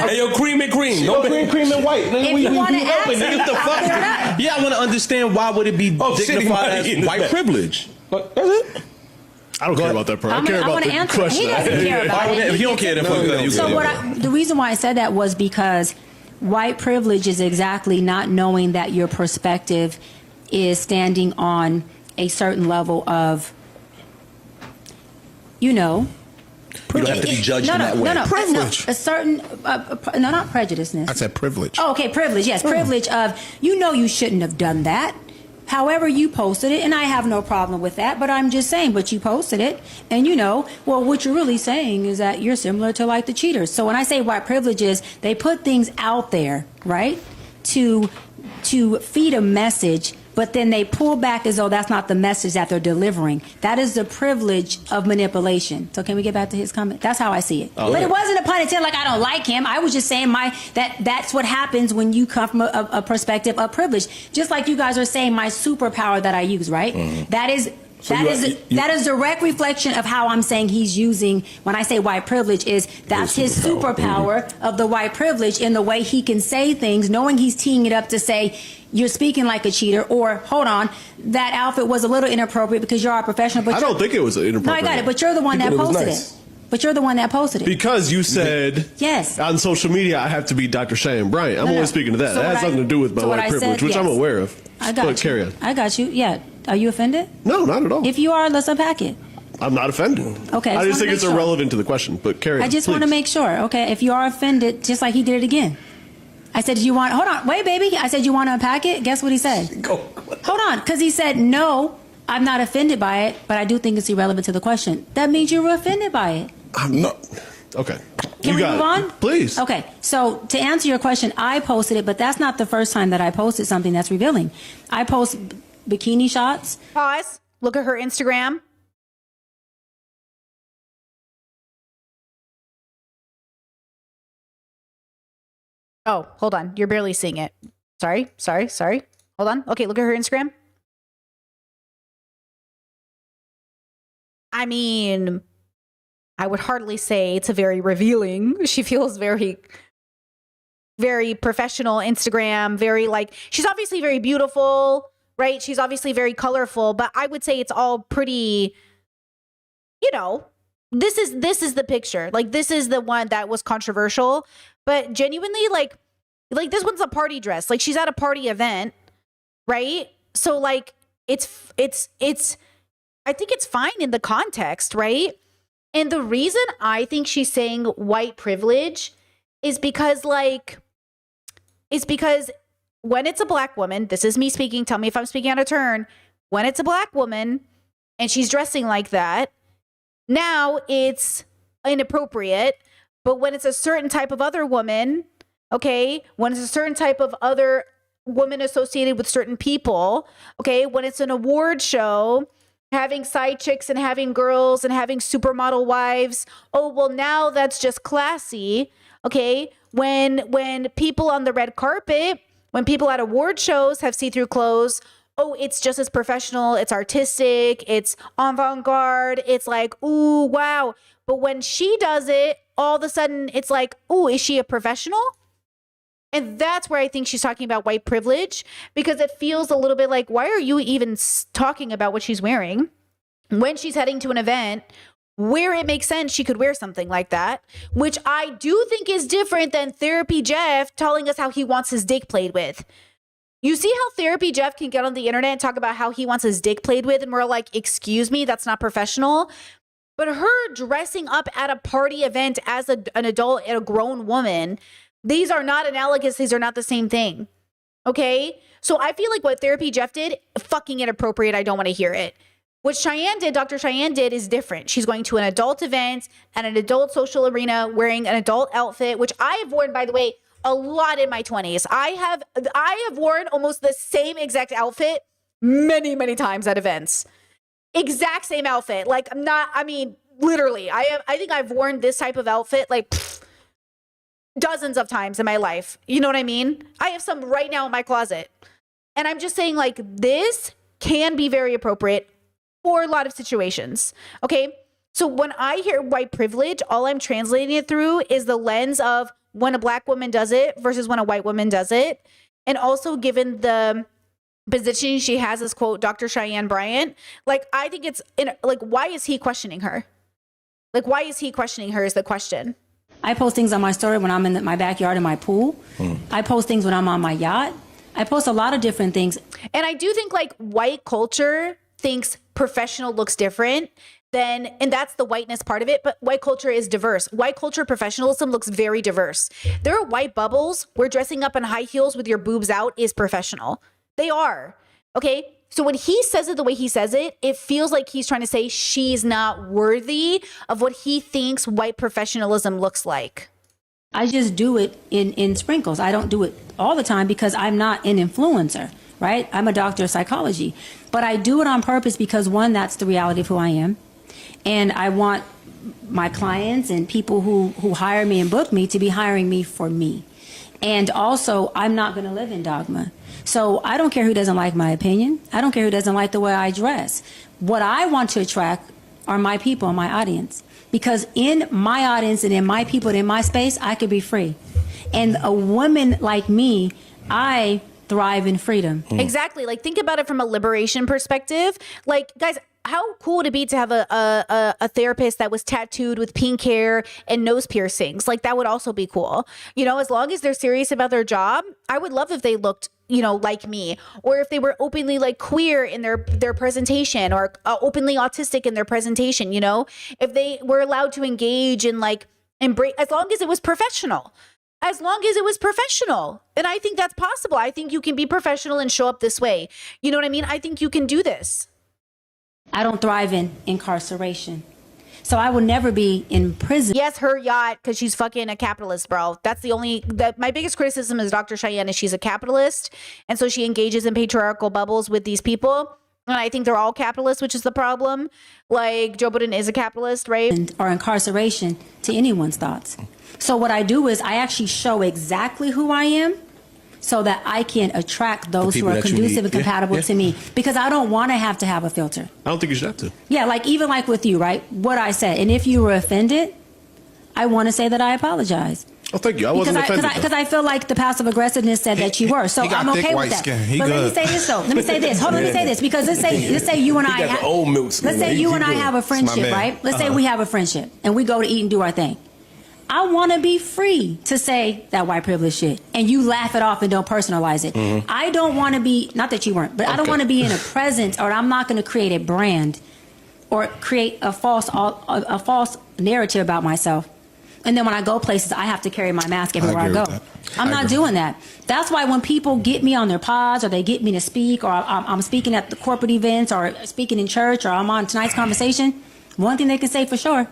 Hey, yo, cream and cream. No cream and white. If you want to ask, Nigga, the fuck? Yeah, I want to understand why would it be dignified as white privilege? That's it. I don't care about that part. I care about the question. He doesn't care about it. If you don't care, then fuck it. So the reason why I said that was because white privilege is exactly not knowing that your perspective is standing on a certain level of, you know. You don't have to be judged in that way. No, privilege. A certain, no, not prejudiceness. I said privilege. Oh, okay, privilege. Yes, privilege of, you know, you shouldn't have done that. However, you posted it, and I have no problem with that, but I'm just saying, but you posted it, and you know, well, what you're really saying is that you're similar to like the cheaters. So when I say white privilege is, they put things out there, right, to feed a message but then they pull back as though that's not the message that they're delivering. That is the privilege of manipulation. So can we get back to his comment? That's how I see it. But it wasn't a pun intended like I don't like him. I was just saying that's what happens when you come from a perspective of privilege. Just like you guys are saying my superpower that I use, right? That is that is direct reflection of how I'm saying he's using, when I say white privilege, is that's his superpower of the white privilege in the way he can say things, knowing he's teeing it up to say, you're speaking like a cheater, or hold on, that outfit was a little inappropriate because you're a professional. But I don't think it was inappropriate. No, I got it, but you're the one that posted it. But you're the one that posted it. Because you said yes on social media, I have to be Dr. Cheyenne Bryant. I'm only speaking to that. That has nothing to do with my white privilege, which I'm aware of. I got you. Carry on. I got you. Yeah. Are you offended? No, not at all. If you are, let's unpack it. I'm not offended. Okay. I just think it's irrelevant to the question, but carry on. I just want to make sure. Okay. If you are offended, just like he did it again. I said, hold on, wait, baby. I said, you want to unpack it? Guess what he said? Go. Hold on. Because he said, no, I'm not offended by it, but I do think it's irrelevant to the question. That means you were offended by it. I'm not. Okay. Can we move on? Please. Okay. So to answer your question, I posted it, but that's not the first time that I posted something that's revealing. I post bikini shots. Pause. Look at her Instagram. Oh, hold on. You're barely seeing it. Sorry. Hold on. Okay, look at her Instagram. I mean, I would hardly say it's a very revealing. She feels very, very professional Instagram, very like, she's obviously very beautiful, right? She's obviously very colorful, but I would say it's all pretty, you know, this is the picture. Like, this is the one that was controversial, but genuinely like this one's a party dress. Like, she's at a party event, right? So like, it's I think it's fine in the context, right? And the reason I think she's saying white privilege is because when it's a black woman, this is me speaking, tell me if I'm speaking out of turn. When it's a black woman and she's dressing like that, now it's inappropriate. But when it's a certain type of other woman, okay, when it's a certain type of other woman associated with certain people, okay, when it's an award show, having side chicks and having girls and having supermodel wives, oh, well, now that's just classy, okay? When people on the red carpet, when people at award shows have see-through clothes, oh, it's just as professional, it's artistic, it's avant-garde, it's like, ooh, wow. But when she does it, all of a sudden it's like, ooh, is she a professional? And that's where I think she's talking about white privilege, because it feels a little bit like, why are you even talking about what she's wearing when she's heading to an event where it makes sense she could wear something like that, which I do think is different than Therapy Jeff telling us how he wants his dick played with. You see how Therapy Jeff can get on the internet and talk about how he wants his dick played with, and we're like, excuse me, that's not professional. But her dressing up at a party event as an adult and a grown woman, these are not analogous. These are not the same thing. Okay? So I feel like what Therapy Jeff did, fucking inappropriate. I don't want to hear it. What Cheyenne did, Dr. Cheyenne did, is different. She's going to an adult event and an adult social arena wearing an adult outfit, which I have worn, by the way, a lot in my 20s. I have worn almost the same exact outfit many, many times at events. Exact same outfit. Like, literally, I think I've worn this type of outfit like dozens of times in my life. You know what I mean? I have some right now in my closet. And I'm just saying, like, this can be very appropriate for a lot of situations. Okay? So when I hear white privilege, all I'm translating it through is the lens of when a black woman does it versus when a white woman does it. And also given the position she has as, quote, Dr. Cheyenne Bryant, like, I think it's, why is he questioning her? Like, why is he questioning her is the question. I post things on my story when I'm in my backyard in my pool. I post things when I'm on my yacht. I post a lot of different things. And I do think, like, white culture thinks professional looks different than, and that's the whiteness part of it, but white culture is diverse. White culture professionalism looks very diverse. There are white bubbles where dressing up in high heels with your boobs out is professional. They are. Okay? So when he says it the way he says it, it feels like he's trying to say she's not worthy of what he thinks white professionalism looks like. I just do it in sprinkles. I don't do it all the time because I'm not an influencer, right? I'm a doctor of psychology. But I do it on purpose because, one, that's the reality of who I am. And I want my clients and people who hire me and book me to be hiring me for me. And also, I'm not going to live in dogma. So I don't care who doesn't like my opinion. I don't care who doesn't like the way I dress. What I want to attract are my people and my audience. Because in my audience and in my people and in my space, I could be free. And a woman like me, I thrive in freedom. Exactly. Like, think about it from a liberation perspective. Like, guys, how cool would it be to have a therapist that was tattooed with pink hair and nose piercings? Like, that would also be cool. You know, as long as they're serious about their job, I would love if they looked, you know, like me, or if they were openly like queer in their presentation, or openly autistic in their presentation, you know, if they were allowed to engage in like embrace, as long as it was professional. As long as it was professional. And I think that's possible. I think you can be professional and show up this way. You know what I mean? I think you can do this. I don't thrive in incarceration. So I will never be in prison. Yes, her yacht, because she's fucking a capitalist, bro. That's my biggest criticism is Dr. Cheyenne is she's a capitalist. And so she engages in patriarchal bubbles with these people. And I think they're all capitalists, which is the problem. Like, Joe Budden is a capitalist, right? Or incarceration to anyone's thoughts. So what I do is I actually show exactly who I am so that I can attract those who are conducive and compatible to me. Because I don't want to have a filter. I don't think you should have to. Yeah, like even like with you, right? What I said. And if you were offended, I want to say that I apologize. Oh, thank you. I wasn't offended. Because I feel like the passive aggressiveness said that you were. So I'm okay with that. But let me say this though. Let me say this. Hold on, let me say this. Because let's say you and I have a friendship, right? Let's say we have a friendship and we go to eat and do our thing. I want to be free to say that white privilege shit, and you laugh it off and don't personalize it. I don't want to be, not that you weren't, but I don't want to be in a presence, or I'm not going to create a brand or create a false narrative about myself. And then when I go places, I have to carry my mask everywhere I go. I'm not doing that. That's why when people get me on their pods, or they get me to speak, or I'm speaking at the corporate events, or speaking in church, or I'm on tonight's conversation, one thing they can say for sure,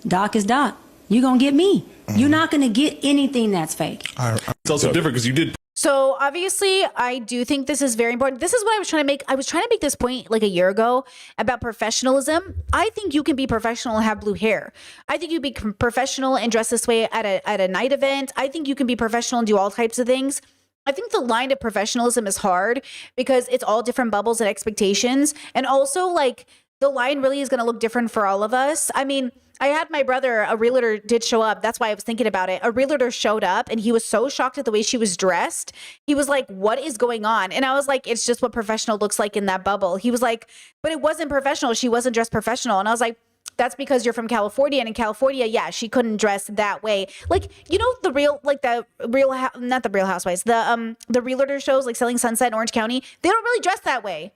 Doc is Doc. You're going to get me. You're not going to get anything that's fake. It's also different because you did. So obviously, I do think this is very important. This is what I was trying to make. I was trying to make this point like a year ago about professionalism. I think you can be professional and have blue hair. I think you can be professional and dress this way at a night event. I think you can be professional and do all types of things. I think the line of professionalism is hard because it's all different bubbles and expectations. And also, like, the line really is going to look different for all of us. I mean, I had my brother, a realtor did show up. That's why I was thinking about it. A realtor showed up and he was so shocked at the way she was dressed. He was like, what is going on? And I was like, it's just what professional looks like in that bubble. He was like, but it wasn't professional. She wasn't dressed professional. And I was like, that's because you're from California. And in California, yeah, she couldn't dress that way. Like, you know, not the Real Housewives, the realtor shows like Selling Sunset in Orange County, they don't really dress that way.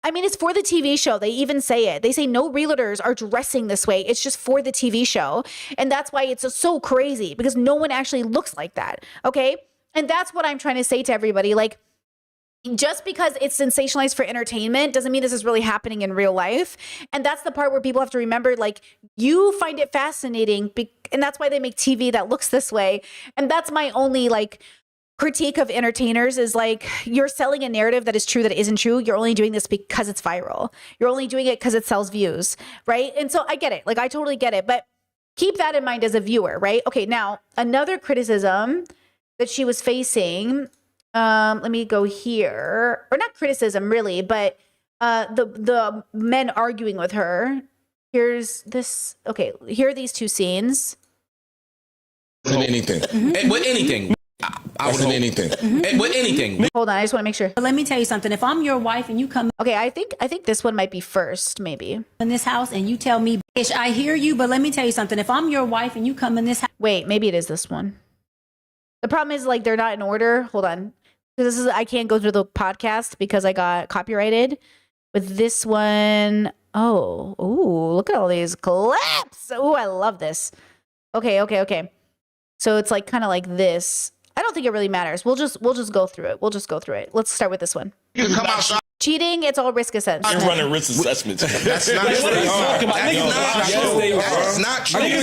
I mean, it's for the TV show. They even say it. They say no realtors are dressing this way. It's just for the TV show. And that's why it's so crazy, because no one actually looks like that. Okay. And that's what I'm trying to say to everybody. Like, just because it's sensationalized for entertainment doesn't mean this is really happening in real life. And that's the part where people have to remember, like, you find it fascinating. And that's why they make TV that looks this way. And that's my only, like, critique of entertainers is like, you're selling a narrative that is true that isn't true. You're only doing this because it's viral. You're only doing it because it sells views, right? And so I get it. Like, I totally get it. But keep that in mind as a viewer, right? Okay, now another criticism that she was facing, let me go here, or not criticism really, but the men arguing with her. Here's this. Okay, here are these two scenes. Anything. With anything. I was in anything. With anything. Hold on, I just want to make sure. But let me tell you something. If I'm your wife and you come Okay, I think this one might be first, maybe. in this house and you tell me, bitch, I hear you, but let me tell you something. If I'm your wife and you come in this house. Wait, maybe it is this one. The problem is, like, they're not in order. Hold on. I can't go through the podcast because I got copyrighted. With this one, ooh, look at all these clips. Ooh, I love this. Okay. So it's like kind of like this. I don't think it really matters. We'll just go through it. Let's start with this one. You come outside. Cheating, it's all risk assessment. I'm running risk assessments. That's not true. That's not true. Maybe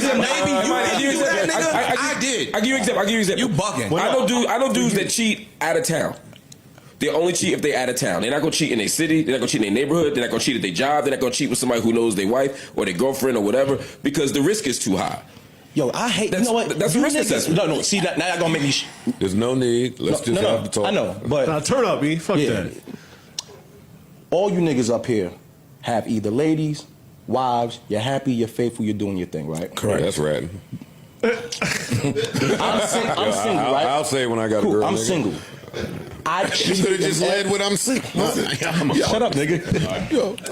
you do that, nigga. I did. I'll give you an example. You bugging. I know dudes that cheat out of town. They only cheat if they out of town. They're not gonna cheat in their city. They're not gonna cheat in their neighborhood. They're not gonna cheat at their job. They're not gonna cheat with somebody who knows their wife or their girlfriend or whatever because the risk is too high. Yo, I hate. That's, you know what? That's You risk niggas- assessment. No. See, now y'all gonna make me. There's no need. Let's just have the talk. I know, but Nah, turn up, B. Fuck that. all you niggas up here have either ladies, wives. You're happy, you're faithful, you're doing your thing, right? Correct. That's right. I'm single, right? I'll say when I got a girl. I'm nigga. single. I You cheated could have just in led with I'm single. Shut up, nigga.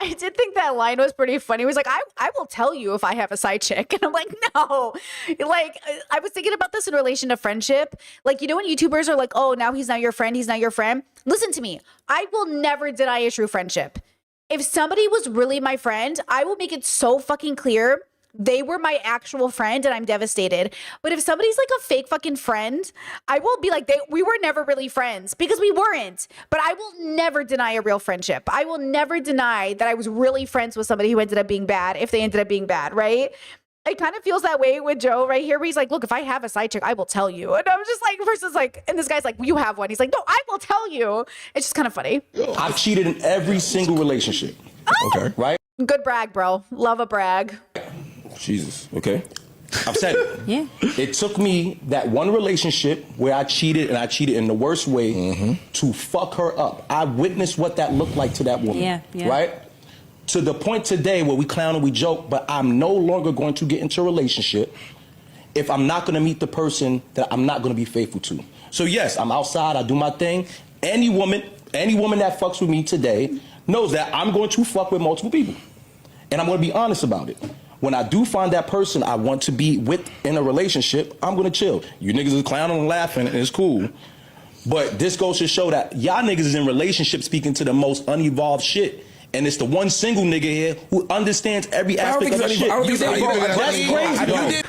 I did think that line was pretty funny. He was like, I will tell you if I have a side chick. And I'm like, no. Like, I was thinking about this in relation to friendship. Like, you know when YouTubers are like, oh, now he's not your friend, he's not your friend? Listen to me. I will never deny a true friendship. If somebody was really my friend, I will make it so fucking clear they were my actual friend and I'm devastated. But if somebody's like a fake fucking friend, I will be like, we were never really friends because we weren't. But I will never deny a real friendship. I will never deny that I was really friends with somebody who ended up being bad if they ended up being bad, right? It kind of feels that way with Joe right here where he's like, look, if I have a side chick, I will tell you. And I was just like, versus like, and this guy's like, well, you have one. He's like, no, I will tell you. It's just kind of funny. I've cheated in every single relationship. Okay. Right? Good brag, bro. Love a brag. Jesus. Okay. I've said it. Yeah. It took me that one relationship where I cheated and I cheated in the worst way to fuck her up. I witnessed what that looked like to that woman. Yeah. Right? To the point today where we clown and we joke, but I'm no longer going to get into a relationship if I'm not going to meet the person that I'm not going to be faithful to. So yes, I'm outside, I do my thing. Any woman that fucks with me today knows that I'm going to fuck with multiple people. And I'm going to be honest about it. When I do find that person I want to be with in a relationship, I'm going to chill. You niggas is clowning and laughing and it's cool. But this goes to show that y'all niggas is in relationships speaking to the most unevolved shit. And it's the one single nigga here who understands every aspect of the shit. That's crazy.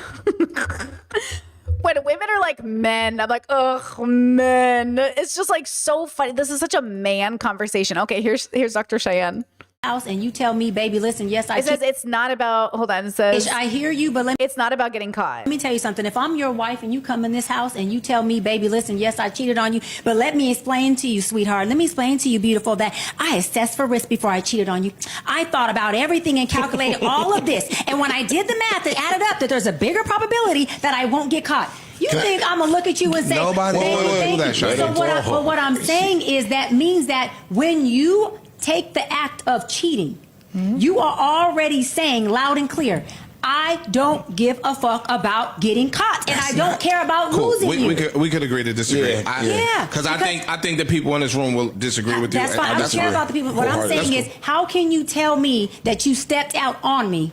When women are like men, I'm like, ugh, men. It's just like so funny. This is such a man conversation. Okay, here's Dr. Cheyenne. House and you tell me, baby, listen, yes, It says it's not about, hold on, it says, I hear you, but it's not about getting caught. let me tell you something. If I'm your wife and you come in this house and you tell me, baby, listen, yes, I cheated on you, but let me explain to you, sweetheart. Let me explain to you, beautiful, that I assessed for risk before I cheated on you. I thought about everything and calculated all of this. And when I did the math, it added up that there's a bigger probability that I won't get caught. You think I'm going to look at you and say, Nobody thank do that, you. Shayne. So what I'm saying is that means that when you take the act of cheating, you are already saying loud and clear, I don't give a fuck about getting caught, and I don't care about losing you. We could agree to disagree. Because I think the people in this room will disagree with you. That's fine. I don't care about the people. What I'm saying is, how can you tell me that you stepped out on me,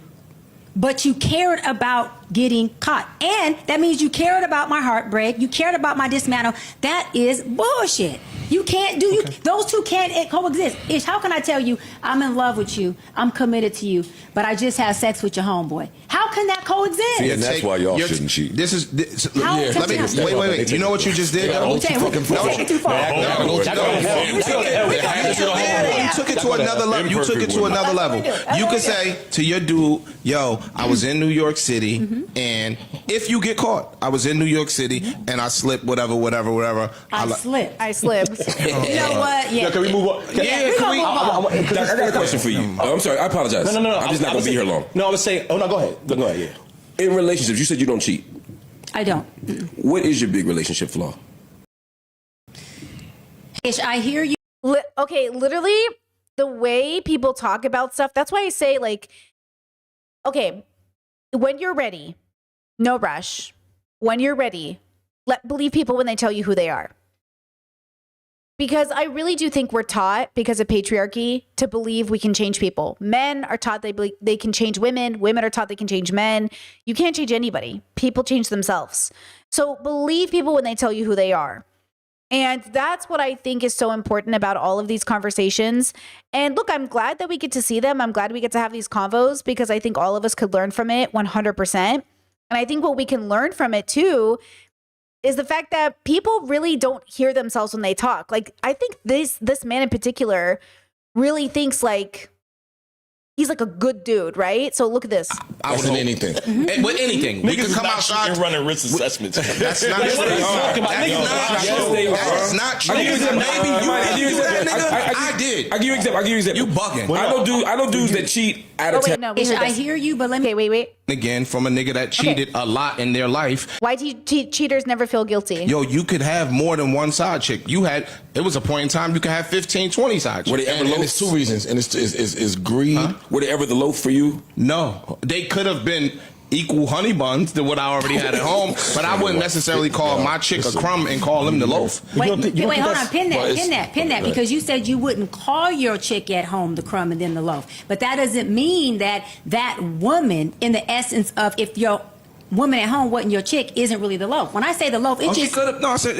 but you cared about getting caught? And that means you cared about my heartbreak. You cared about my dismantle. That is bullshit. You can't do those two can't coexist. Ish, how can I tell you I'm in love with you, I'm committed to you, but I just had sex with your homeboy? How can that coexist? See, and that's why y'all shouldn't cheat. This is let me wait. You know what you just did? We take it too far. You took it to another level. You took it to another level. You could say to your dude, yo, I was in New York City, and if you get caught, I was in New York City and I slipped, whatever. I slipped. You know what? Yeah. Can we move on? Yeah, can we? I got a question for you. I'm sorry, I apologize. No. I'm just not going to be here long. No, I was saying, go ahead, yeah. In relationships, you said you don't cheat. I don't. What is your big relationship flaw? Ish, I hear you. Okay, literally, the way people talk about stuff, that's why I say, like, okay, when you're ready, no rush. When you're ready, believe people when they tell you who they are. Because I really do think we're taught, because of patriarchy, to believe we can change people. Men are taught they can change women. Women are taught they can change men. You can't change anybody. People change themselves. So believe people when they tell you who they are. And that's what I think is so important about all of these conversations. And look, I'm glad that we get to see them. I'm glad we get to have these convos, because I think all of us could learn from it 100%. And I think what we can learn from it too is the fact that people really don't hear themselves when they talk. Like, I think this man in particular really thinks like he's like a good dude, right? So look at this. I would anything. With anything. We can come outside and running risk assessments. That's not true. That's not true. Maybe you did that, nigga. I did. I give you an example. You bugging. I know dudes that cheat out of town. No, I hear you, but let me wait. Again, from a nigga that cheated a lot in their life. Why do cheaters never feel guilty? Yo, you could have more than one side chick. It was a point in time you could have 15, 20 side chicks. Were they ever low? It's 2 reasons, and it's greed. Huh? Were they ever the loaf for you? No. They could have been equal honey buns than what I already had at home, but I wouldn't necessarily call my chick a crumb and call him the loaf. Wait, hold on, pin that, because you said you wouldn't call your chick at home the crumb and then the loaf. But that doesn't mean that woman, in the essence of if your woman at home wasn't your chick, isn't really the loaf. When I say the loaf, it's just... I said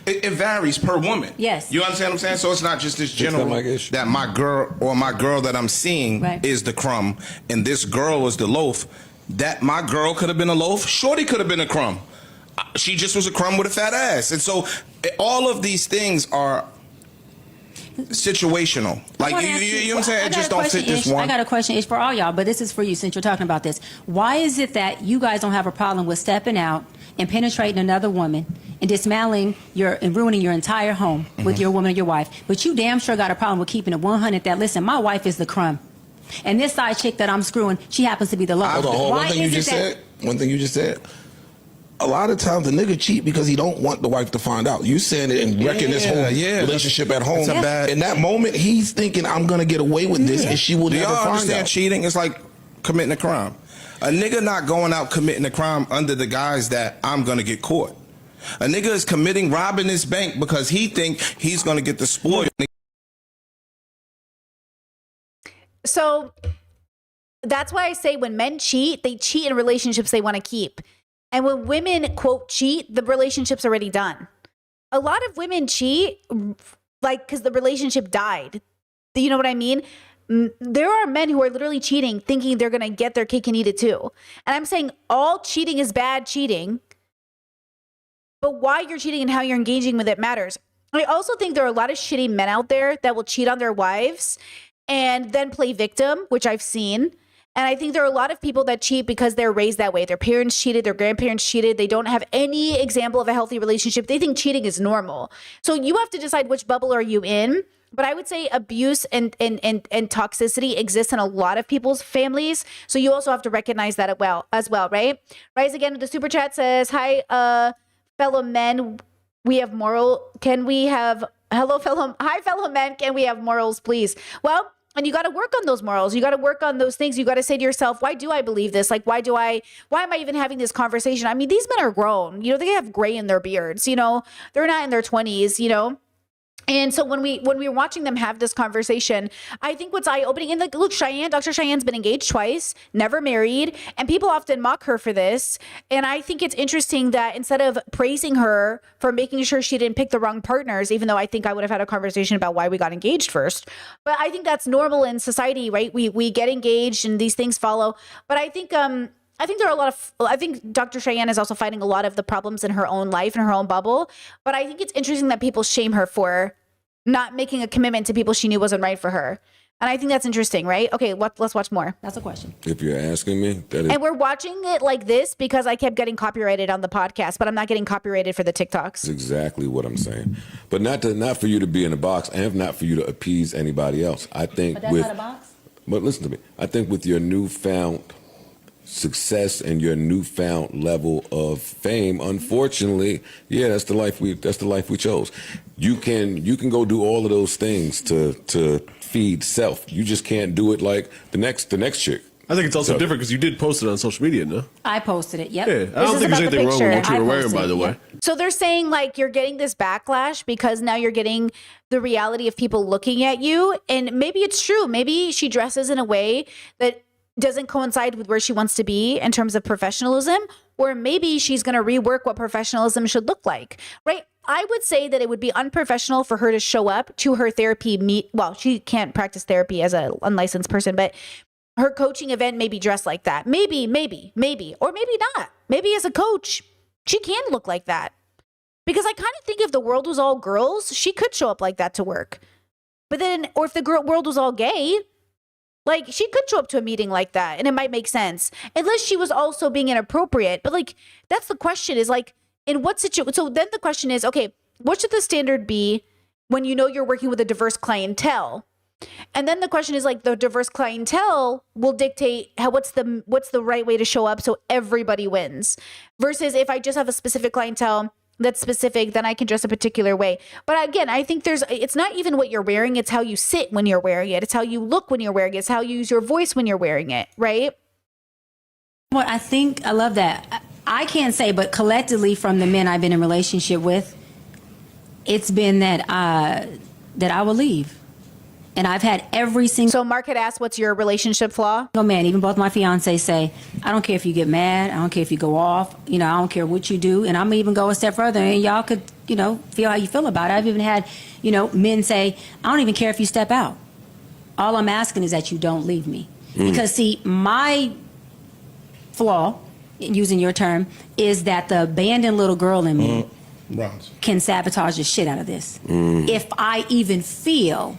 it varies per woman. Yes. You understand what I'm saying? So it's not just this general that my girl that I'm seeing is the crumb and this girl is the loaf. That my girl could have been a loaf, shorty could have been a crumb. She just was a crumb with a fat ass. And so all of these things are situational. Like, you know what I'm saying? It just don't fit this one. I got a question. It's for all y'all, but this is for you since you're talking about this. Why is it that you guys don't have a problem with stepping out and penetrating another woman and dismantling and ruining your entire home with your woman or your wife, but you damn sure got a problem with keeping it 100 that, listen, my wife is the crumb. And this side chick that I'm screwing, she happens to be the loaf. Hold on. One thing you just said. A lot of times the nigga cheat because he don't want the wife to find out. You saying it and wrecking his whole relationship at home. In that moment, he's thinking, I'm going to get away with this and she will never find out. Do y'all understand cheating? It's like committing a crime. A nigga not going out committing a crime under the guise that I'm going to get caught. A nigga is robbing this bank because he think he's going to get the spoil. So that's why I say when men cheat, they cheat in relationships they want to keep. And when women, quote, cheat, the relationship's already done. A lot of women cheat, like, because the relationship died. You know what I mean? There are men who are literally cheating, thinking they're going to get their cake and eat it too. And I'm saying all cheating is bad cheating. But why you're cheating and how you're engaging with it matters. I also think there are a lot of shitty men out there that will cheat on their wives and then play victim, which I've seen. And I think there are a lot of people that cheat because they're raised that way. Their parents cheated, their grandparents cheated. They don't have any example of a healthy relationship. They think cheating is normal. So you have to decide which bubble are you in. But I would say abuse and toxicity exists in a lot of people's families. So you also have to recognize that as well, right? Rise Again with the super chat says, hi, fellow men, we have moral. Can we have, hi, fellow men, can we have morals, please? Well, and you got to work on those morals. You got to work on those things. You got to say to yourself, why do I believe this? Like, why am I even having this conversation? I mean, these men are grown, they have gray in their beards, they're not in their 20s, And so when we're watching them have this conversation, I think what's eye-opening, and look, Dr. Cheyenne's been engaged twice, never married, and people often mock her for this. And I think it's interesting that instead of praising her for making sure she didn't pick the wrong partners, even though I think I would have had a conversation about why we got engaged first, but I think that's normal in society, right? We get engaged and these things follow. But I think there are a lot of, I think Dr. Cheyenne is also fighting a lot of the problems in her own life, in her own bubble. But I think it's interesting that people shame her for not making a commitment to people she knew wasn't right for her. And I think that's interesting, right? Okay, let's watch more. That's a question. If you're asking me, that is. And we're watching it like this because I kept getting copyrighted on the podcast, but I'm not getting copyrighted for the TikToks. That's exactly what I'm saying. But not for you to be in a box and not for you to appease anybody else. I think but that's not a box? But listen to me. I think with your newfound success and your newfound level of fame, unfortunately, that's the life we chose. You can go do all of those things to feed self. You just can't do it like the next chick. I think it's also different because you did post it on social media, no? I posted it, yep. Yeah, I don't think there's anything wrong with what you were wearing, by the way. So they're saying like you're getting this backlash because now you're getting the reality of people looking at you. And maybe it's true. Maybe she dresses in a way that doesn't coincide with where she wants to be in terms of professionalism, or maybe she's going to rework what professionalism should look like, right? I would say that it would be unprofessional for her to show up to her therapy well, she can't practice therapy as an unlicensed person, but her coaching event may be dressed like that. Maybe, or maybe not. Maybe as a coach, she can look like that. Because I kind of think if the world was all girls, she could show up like that to work. But then, or if the world was all gay, Like, she could show up to a meeting like that and it might make sense, unless she was also being inappropriate. But like, that's the question, is like, in what situation? So then the question is, okay, what should the standard be when you know you're working with a diverse clientele? And then the question is, like, the diverse clientele will dictate what's the right way to show up so everybody wins, versus if I just have a specific clientele that's specific, then I can dress a particular way. But again, I think it's not even what you're wearing, it's how you sit when you're wearing it. It's how you look when you're wearing it. It's how you use your voice when you're wearing it, right? What I think, I love that. I can't say, but collectively from the men I've been in relationship with, it's been that I will leave. And I've had every single... So Mark had asked, what's your relationship flaw? Oh man, even both my fiancés say, I don't care if you get mad, I don't care if you go off, I don't care what you do. And I'm even go a step further, and y'all could, feel how you feel about it. I've even had, men say, I don't even care if you step out. All I'm asking is that you don't leave me. Because see, my flaw, using your term, is that the abandoned little girl in me can sabotage the shit out of this. If I even feel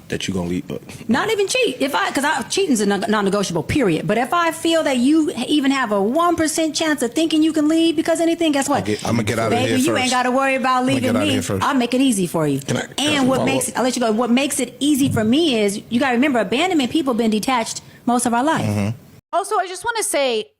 that you're gonna leave, not even cheat. Because cheating's a non-negotiable, period. But if I feel that you even have a 1% chance of thinking you can leave because of anything, guess what? I'm gonna get out of here Baby, first. you ain't got to worry about leaving me. I'll make it easy for you. I'll let you go. What makes it easy for me is, you got to remember, abandonment people been detached most of our life. Also, I just want to say,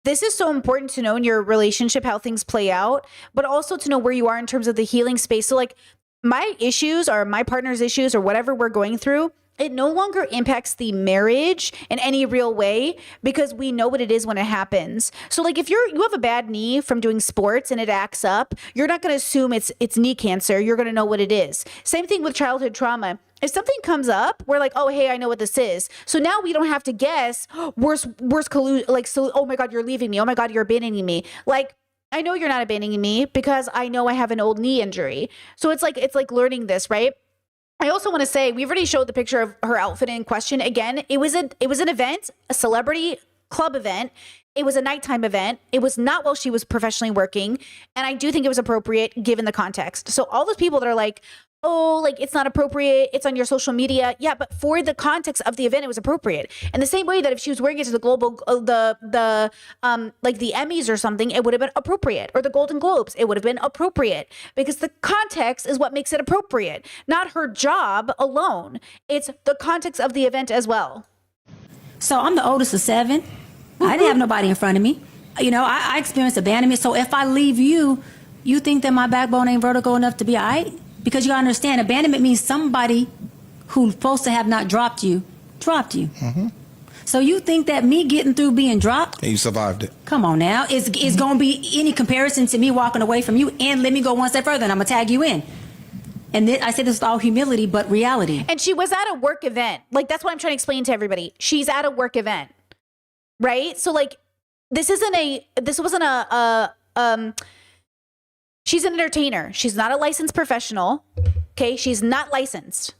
this is so important to know in your relationship how things play out, but also to know where you are in terms of the healing space. So like, my issues or my partner's issues or whatever we're going through, it no longer impacts the marriage in any real way, because we know what it is when it happens. So like, if you have a bad knee from doing sports and it acts up, you're not going to assume it's knee cancer. You're going to know what it is. Same thing with childhood trauma. If something comes up, we're like, oh, hey, I know what this is. So now we don't have to guess worst like, so, oh my God, you're leaving me. Oh my God, you're abandoning me. Like, I know you're not abandoning me because I know I have an old knee injury. So it's like learning this, right? I also want to say, we've already showed the picture of her outfit in question. Again, it was an event, a celebrity club event. It was a nighttime event. It was not while she was professionally working. And I do think it was appropriate given the context. So all those people that are like, oh, like, it's not appropriate, it's on your social media. Yeah, but for the context of the event, it was appropriate. In the same way that if she was wearing it to the global, like the Emmys or something, it would have been appropriate. Or the Golden Globes, it would have been appropriate. Because the context is what makes it appropriate. Not her job alone. It's the context of the event as well. So I'm the oldest of 7. I didn't have nobody in front of me. I experienced abandonment. So if I leave you, you think that my backbone ain't vertical enough to be all right? Because you gotta understand, abandonment means somebody who's supposed to have not dropped you, dropped you. So you think that me getting through being dropped, and you survived it. Come on now, is gonna be any comparison to me walking away from you? And let me go one step further, and I'm gonna tag you in. And then I say this with all humility, but reality. And she was at a work event. Like, that's what I'm trying to explain to everybody. She's at a work event, right? So like, this wasn't she's an entertainer. She's not a licensed professional. Okay. She's not licensed.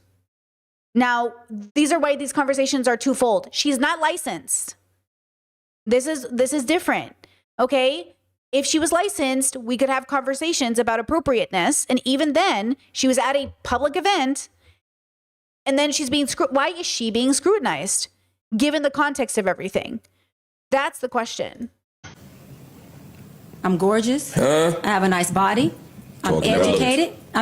Now, these are why these conversations are twofold. She's not licensed. This is different. Okay. If she was licensed, we could have conversations about appropriateness. And even then, she was at a public event, and then she's being why is she being scrutinized given the context of everything? That's the question. I'm gorgeous. I have a nice body. I'm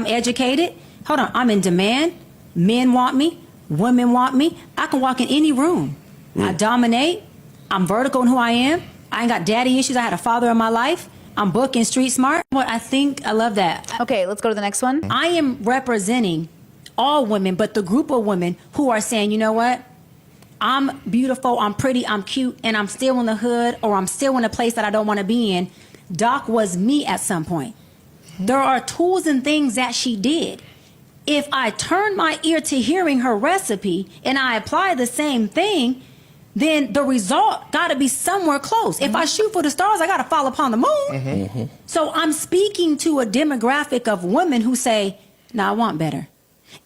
educated. Hold on. I'm in demand. Men want me. Women want me. I can walk in any room. I dominate. I'm vertical in who I am. I ain't got daddy issues. I had a father in my life. I'm booking street smart. But I love that. Okay, let's go to the next one. I am representing all women, but the group of women who are saying, you know what? I'm beautiful, I'm pretty, I'm cute, and I'm still in the hood, or I'm still in a place that I don't want to be in. Doc was me at some point. There are tools and things that she did. If I turn my ear to hearing her recipe and I apply the same thing, then the result got to be somewhere close. If I shoot for the stars, I got to fall upon the moon. So I'm speaking to a demographic of women who say, "No, I want better."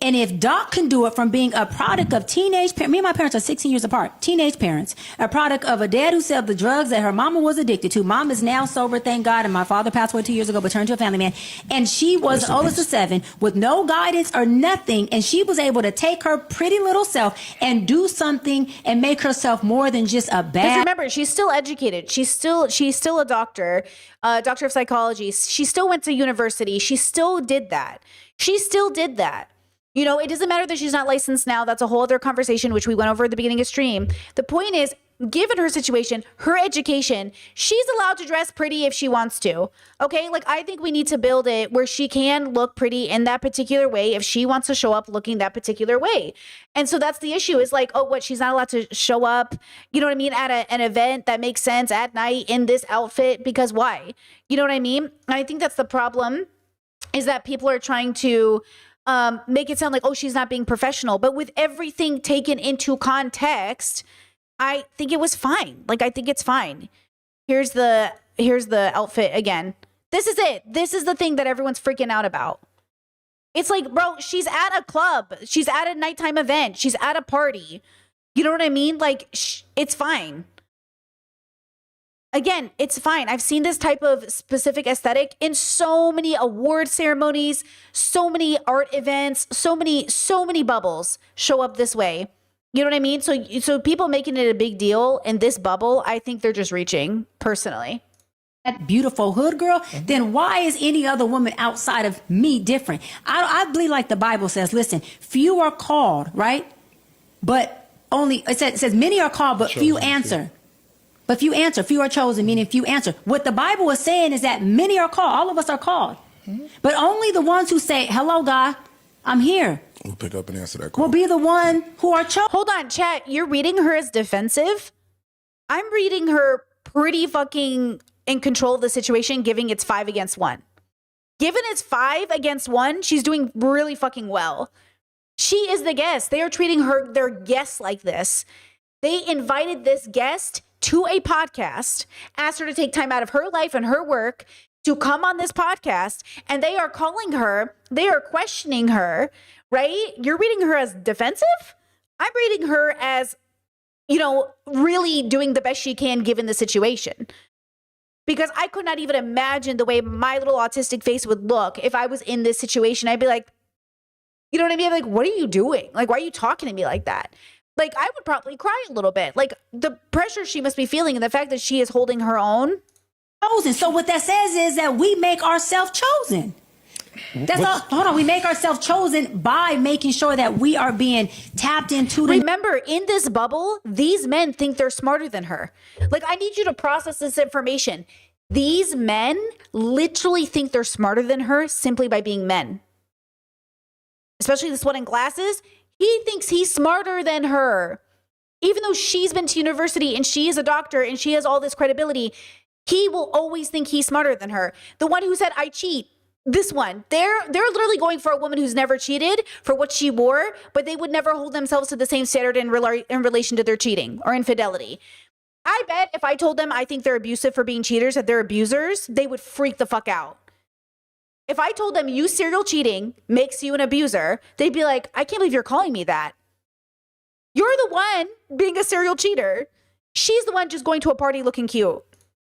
And if Doc can do it from being a product of teenage parents, me and my parents are 16 years apart, teenage parents, a product of a dad who sold the drugs that her mama was addicted to. Mom is now sober, thank God, and my father passed away 2 years ago, but turned to a family man. And she was the oldest of 7 with no guidance or nothing. And she was able to take her pretty little self and do something and make herself more than just a Because bad. remember, she's still educated. She's still a doctor, doctor of psychology. She still went to university. She still did that. She still did that. You know, it doesn't matter that she's not licensed now. That's a whole other conversation, which we went over at the beginning of stream. The point is, given her situation, her education, she's allowed to dress pretty if she wants to. Okay, like I think we need to build it where she can look pretty in that particular way if she wants to show up looking that particular way. And so that's the issue is like, oh, what, she's not allowed to show up, you know what I mean, at an event that makes sense at night in this outfit because why? You know what I mean? And I think that's the problem is that people are trying to make it sound like, oh, she's not being professional. But with everything taken into context, I think it was fine. Like, I think it's fine. Here's the outfit again. This is it. This is the thing that everyone's freaking out about. It's like, bro, she's at a club. She's at a nighttime event. She's at a party. You know what I mean? Like, it's fine. Again, it's fine. I've seen this type of specific aesthetic in so many award ceremonies, so many art events, so many bubbles show up this way. You know what I mean? So people making it a big deal in this bubble, I think they're just reaching personally. That beautiful hood girl, then why is any other woman outside of me different? I believe like the Bible says, listen, few are called, right? But only, it says many are called, but few answer. But few answer, few are chosen, meaning few answer. What the Bible is saying is that many are called. All of us are called. But only the ones who say, hello, God, I'm here. We'll pick up and answer that call. Will be the one who are chosen. Hold on, chat. You're reading her as defensive? I'm reading her pretty fucking in control of the situation, giving it's 5 against 1. Given it's 5 against 1, she's doing really fucking well. She is the guest. They are treating her, their guest like this. They invited this guest to a podcast, asked her to take time out of her life and her work to come on this podcast, and they are calling her, they are questioning her, right? You're reading her as defensive? I'm reading her as, you know, really doing the best she can given the situation. Because I could not even imagine the way my little autistic face would look if I was in this situation. I'd be like, you know what I mean? Like, what are you doing? Like, why are you talking to me like that? Like, I would probably cry a little bit. Like, the pressure she must be feeling and the fact that she is holding her own. Chosen. So what that says is that we make ourselves chosen. That's all. Hold on. We make ourselves chosen by making sure that we are being tapped into. Remember, in this bubble, these men think they're smarter than her. Like, I need you to process this information. These men literally think they're smarter than her simply by being men. Especially this one in glasses. He thinks he's smarter than her. Even though she's been to university and she is a doctor and she has all this credibility, he will always think he's smarter than her. The one who said, I cheat. This one, they're literally going for a woman who's never cheated for what she wore, but they would never hold themselves to the same standard in relation to their cheating or infidelity. I bet if I told them I think they're abusive for being cheaters, that they're abusers, they would freak the fuck out. If I told them you serial cheating makes you an abuser, they'd be like, I can't believe you're calling me that. You're the one being a serial cheater. She's the one just going to a party looking cute.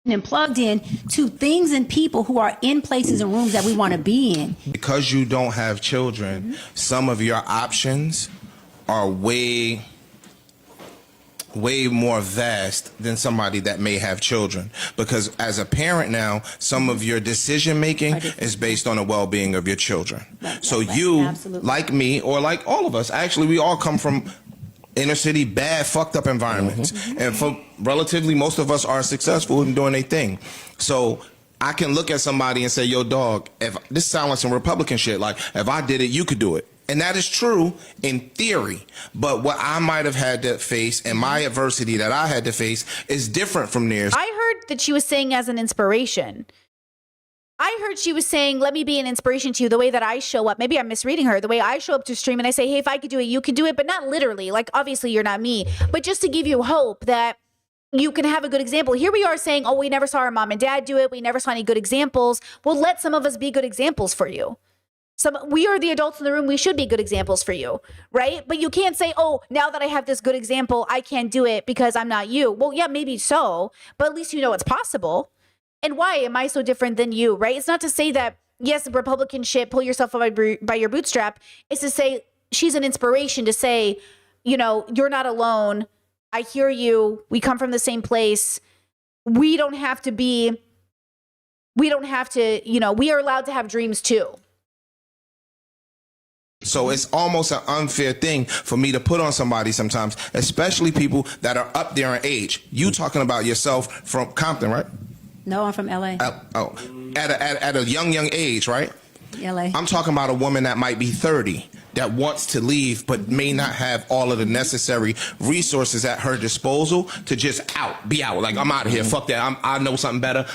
And plugged in to things and people who are in places and rooms that we want to be in. Because you don't have children, some of your options are way more vast than somebody that may have children. Because as a parent now, some of your decision making is based on the well-being of your children. So you, like me, or like all of us, actually we all come from inner city, bad, fucked up environments. And for relatively, most of us are successful in doing their thing. So I can look at somebody and say, yo, dog, if this sounds like some Republican shit, like if I did it, you could do it. And that is true in theory. But what I might have had to face and my adversity that I had to face is different from theirs. I heard that she was saying as an inspiration. I heard she was saying, let me be an inspiration to you, the way that I show up. Maybe I'm misreading her. The way I show up to stream and I say, hey, if I could do it, you could do it. But not literally. Like, obviously, you're not me. But just to give you hope that you can have a good example. Here we are saying, oh, we never saw our mom and dad do it. We never saw any good examples. Well, let some of us be good examples for you. We are the adults in the room. We should be good examples for you, right? But you can't say, oh, now that I have this good example, I can't do it because I'm not you. Well, yeah, maybe so, but at least you know it's possible. And why am I so different than you, right? It's not to say that, yes, Republican shit, pull yourself up by your bootstrap. It's to say she's an inspiration to say, you know, you're not alone. I hear you. We come from the same place. We don't have to, you know, we are allowed to have dreams too. So it's almost an unfair thing for me to put on somebody sometimes, especially people that are up there in age. You talking about yourself from Compton, right? No, I'm from LA. At a young age, right? LA. I'm talking about a woman that might be 30 that wants to leave but may not have all of the necessary resources at her disposal to just be out. Like, I'm out of here. Fuck that. I know something better.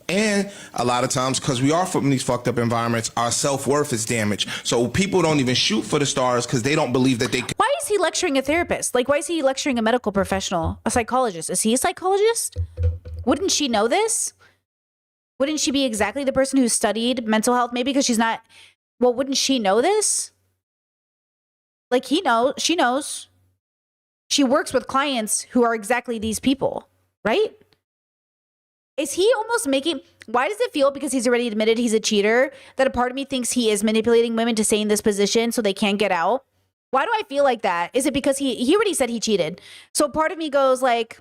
And a lot of times, because we are from these fucked up environments, our self-worth is damaged. So people don't even shoot for the stars because they don't believe that they can. Why is he lecturing a therapist? Like, why is he lecturing a medical professional, a psychologist? Is he a psychologist? Wouldn't she know this? Wouldn't she be exactly the person who studied mental health? Maybe because she's not. Well, wouldn't she know this? Like, she knows. She works with clients who are exactly these people, right? Is he almost making, why does it feel, because he's already admitted he's a cheater, that a part of me thinks he is manipulating women to stay in this position so they can't get out? Why do I feel like that? Is it because he already said he cheated? So part of me goes like,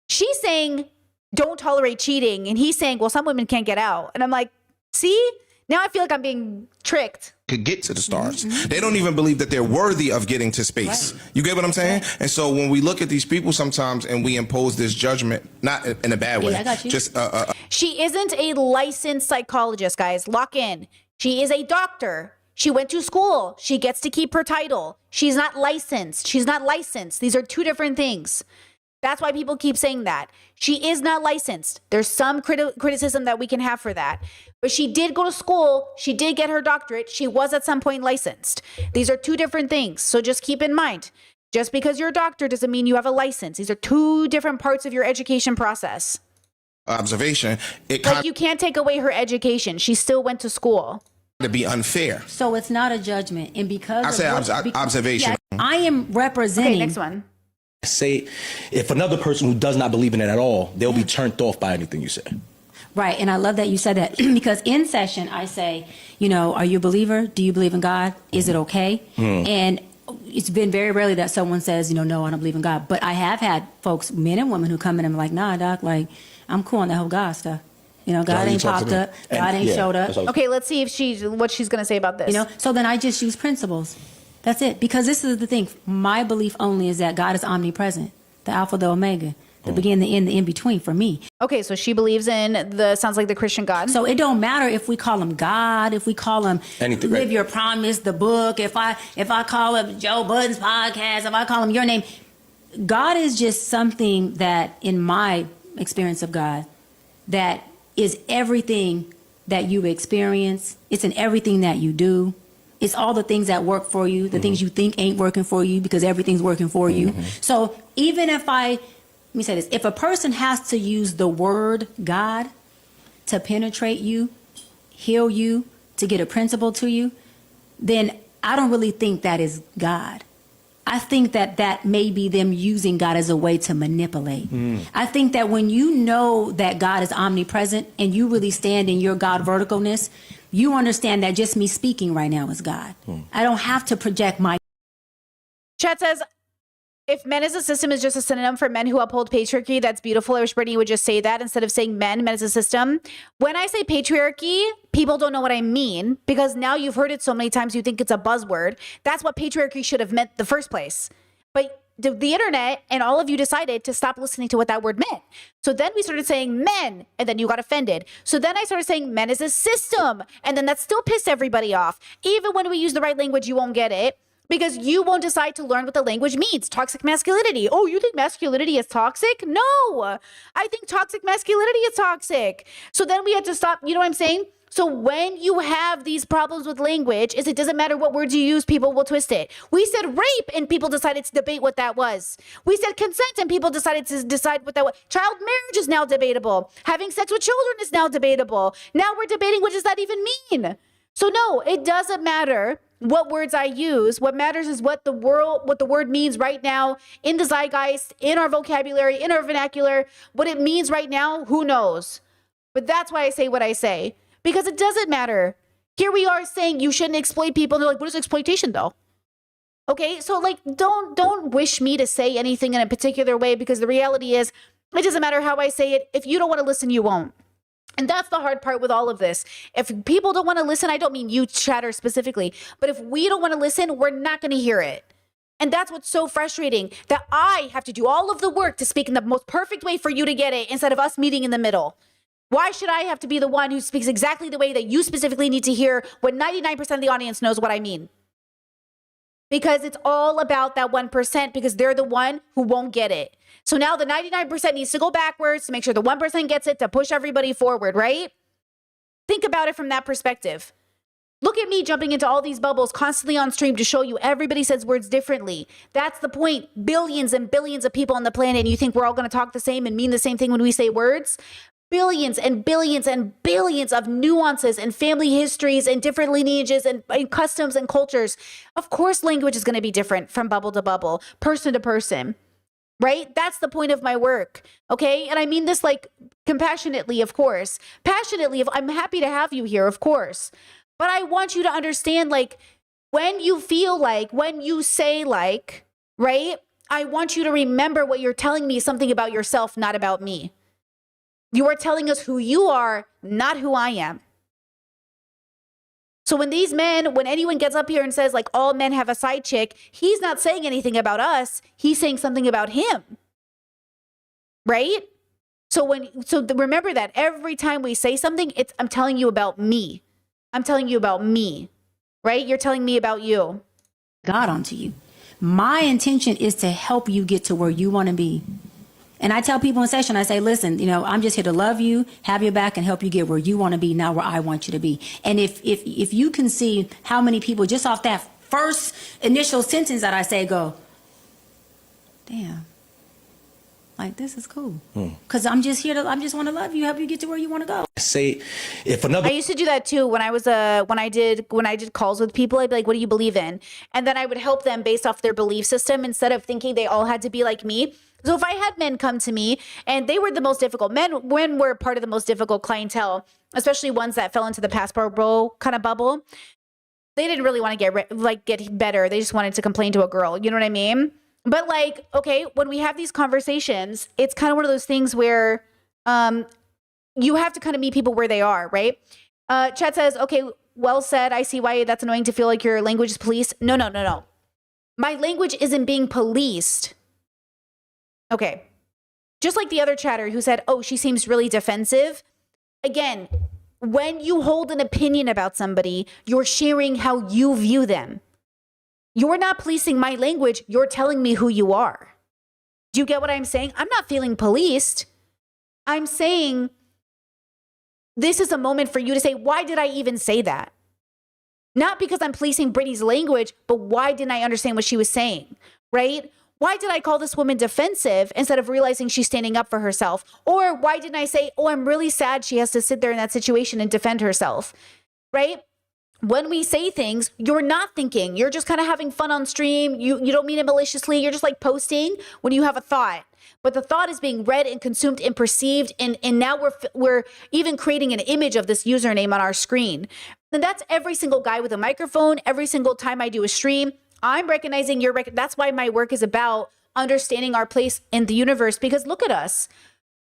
she's saying, don't tolerate cheating. And he's saying, well, some women can't get out. And I'm like, see, now I feel like I'm being tricked. Could get to the stars. They don't even believe that they're worthy of getting to space. Right. You get what I'm saying? Right. And so when we look at these people sometimes and we impose this judgment, not in a bad way. Yeah, I got you. Just she isn't a licensed psychologist, guys. Lock in. She is a doctor. She went to school. She gets to keep her title. She's not licensed. She's not licensed. These are two different things. That's why people keep saying that. She is not licensed. There's some criticism that we can have for that. But she did go to school. She did get her doctorate. She was at some point licensed. These are two different things. So just keep in mind, just because you're a doctor doesn't mean you have a license. These are two different parts of your education process. Observation. Like, you can't take away her education. She still went to school. To be unfair. So it's not a judgment. And because I say observation. Yeah, I am representing. Okay, next one. Say, if another person who does not believe in it at all, they'll be turned off by anything you say. Right, and I love that you said that because in session I say, you know, are you a believer? Do you believe in God? Is it okay? And it's been very rarely that someone says, you know, no, I don't believe in God. But I have had folks, men and women, who come in and are like, nah, doc, like, I'm cool on that whole God stuff. You know, God ain't popped up. God ain't showed up. Okay, let's see if what she's going to say about this. You know, so then I just use principles. That's it. Because this is the thing. My belief only is that God is omnipresent, the Alpha, the Omega, the beginning, the end, the in-between for me. Okay, so she believes in sounds like the Christian God. So it don't matter if we call him God, if we call him anything, Live Your Promise, the book, if I call him Joe Budden's podcast, if I call him your name. God is just something that, in my experience of God, that is everything that you experience. It's in everything that you do. It's all the things that work for you, the things you think ain't working for you, because everything's working for you. So even if let me say this, if a person has to use the word God to penetrate you, heal you, to get a principle to you, then I don't really think that is God. I think that may be them using God as a way to manipulate. I think that when you know that God is omnipresent and you really stand in your God verticalness, you understand that just me speaking right now is God. I don't have to project my... Chat says, if men as a system is just a synonym for men who uphold patriarchy, that's beautiful. I wish Brittany would just say that instead of saying men as a system. When I say patriarchy, people don't know what I mean because now you've heard it so many times you think it's a buzzword. That's what patriarchy should have meant in the first place. But the internet and all of you decided to stop listening to what that word meant. So then we started saying men, and then you got offended. So then I started saying men as a system, and then that still pissed everybody off. Even when we use the right language, you won't get it. Because you won't decide to learn what the language means. Toxic masculinity. Oh, you think masculinity is toxic? No, I think toxic masculinity is toxic. So then we had to stop. You know what I'm saying? So when you have these problems with language, it doesn't matter what words you use, people will twist it. We said rape and people decided to debate what that was. We said consent and people decided to decide what that was. Child marriage is now debatable. Having sex with children is now debatable. Now we're debating what does that even mean? So no, it doesn't matter what words I use. What matters is what the word means right now in the zeitgeist, in our vocabulary, in our vernacular. What it means right now, who knows? But that's why I say what I say, because it doesn't matter. Here we are saying you shouldn't exploit people. And they're like, what is exploitation though? Okay, so like, don't wish me to say anything in a particular way, because the reality is, it doesn't matter how I say it. If you don't want to listen, you won't. And that's the hard part with all of this. If people don't want to listen, I don't mean you, Chatter, specifically, but if we don't want to listen, we're not going to hear it. And that's what's so frustrating, that I have to do all of the work to speak in the most perfect way for you to get it, instead of us meeting in the middle. Why should I have to be the one who speaks exactly the way that you specifically need to hear when 99% of the audience knows what I mean? Because it's all about that 1%, because they're the one who won't get it. So now the 99% needs to go backwards to make sure the 1% gets it, to push everybody forward, right? Think about it from that perspective. Look at me jumping into all these bubbles constantly on stream to show you everybody says words differently. That's the point. Billions and billions of people on the planet, and you think we're all going to talk the same and mean the same thing when we say words? Billions and billions and billions of nuances and family histories and different lineages and customs and cultures. Of course, language is going to be different from bubble to bubble, person to person. Right? That's the point of my work. Okay. And I mean this like compassionately, of course. Passionately, I'm happy to have you here, of course. But I want you to understand, like, when you feel like, when you say like, right? I want you to remember what you're telling me is something about yourself, not about me. You are telling us who you are, not who I am. So when anyone gets up here and says like all men have a side chick, he's not saying anything about us. He's saying something about him. Right? So remember that every time we say something, I'm telling you about me. I'm telling you about me. Right? You're telling me about you. God onto you. My intention is to help you get to where you want to be. And I tell people in session, I say, listen, I'm just here to love you, have your back, and help you get where you want to be, not where I want you to be. And if you can see how many people just off that first initial sentence that I say go, damn, like this is cool. Because I just want to love you, help you get to where you want to go. Say, if another. I used to do that too when I did calls with people. I'd be like, what do you believe in? And then I would help them based off their belief system, instead of thinking they all had to be like me. So if I had men come to me and they were the most difficult, men were part of the most difficult clientele, especially ones that fell into the passport bro kind of bubble. They didn't really want to get better. They just wanted to complain to a girl. You know what I mean? But like, okay, when we have these conversations, it's kind of one of those things where you have to kind of meet people where they are, right? Chat says, okay, well said. I see why that's annoying to feel like your language is policed. No. My language isn't being policed. Okay. Just like the other chatter who said, oh, she seems really defensive. Again, when you hold an opinion about somebody, you're sharing how you view them. You're not policing my language. You're telling me who you are. Do you get what I'm saying? I'm not feeling policed. I'm saying this is a moment for you to say, why did I even say that? Not because I'm policing Brittany's language, but why didn't I understand what she was saying, right? Why did I call this woman defensive instead of realizing she's standing up for herself? Or why didn't I say, oh, I'm really sad she has to sit there in that situation and defend herself, right? When we say things, you're not thinking. You're just kind of having fun on stream. You don't mean it maliciously. You're just like posting when you have a thought. But the thought is being read and consumed and perceived. And now we're even creating an image of this username on our screen. And that's every single guy with a microphone. Every single time I do a stream, I'm recognizing that's why my work is about understanding our place in the universe. Because look at us.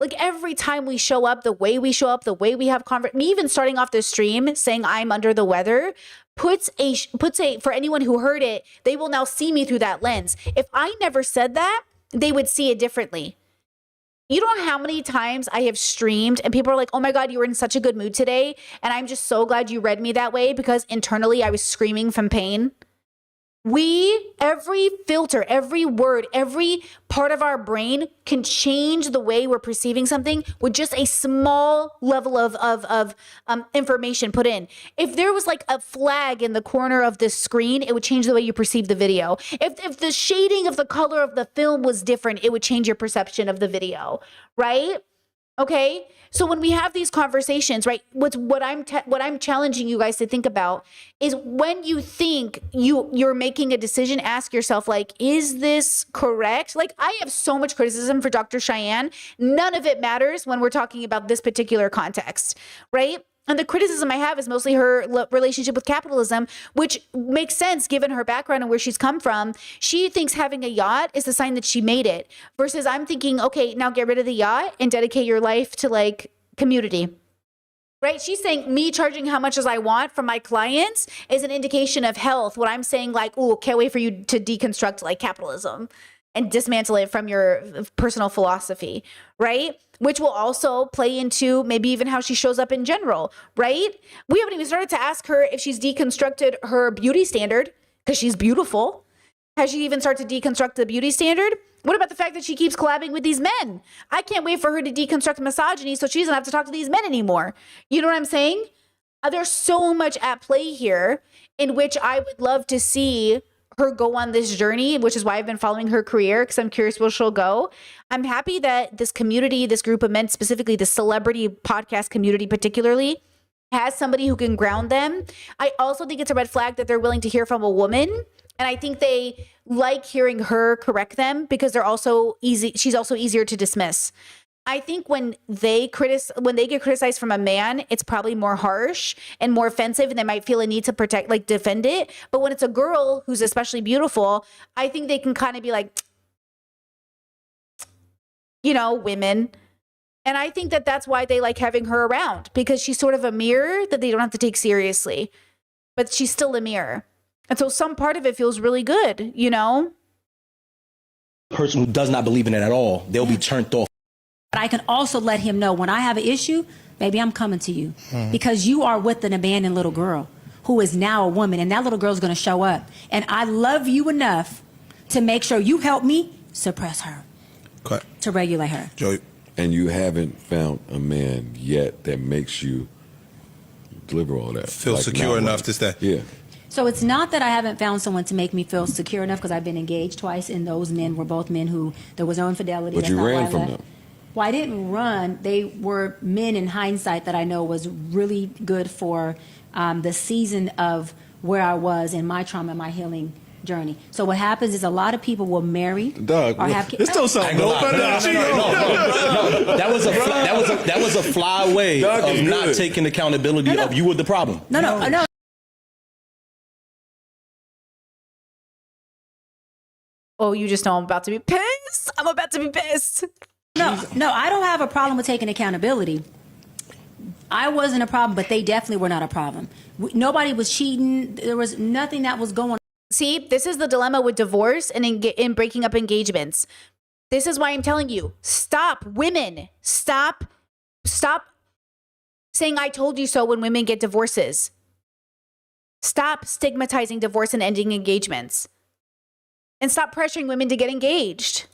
Like every time we show up, the way we show up, the way we have me even starting off the stream saying I'm under the weather puts a for anyone who heard it, they will now see me through that lens. If I never said that, they would see it differently. You don't know how many times I have streamed and people are like, oh my God, you were in such a good mood today. And I'm just so glad you read me that way, because internally I was screaming from pain. Every filter, every word, every part of our brain can change the way we're perceiving something with just a small level of information put in. If there was like a flag in the corner of this screen, it would change the way you perceive the video. If the shading of the color of the film was different, it would change your perception of the video, right? Okay. So when we have these conversations, right, what I'm challenging you guys to think about is when you think you're making a decision, ask yourself, like, is this correct? Like, I have so much criticism for Dr. Cheyenne. None of it matters when we're talking about this particular context, right? And the criticism I have is mostly her relationship with capitalism, which makes sense given her background and where she's come from. She thinks having a yacht is a sign that she made it, versus I'm thinking, okay, now get rid of the yacht and dedicate your life to like community. Right? She's saying me charging how much as I want from my clients is an indication of health. What I'm saying, like, oh, can't wait for you to deconstruct like capitalism and dismantle it from your personal philosophy, right? Which will also play into maybe even how she shows up in general, right? We haven't even started to ask her if she's deconstructed her beauty standard, because she's beautiful. Has she even started to deconstruct the beauty standard? What about the fact that she keeps collabing with these men? I can't wait for her to deconstruct misogyny so she doesn't have to talk to these men anymore. You know what I'm saying? There's so much at play here in which I would love to see her go on this journey, which is why I've been following her career, because I'm curious where she'll go. I'm happy that this community, this group of men, specifically the celebrity podcast community particularly, has somebody who can ground them. I also think it's a red flag that they're willing to hear from a woman. And I think they like hearing her correct them because they're also easy. She's also easier to dismiss. I think when they get criticized from a man, it's probably more harsh and more offensive, and they might feel a need to protect, like defend it. But when it's a girl who's especially beautiful, I think they can kind of be like, you know, women. And I think that that's why they like having her around, because she's sort of a mirror that they don't have to take seriously, but she's still a mirror. And so some part of it feels really good, you know? Person who does not believe in it at all, they'll be turned off. But I can also let him know when I have an issue, baby, I'm coming to you. Because you are with an abandoned little girl who is now a woman, and that little girl is going to show up. And I love you enough to make sure you help me suppress her, to regulate her. Joey. And you haven't found a man yet that makes you deliver all that. Feel secure enough to stay. Yeah. So it's not that I haven't found someone to make me feel secure enough, because I've been engaged twice, and those men were both men who there was no infidelity. But you ran from them. Well, I didn't run. They were men in hindsight that I know was really good for the season of where I was in my trauma, my healing journey. So what happens is a lot of people will marry Doug, or have kids. this don't sound no better than No, that was a fly way of not taking accountability of you were the problem. No. Oh, you just know I'm about to be pissed. I'm about to be pissed. No, I don't have a problem with taking accountability. I wasn't a problem, but they definitely were not a problem. Nobody was cheating. There was nothing that was going on. See, this is the dilemma with divorce and in breaking up engagements. This is why I'm telling you, stop, women. Stop saying I told you so when women get divorces. Stop stigmatizing divorce and ending engagements. And stop pressuring women to get engaged.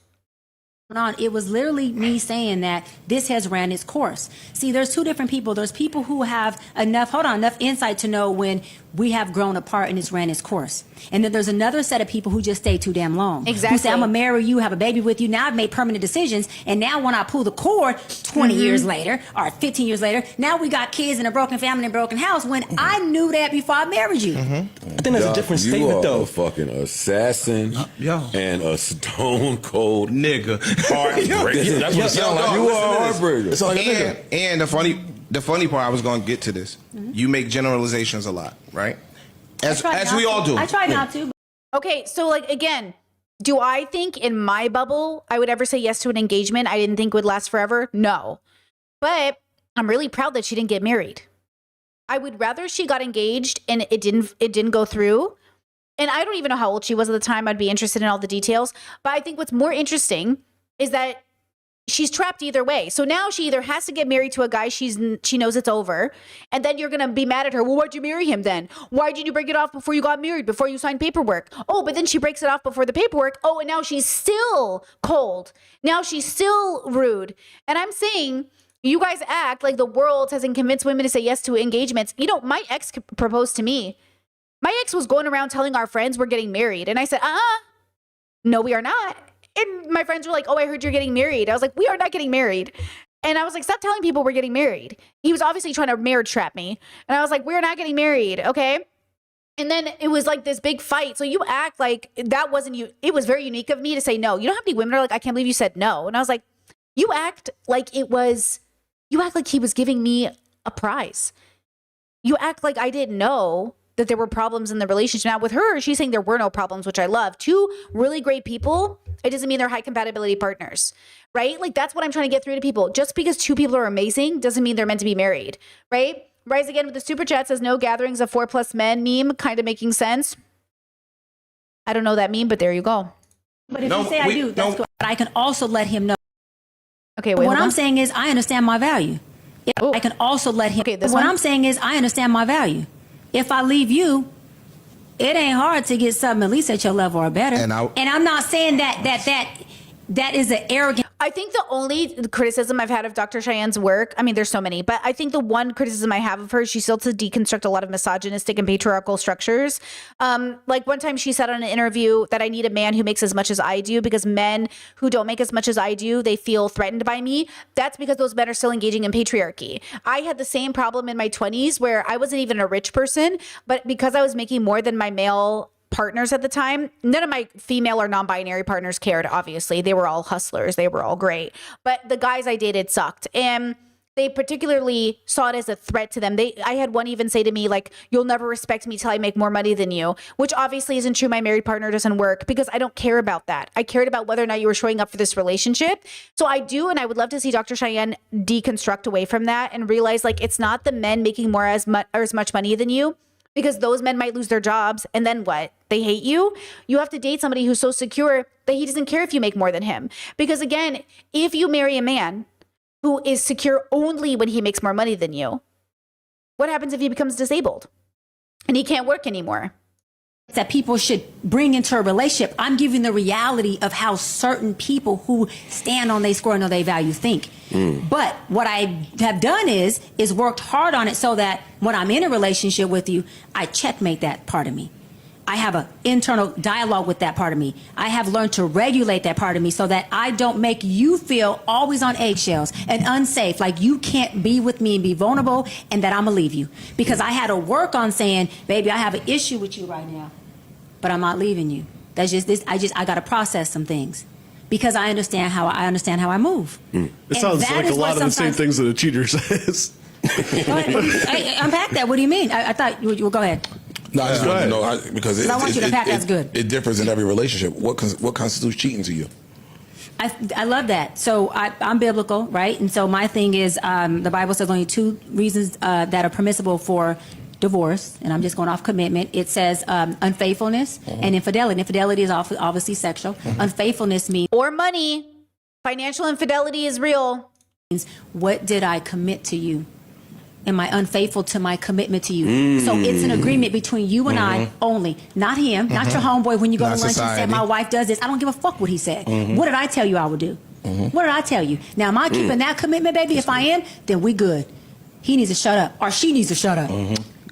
It was literally me saying that this has ran its course. See, there's two different people. There's people who have enough insight to know when we have grown apart and it's ran its course. And then there's another set of people who just stay too damn long. Exactly. Who say, I'm going to marry you, have a baby with you. Now I've made permanent decisions. And now when I pull the cord 20 years later or 15 years later, now we got kids and a broken family and a broken house when I knew that before I married you. I think there's a different statement, though. You are a fucking assassin and a stone cold nigga. Heartbreaker. That's what it sounds like. You are a heartbreaker. And the funny part, I was going to get to this. You make generalizations a lot, right? As we all do. I try not to. Okay, so like again, do I think in my bubble I would ever say yes to an engagement I didn't think would last forever? No. But I'm really proud that she didn't get married. I would rather she got engaged and it didn't go through. And I don't even know how old she was at the time. I'd be interested in all the details. But I think what's more interesting is that she's trapped either way. So now she either has to get married to a guy she knows it's over, and then you're going to be mad at her. Well, why'd you marry him then? Why didn't you break it off before you got married, before you signed paperwork? Oh, but then she breaks it off before the paperwork. Oh, and now she's still cold. Now she's still rude. And I'm saying, you guys act like the world hasn't convinced women to say yes to engagements. You know, my ex proposed to me. My ex was going around telling our friends we're getting married. And I said, no, we are not. And my friends were like, oh, I heard you're getting married. I was like, we are not getting married. And I was like, stop telling people we're getting married. He was obviously trying to marriage trap me. And I was like, we're not getting married, okay? And then it was like this big fight. So you act like that wasn't you. It was very unique of me to say no. You know how many women are like, I can't believe you said no. And I was like, you act like he was giving me a prize. You act like I didn't know that there were problems in the relationship. Now with her, she's saying there were no problems, which I love. Two really great people, it doesn't mean they're high compatibility partners, right? Like that's what I'm trying to get through to people. Just because two people are amazing doesn't mean they're meant to be married, right? Rise Again with the super chat says no gatherings of 4+ men meme, kind of making sense. I don't know that meme, but there you go. But if you say I do, that's good. But I can also let him know. Okay, wait, what I'm saying is I understand my value. I can also let him. Okay, I'm saying is I understand my value. If I leave you, it ain't hard to get something at least at your level or better. And I'm not saying that is an arrogant. I think the only criticism I've had of Dr. Cheyenne's work, I mean, there's so many, but I think the one criticism I have of her, she still to deconstruct a lot of misogynistic and patriarchal structures. Like one time she said on an interview that I need a man who makes as much as I do because men who don't make as much as I do, they feel threatened by me. That's because those men are still engaging in patriarchy. I had the same problem in my 20s where I wasn't even a rich person, but because I was making more than my male partners at the time, none of my female or non-binary partners cared, obviously. They were all hustlers. They were all great. But the guys I dated sucked. And they particularly saw it as a threat to them. I had one even say to me, like, you'll never respect me till I make more money than you, which obviously isn't true. My married partner doesn't work because I don't care about that. I cared about whether or not you were showing up for this relationship. So I do, and I would love to see Dr. Cheyenne deconstruct away from that and realize, like, it's not the men making more as much money than you, because those men might lose their jobs. And then what? They hate you. You have to date somebody who's so secure that he doesn't care if you make more than him. Because again, if you marry a man who is secure only when he makes more money than you, what happens if he becomes disabled and he can't work anymore? That people should bring into a relationship. I'm giving the reality of how certain people who stand on their score and know their value think. But what I have done is worked hard on it so that when I'm in a relationship with you, I checkmate that part of me. I have an internal dialogue with that part of me. I have learned to regulate that part of me so that I don't make you feel always on eggshells and unsafe, like you can't be with me and be vulnerable and that I'm gonna leave you. Because I had to work on saying, baby, I have an issue with you right now, but I'm not leaving you. That's just this. I got to process some things because I understand how I move. It sounds like a lot of the same things that a cheater says. Go ahead. Unpack that. What do you mean? I thought you would go ahead. No, I just want to know because I want you to unpack. That's good. It differs in every relationship. What constitutes cheating to you? I love that. So I'm biblical, right? And so my thing is the Bible says only two reasons that are permissible for divorce, and I'm just going off commitment. It says unfaithfulness and infidelity. Infidelity is obviously sexual. Unfaithfulness means or money. Financial infidelity is real. What did I commit to you? Am I unfaithful to my commitment to you? So it's an agreement between you and I only, not him, not your homeboy. When you go to lunch and say, my wife does this, I don't give a fuck what he said. What did I tell you I would do? What did I tell you? Now, am I keeping that commitment, baby? If I am, then we good. He needs to shut up, or she needs to shut up.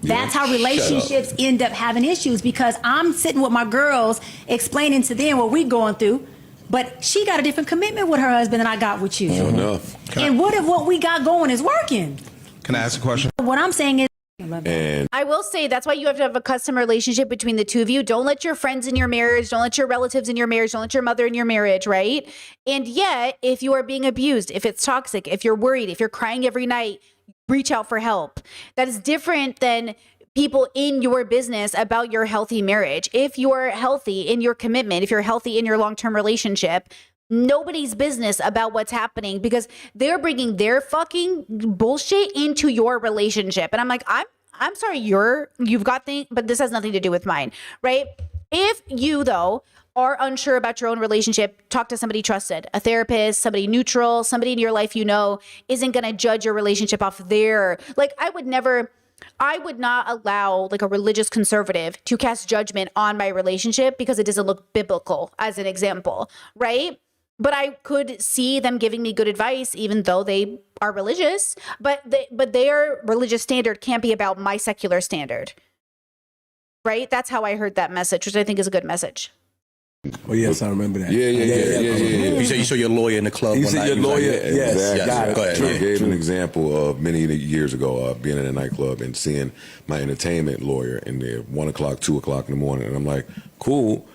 That's how relationships end up having issues, because I'm sitting with my girls explaining to them what we're going through, but she got a different commitment with her husband than I got with you. Sure enough. And what if what we got going is working? Can I ask a question? What I'm saying is, and I will say that's why you have to have a custom relationship between the two of you. Don't let your friends in your marriage, don't let your relatives in your marriage, don't let your mother in your marriage, right? And yet, if you are being abused, if it's toxic, if you're worried, if you're crying every night, reach out for help. That is different than people in your business about your healthy marriage. If you're healthy in your commitment, if you're healthy in your long-term relationship, nobody's business about what's happening, because they're bringing their fucking bullshit into your relationship. And I'm like, I'm sorry, you've got things, but this has nothing to do with mine, right? If you, though, are unsure about your own relationship, talk to somebody trusted, a therapist, somebody neutral, somebody in your life you know isn't going to judge your relationship off their, like, I would not allow like a religious conservative to cast judgment on my relationship because it doesn't look biblical, as an example, right? But I could see them giving me good advice, even though they are religious. But their religious standard can't be about my secular standard, right? That's how I heard that message, which I think is a good message. Oh yes, I remember that. Yeah. You said you're a lawyer in the club. You said you're a lawyer? Yes. Exactly. Got it. Go ahead. I gave an example of many years ago being in a nightclub and seeing my entertainment lawyer in there 1 o'clock, 2 o'clock in the morning. And I'm like, cool,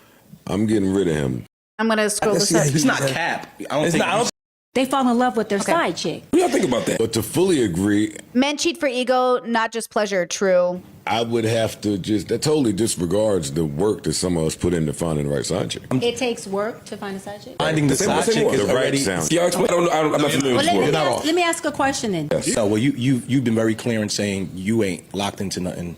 I'm getting rid of him. I'm going to scroll this up. It's not cap. I don't think They fall in love with their side chick. What do y'all think about that? But to fully agree, Men cheat for ego, not just pleasure. True. I would have to that totally disregards the work that some of us put into finding the right side chick. It takes work to find a side chick. finding the side chick is already. Y'all explain. I'm not familiar with this word. Let me ask a question then. Yes. So, well, you've been very clear in saying you ain't locked into nothing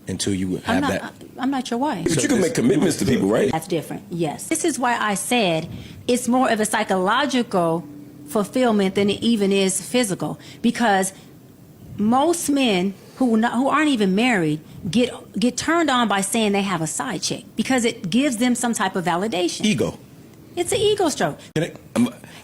until you have that. I'm not your wife. But you can make commitments to people, right? That's different. Yes. This is why I said it's more of a psychological fulfillment than it even is physical, because most men who aren't even married get turned on by saying they have a side chick because it gives them some type of validation. Ego. It's an ego stroke. And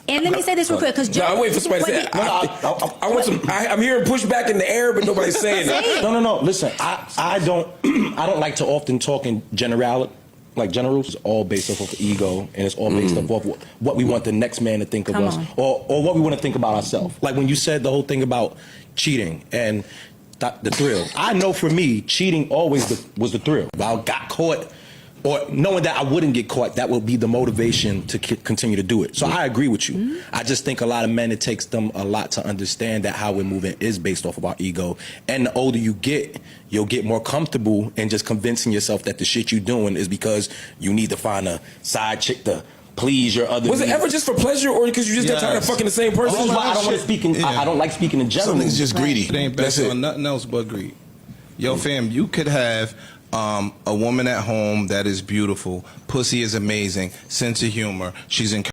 let me say this real quick, because I'm waiting for somebody to say. I want some. I'm hearing pushback in the air, but nobody's saying it. No. Listen, I don't like to often talk in generality. Like generals, it's all based off of ego, and it's all based off of what we want the next man to think of us, or what we want to think about ourselves. Like when you said the whole thing about cheating and the thrill. I know for me, cheating always was the thrill. If I got caught, or knowing that I wouldn't get caught, that would be the motivation to continue to do it. So I agree with you. I just think a lot of men, it takes them a lot to understand that how we're moving is based off of our ego. And the older you get, you'll get more comfortable in just convincing yourself that the shit you're doing is because you need to find a side chick to please your other. Was it ever just for pleasure, or because you just got tired of fucking the same person? This is why I don't want to speak in. I don't like speaking in general. Something's just greedy. It ain't based on nothing else but greed. Yo, fam, you could have a woman at home that is beautiful, pussy is amazing, sense of humor, she's in.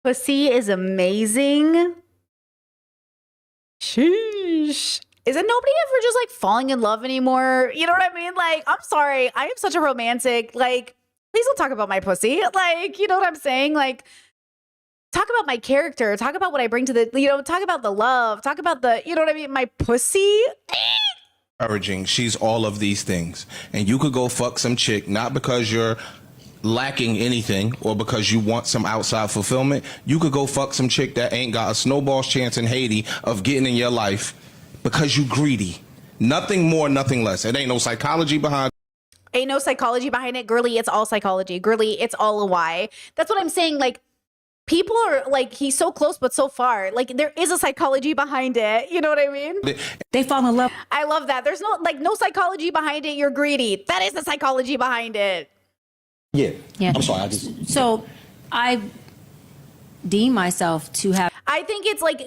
Pussy is amazing. Sheesh. Isn't nobody ever just like falling in love anymore? You know what I mean? Like, I'm sorry. I am such a romantic. Like, please don't talk about my pussy. Like, you know what I'm saying? Like, talk about my character. Talk about what I bring to the, talk about the love. Talk about the, you know what I mean? My pussy. Encouraging. She's all of these things. And you could go fuck some chick, not because you're lacking anything or because you want some outside fulfillment. You could go fuck some chick that ain't got a snowball's chance in Haiti of getting in your life because you greedy. Nothing more, nothing less. It ain't no psychology behind it. Ain't no psychology behind it. Girly, it's all psychology. Girly, it's all a why. That's what I'm saying. Like, people are like, he's so close but so far. Like, there is a psychology behind it. You know what I mean? They fall in love. I love that. There's no psychology behind it. You're greedy. That is the psychology behind it. Yeah. I'm sorry. So I deem myself to have. I think it's like,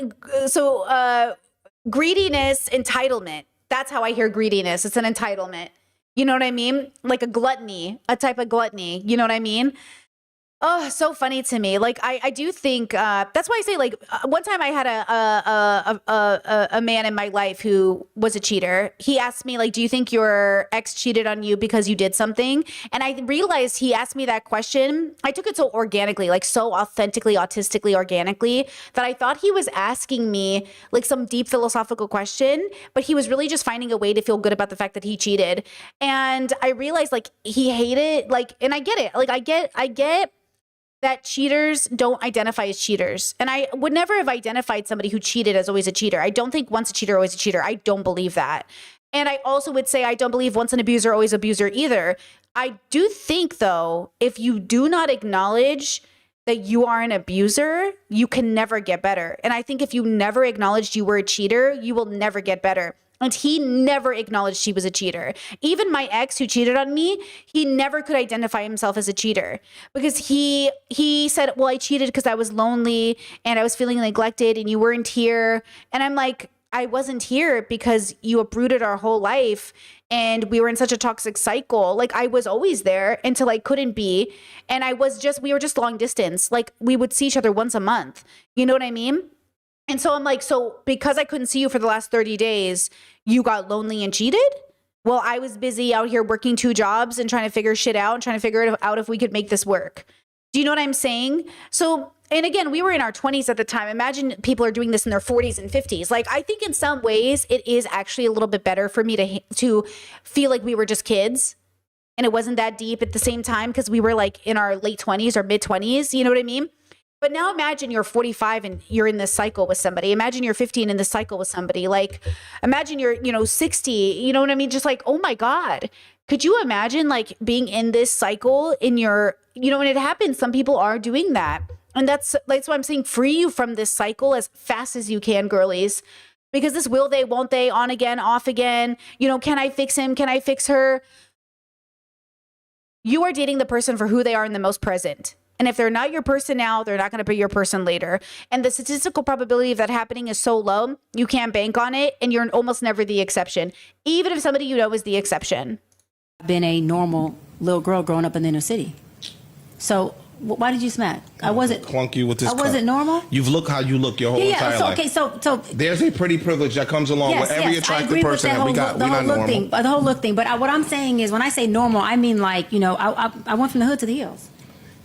greediness, entitlement. That's how I hear greediness. It's an entitlement. You know what I mean? Like a gluttony, a type of gluttony. You know what I mean? Oh, so funny to me. Like, I do think that's why I say, like, one time I had a man in my life who was a cheater. He asked me, like, do you think your ex cheated on you because you did something? And I realized he asked me that question. I took it so organically, like so authentically, autistically, organically, that I thought he was asking me like some deep philosophical question, but he was really just finding a way to feel good about the fact that he cheated. And I realized, like, he hated, like, and I get it. Like, I get that cheaters don't identify as cheaters. And I would never have identified somebody who cheated as always a cheater. I don't think once a cheater, always a cheater. I don't believe that. And I also would say I don't believe once an abuser, always abuser either. I do think, though, if you do not acknowledge that you are an abuser, you can never get better. And I think if you never acknowledged you were a cheater, you will never get better. And he never acknowledged he was a cheater. Even my ex who cheated on me, he never could identify himself as a cheater because he said, well, I cheated because I was lonely and I was feeling neglected and you weren't here. And I'm like, I wasn't here because you uprooted our whole life and we were in such a toxic cycle. Like, I was always there until I couldn't be. And we were just long distance. Like, we would see each other once a month. You know what I mean? And so I'm like, so because I couldn't see you for the last 30 days, you got lonely and cheated? Well, I was busy out here working 2 jobs and trying to figure shit out and trying to figure it out if we could make this work. Do you know what I'm saying? So, and again, we were in our 20s at the time. Imagine people are doing this in their 40s and 50s. Like, I think in some ways it is actually a little bit better for me to feel like we were just kids and it wasn't that deep at the same time because we were like in our late 20s or mid 20s. You know what I mean? But now imagine you're 45 and you're in this cycle with somebody. Imagine you're 15 in this cycle with somebody. Like, imagine you're, 60, you know what I mean? Just like, oh my God. Could you imagine like being in this cycle in your, when it happens, some people are doing that. And that's why I'm saying free you from this cycle as fast as you can, girlies. Because this will they, won't they, on again, off again. Can I fix him? Can I fix her? You are dating the person for who they are in the most present. And if they're not your person now, they're not going to be your person later. And the statistical probability of that happening is so low, you can't bank on it. And you're almost never the exception, even if somebody is the exception. I've been a normal little girl growing up in the inner city. So why did you smack? I wasn't clunky with this. I wasn't normal. You've looked how you look your whole entire life. Okay, so there's a pretty privilege that comes along with every attractive person that we got. We're not normal. The whole look thing. But what I'm saying is, when I say normal, I mean like I went from the hood to the hills.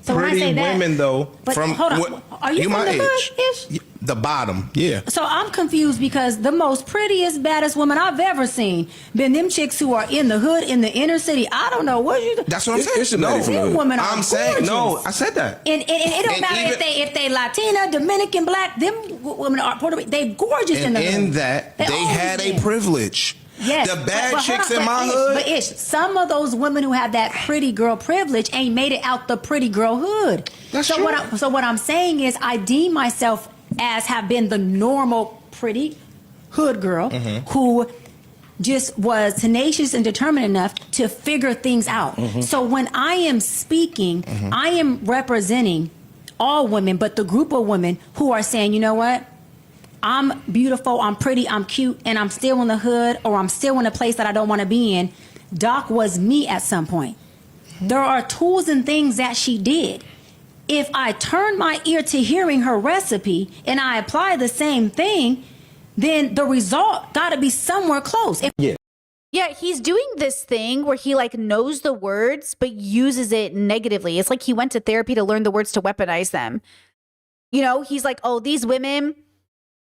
So pretty when I say that, women though, but from hold on, are you from my the age? hood-ish? The bottom, yeah. So I'm confused because the most prettiest, baddest woman I've ever seen been them chicks who are in the hood, in the inner city. I don't know what you. That's what I'm saying. No, them women are I'm saying gorgeous. I said that. And it don't matter if they Latina, Dominican, Black. Them women are Puerto Rican. They gorgeous in the hood. In that they had a privilege. Yes, the bad chicks in my hood. But some of those women who have that pretty girl privilege ain't made it out the pretty girl hood. That's true. What I'm saying is, I deem myself as have been the normal pretty hood girl who just was tenacious and determined enough to figure things out. So when I am speaking, I am representing all women, but the group of women who are saying, you know what? I'm beautiful, I'm pretty, I'm cute, and I'm still in the hood, or I'm still in a place that I don't want to be in. Doc was me at some point. There are tools and things that she did. If I turn my ear to hearing her recipe and I apply the same thing, then the result got to be somewhere close. Yeah, he's doing this thing where he like knows the words but uses it negatively. It's like he went to therapy to learn the words to weaponize them. He's like, oh, these women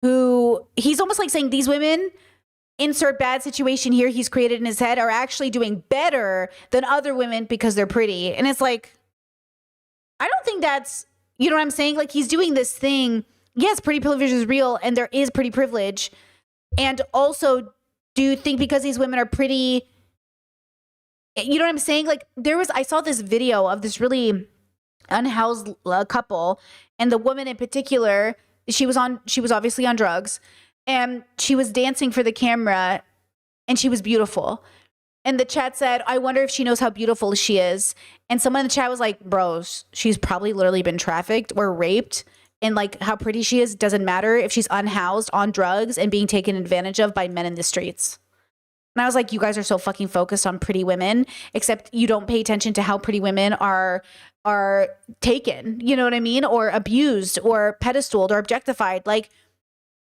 who, he's almost like saying these women, insert bad situation here he's created in his head, are actually doing better than other women because they're pretty. And it's like, I don't think that's, you know what I'm saying? Like, he's doing this thing. Yes, pretty privilege is real and there is pretty privilege. And also, do you think because these women are pretty, you know what I'm saying? Like, I saw this video of this really unhoused couple, and the woman in particular, she was obviously on drugs, and she was dancing for the camera, and she was beautiful. And the chat said, I wonder if she knows how beautiful she is. And someone in the chat was like, bros, she's probably literally been trafficked or raped. And like, how pretty she is doesn't matter if she's unhoused, on drugs, and being taken advantage of by men in the streets. And I was like, you guys are so fucking focused on pretty women, except you don't pay attention to how pretty women are taken, you know what I mean? Or abused or pedestaled or objectified. Like,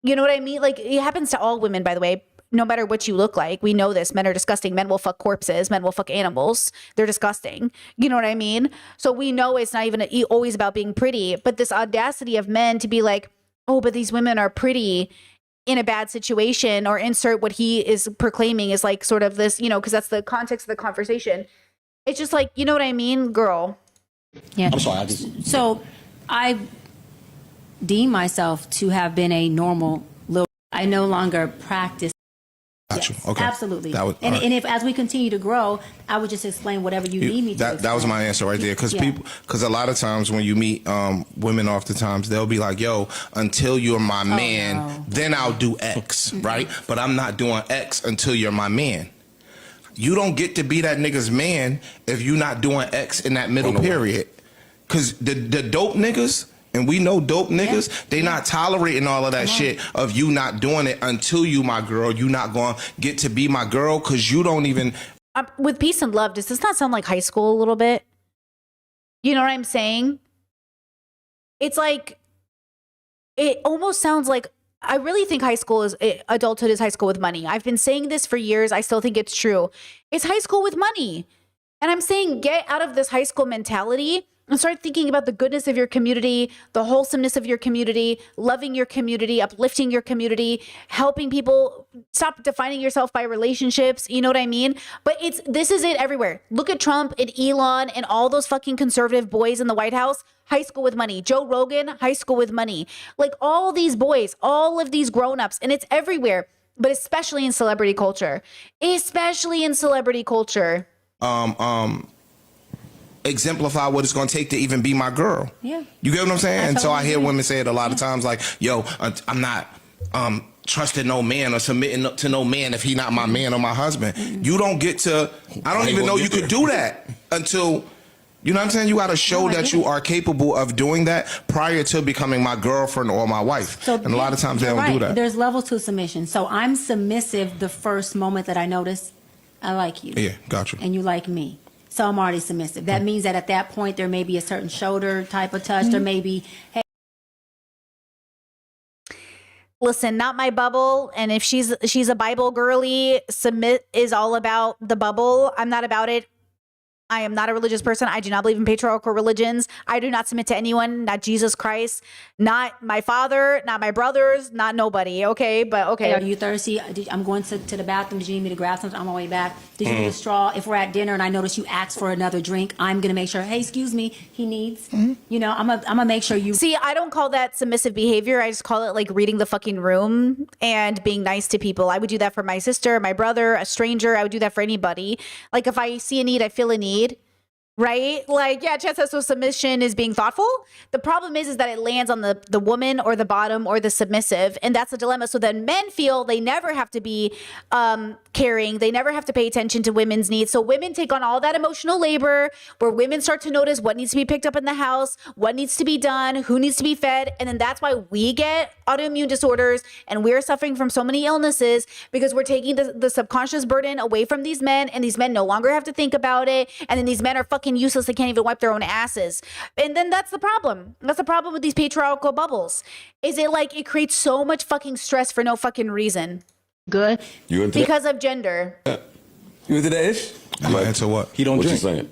you know what I mean? Like, it happens to all women, by the way, no matter what you look like. We know this. Men are disgusting. Men will fuck corpses. Men will fuck animals. They're disgusting. You know what I mean? So we know it's not even always about being pretty, but this audacity of men to be like, oh, but these women are pretty in a bad situation, or insert what he is proclaiming is like sort of this, because that's the context of the conversation. It's just like, you know what I mean, girl? Yeah. I'm sorry. So I deem myself to have been a normal little. I no longer practice. Gotcha. Yes, Okay. absolutely. That was, and if as we continue to grow, I would just explain whatever you need me to. That was my answer right there. Because a lot of times when you meet women, oftentimes they'll be like, yo, until you're my man, then I'll do X, right? But I'm not doing X until you're my man. You don't get to be that nigga's man if you're not doing X in that middle period. Because the dope niggas, and we know dope niggas, they not tolerating all of that shit of you not doing it until you my girl. You not going to get to be my girl because you don't even. With peace and love, does this not sound like high school a little bit? You know what I'm saying? It's like, it almost sounds like, I really think adulthood is high school with money. I've been saying this for years. I still think it's true. It's high school with money. And I'm saying, get out of this high school mentality and start thinking about the goodness of your community, the wholesomeness of your community, loving your community, uplifting your community, helping people. Stop defining yourself by relationships. You know what I mean? But this is it everywhere. Look at Trump and Elon and all those fucking conservative boys in the White House. High school with money. Joe Rogan, high school with money. Like all these boys, all of these grown-ups, and it's everywhere, but especially in celebrity culture. Especially in celebrity culture. Exemplify what it's going to take to even be my girl. Yeah. You get what I'm saying? And so I hear agree. women say it a lot of times like, yo, I'm not trusting no man or submitting to no man if he not my man or my husband. You don't get to, I don't even know you could do that until, you know what I'm saying? You got to show that you are capable of doing that prior to becoming my girlfriend or my wife. So, and a lot of times they don't do that. There's levels to submission. So I'm submissive the first moment that I notice I like you. Yeah, got you. And you like me. So I'm already submissive. That means that at that point there may be a certain shoulder type of touch. There may be, hey. Listen, not my bubble. And if she's a Bible girly, submit is all about the bubble. I'm not about it. I am not a religious person. I do not believe in patriarchal religions. I do not submit to anyone, not Jesus Christ, not my father, not my brothers, not nobody. Okay, but okay. Hey, are you thirsty? I'm going to the bathroom. Did you need me to grab something on my way back? Did you need a straw? If we're at dinner and I notice you ask for another drink, I'm going to make sure, hey, excuse me, he needs. You know, I'm going to make sure you. See, I don't call that submissive behavior. I just call it like reading the fucking room and being nice to people. I would do that for my sister, my brother, a stranger. I would do that for anybody. Like if I see a need, I feel a need. Right? Like, yeah, Chet says, so submission is being thoughtful. The problem is that it lands on the woman or the bottom or the submissive. And that's the dilemma. So then men feel they never have to be caring. They never have to pay attention to women's needs. So women take on all that emotional labor where women start to notice what needs to be picked up in the house, what needs to be done, who needs to be fed. And then that's why we get autoimmune disorders and we're suffering from so many illnesses because we're taking the subconscious burden away from these men, and these men no longer have to think about it. And then these men are fucking useless. They can't even wipe their own asses. And then that's the problem. That's the problem with these patriarchal bubbles. Is it like it creates so much fucking stress for no fucking reason. Good. You into Because of gender. You into that ish? I'm like, into what? He don't What you drink. saying?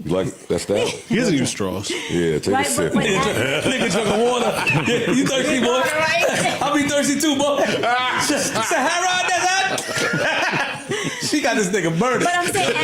You like that style? He doesn't use straws. Yeah, take a sip. Nigga drinking water. Yeah, you thirsty, boy? I'll be thirsty too, boy. Sahara Desert. She got this nigga murdered. But I'm saying,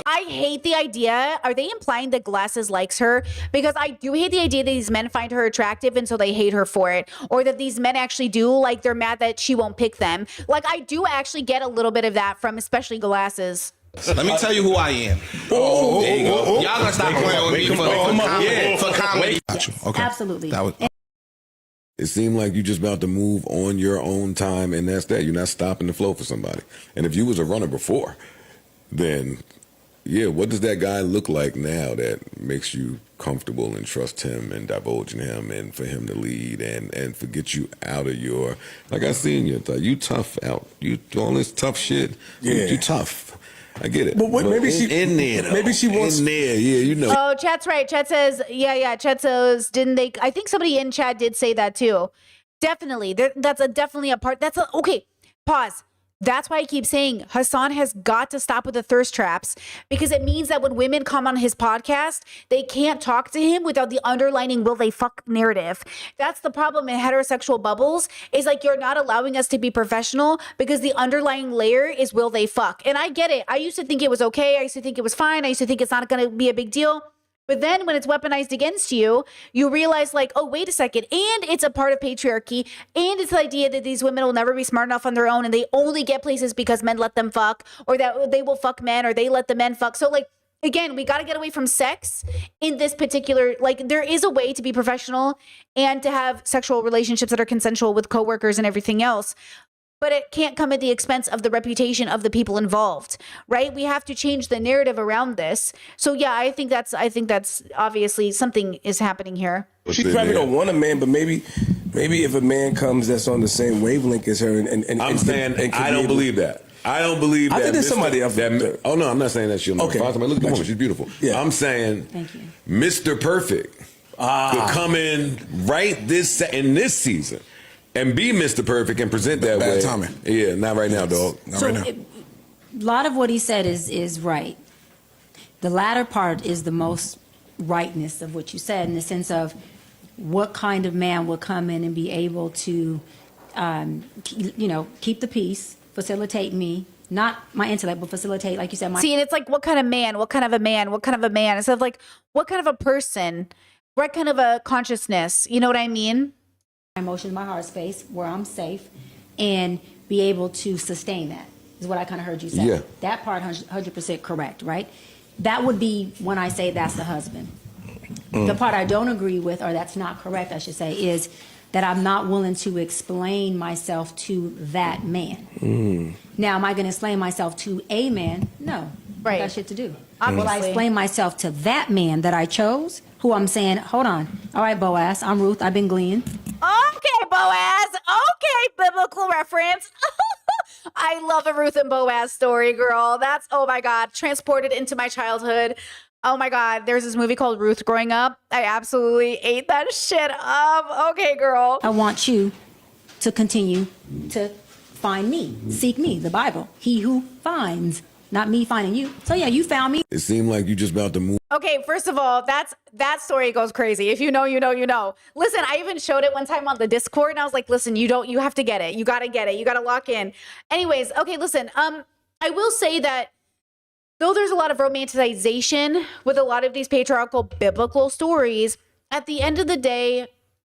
I hate the idea. Are they implying that Glasses likes her? Because I do hate the idea that these men find her attractive and so they hate her for it. Or that these men actually do, like they're mad that she won't pick them. Like I do actually get a little bit of that from especially Glasses. Let me tell you who I am. There you go. Y'all gonna stop playing with me for comedy. Got you. Okay. Absolutely. That was, It seemed like you just about to move on your own time, and that's that. You're not stopping the flow for somebody. And if you was a runner before, then yeah, what does that guy look like now that makes you comfortable and trust him and divulge in him and for him to lead and forget you out of your, like I seen you tough out. You do all this tough shit. Yeah. You tough. I get it. But maybe she in there though. Maybe she wants in there. Yeah, you know. Oh, Chat's right. Chat says, yeah. Chat says, didn't they? I think somebody in chat did say that too. Definitely. That's definitely a part. Okay, pause. That's why I keep saying Hassan has got to stop with the thirst traps, because it means that when women come on his podcast, they can't talk to him without the underlining will they fuck narrative. That's the problem in heterosexual bubbles, is like you're not allowing us to be professional because the underlying layer is will they fuck. And I get it. I used to think it was okay. I used to think it was fine. I used to think it's not going to be a big deal. But then when it's weaponized against you, you realize like, oh, wait a second. And it's a part of patriarchy. And it's the idea that these women will never be smart enough on their own and they only get places because men let them fuck, or that they will fuck men or they let the men fuck. So like, again, we got to get away from sex in this particular, like there is a way to be professional and to have sexual relationships that are consensual with coworkers and everything else. But it can't come at the expense of the reputation of the people involved, right? We have to change the narrative around this. So yeah, I think that's obviously something is happening here. She probably don't want a man, but maybe if a man comes that's on the same wavelength as her, and I'm saying I don't believe that. I don't believe that. I think there's somebody else. Oh no, I'm not saying that she'll never find somebody. Look at the woman, she's beautiful. Yeah. I'm saying Mr. Perfect could come in right in this season and be Mr. Perfect and present that way. Bad timing. Yeah, not right now, dog. Not right now. A lot of what he said is right. The latter part is the most rightness of what you said in the sense of what kind of man would come in and be able to, keep the peace, facilitate me, not my intellect, but facilitate, like you said, my. See, and it's like, what kind of man? What kind of a man? What kind of a man? Instead of like, what kind of a person? What kind of a consciousness? You know what I mean? My emotions, my heart space, where I'm safe, and be able to sustain that is what I kind of heard you say. Yeah. That part, 100% correct, right? That would be when I say that's the husband. The part I don't agree with, or that's not correct, I should say, is that I'm not willing to explain myself to that man. Now, am I going to explain myself to a man? No. Right. I got shit to do. Obviously. Will I explain myself to that man that I chose, who I'm saying, hold on. All right, Boaz, I'm Ruth. I've been gleaning. Okay, Boaz. Okay, biblical reference. I love a Ruth and Boaz story, girl. That's, oh my God, transported into my childhood. Oh my God, there's this movie called Ruth growing up. I absolutely ate that shit up. Okay, girl. I want you to continue to find me, seek me, the Bible. He who finds, not me finding you. So yeah, you found me. It seemed like you just about to move. Okay, first of all, that story goes crazy. If you know, you know, you know. Listen, I even showed it one time on the Discord, and I was like, listen, you have to get it. You gotta get it. You gotta lock in. Anyways, okay, listen. I will say that though there's a lot of romanticization with a lot of these patriarchal biblical stories, at the end of the day,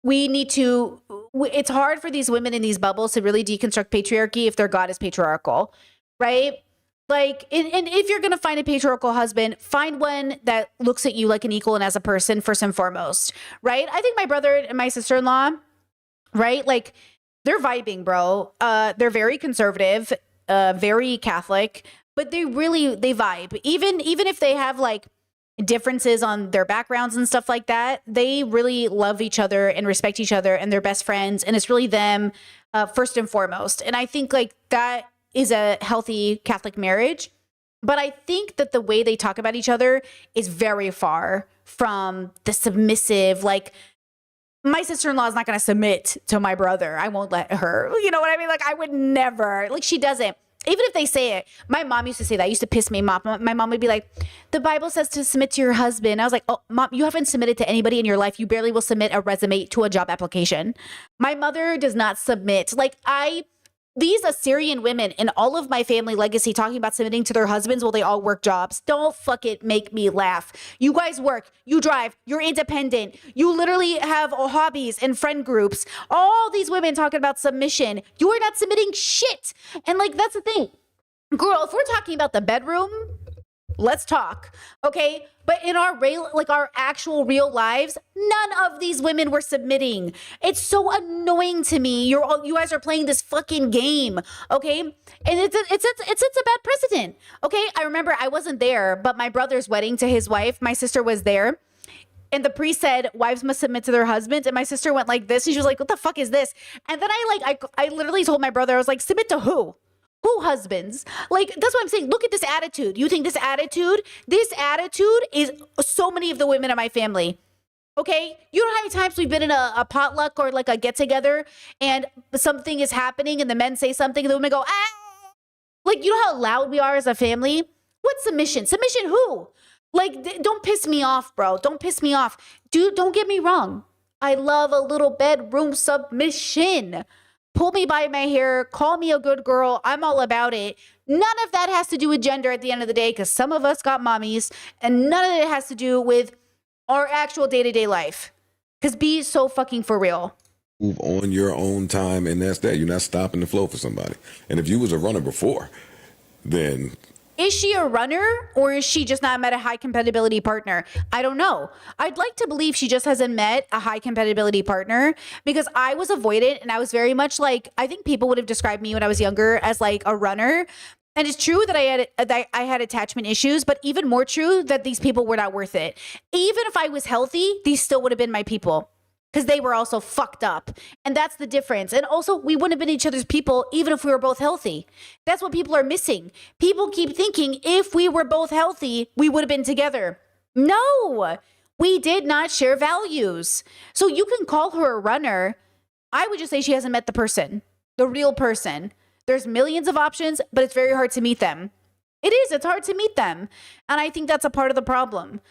we need to. It's hard for these women in these bubbles to really deconstruct patriarchy if their God is patriarchal, right? Like, and if you're going to find a patriarchal husband, find one that looks at you like an equal and as a person, first and foremost, right? I think my brother and my sister-in-law, right? Like, they're vibing, bro. They're very conservative, very Catholic, but they vibe. Even if they have like differences on their backgrounds and stuff like that, they really love each other and respect each other, and they're best friends. And it's really them first and foremost. And I think like that is a healthy Catholic marriage. But I think that the way they talk about each other is very far from the submissive, like, my sister-in-law is not going to submit to my brother. I won't let her. You know what I mean? Like, I would never. Like, she doesn't. Even if they say it. My mom used to say that. It used to piss me off. My mom would be like, the Bible says to submit to your husband. I was like, oh, Mom, you haven't submitted to anybody in your life. You barely will submit a resume to a job application. My mother does not submit. Like, these Assyrian women in all of my family legacy talking about submitting to their husbands while they all work jobs. Don't fucking make me laugh. You guys work, you drive, you're independent. You literally have hobbies and friend groups. All these women talking about submission. You are not submitting shit. And like, that's the thing. Girl, if we're talking about the bedroom, let's talk, okay? But in our our actual real lives, none of these women were submitting. It's so annoying to me. You guys are playing this fucking game, okay? And it's a bad precedent, okay? I remember I wasn't there, but my brother's wedding to his wife, my sister was there. And the priest said, wives must submit to their husbands. And my sister went like this. And she was like, what the fuck is this? And then I literally told my brother, I was like, submit to who? Who husbands? Like, that's what I'm saying. Look at this attitude. You think this attitude is so many of the women in my family. Okay? You know how many times we've been in a potluck or like a get together and something is happening and the men say something and the women go, ah. Like, you know how loud we are as a family? What submission? Submission who? Like, don't piss me off, bro. Don't piss me off. Dude, don't get me wrong. I love a little bedroom submission. Pull me by my hair, call me a good girl. I'm all about it. None of that has to do with gender at the end of the day, because some of us got mommies, and none of it has to do with our actual day-to-day life. Because be so fucking for real. Move on your own time, and that's that. You're not stopping the flow for somebody. And if you was a runner before, then... Is she a runner, or is she just not met a high compatibility partner? I don't know. I'd like to believe she just hasn't met a high compatibility partner, because I was avoidant and I was very much like, I think people would have described me when I was younger as like a runner. And it's true that I had attachment issues, but even more true that these people were not worth it. Even if I was healthy, these still would have been my people. Because they were also fucked up. And that's the difference. And also, we wouldn't have been each other's people even if we were both healthy. That's what people are missing. People keep thinking if we were both healthy, we would have been together. No, we did not share values. So you can call her a runner. I would just say she hasn't met the person, the real person. There's millions of options, but it's very hard to meet them. It is. It's hard to meet them. And I think that's a part of the problem.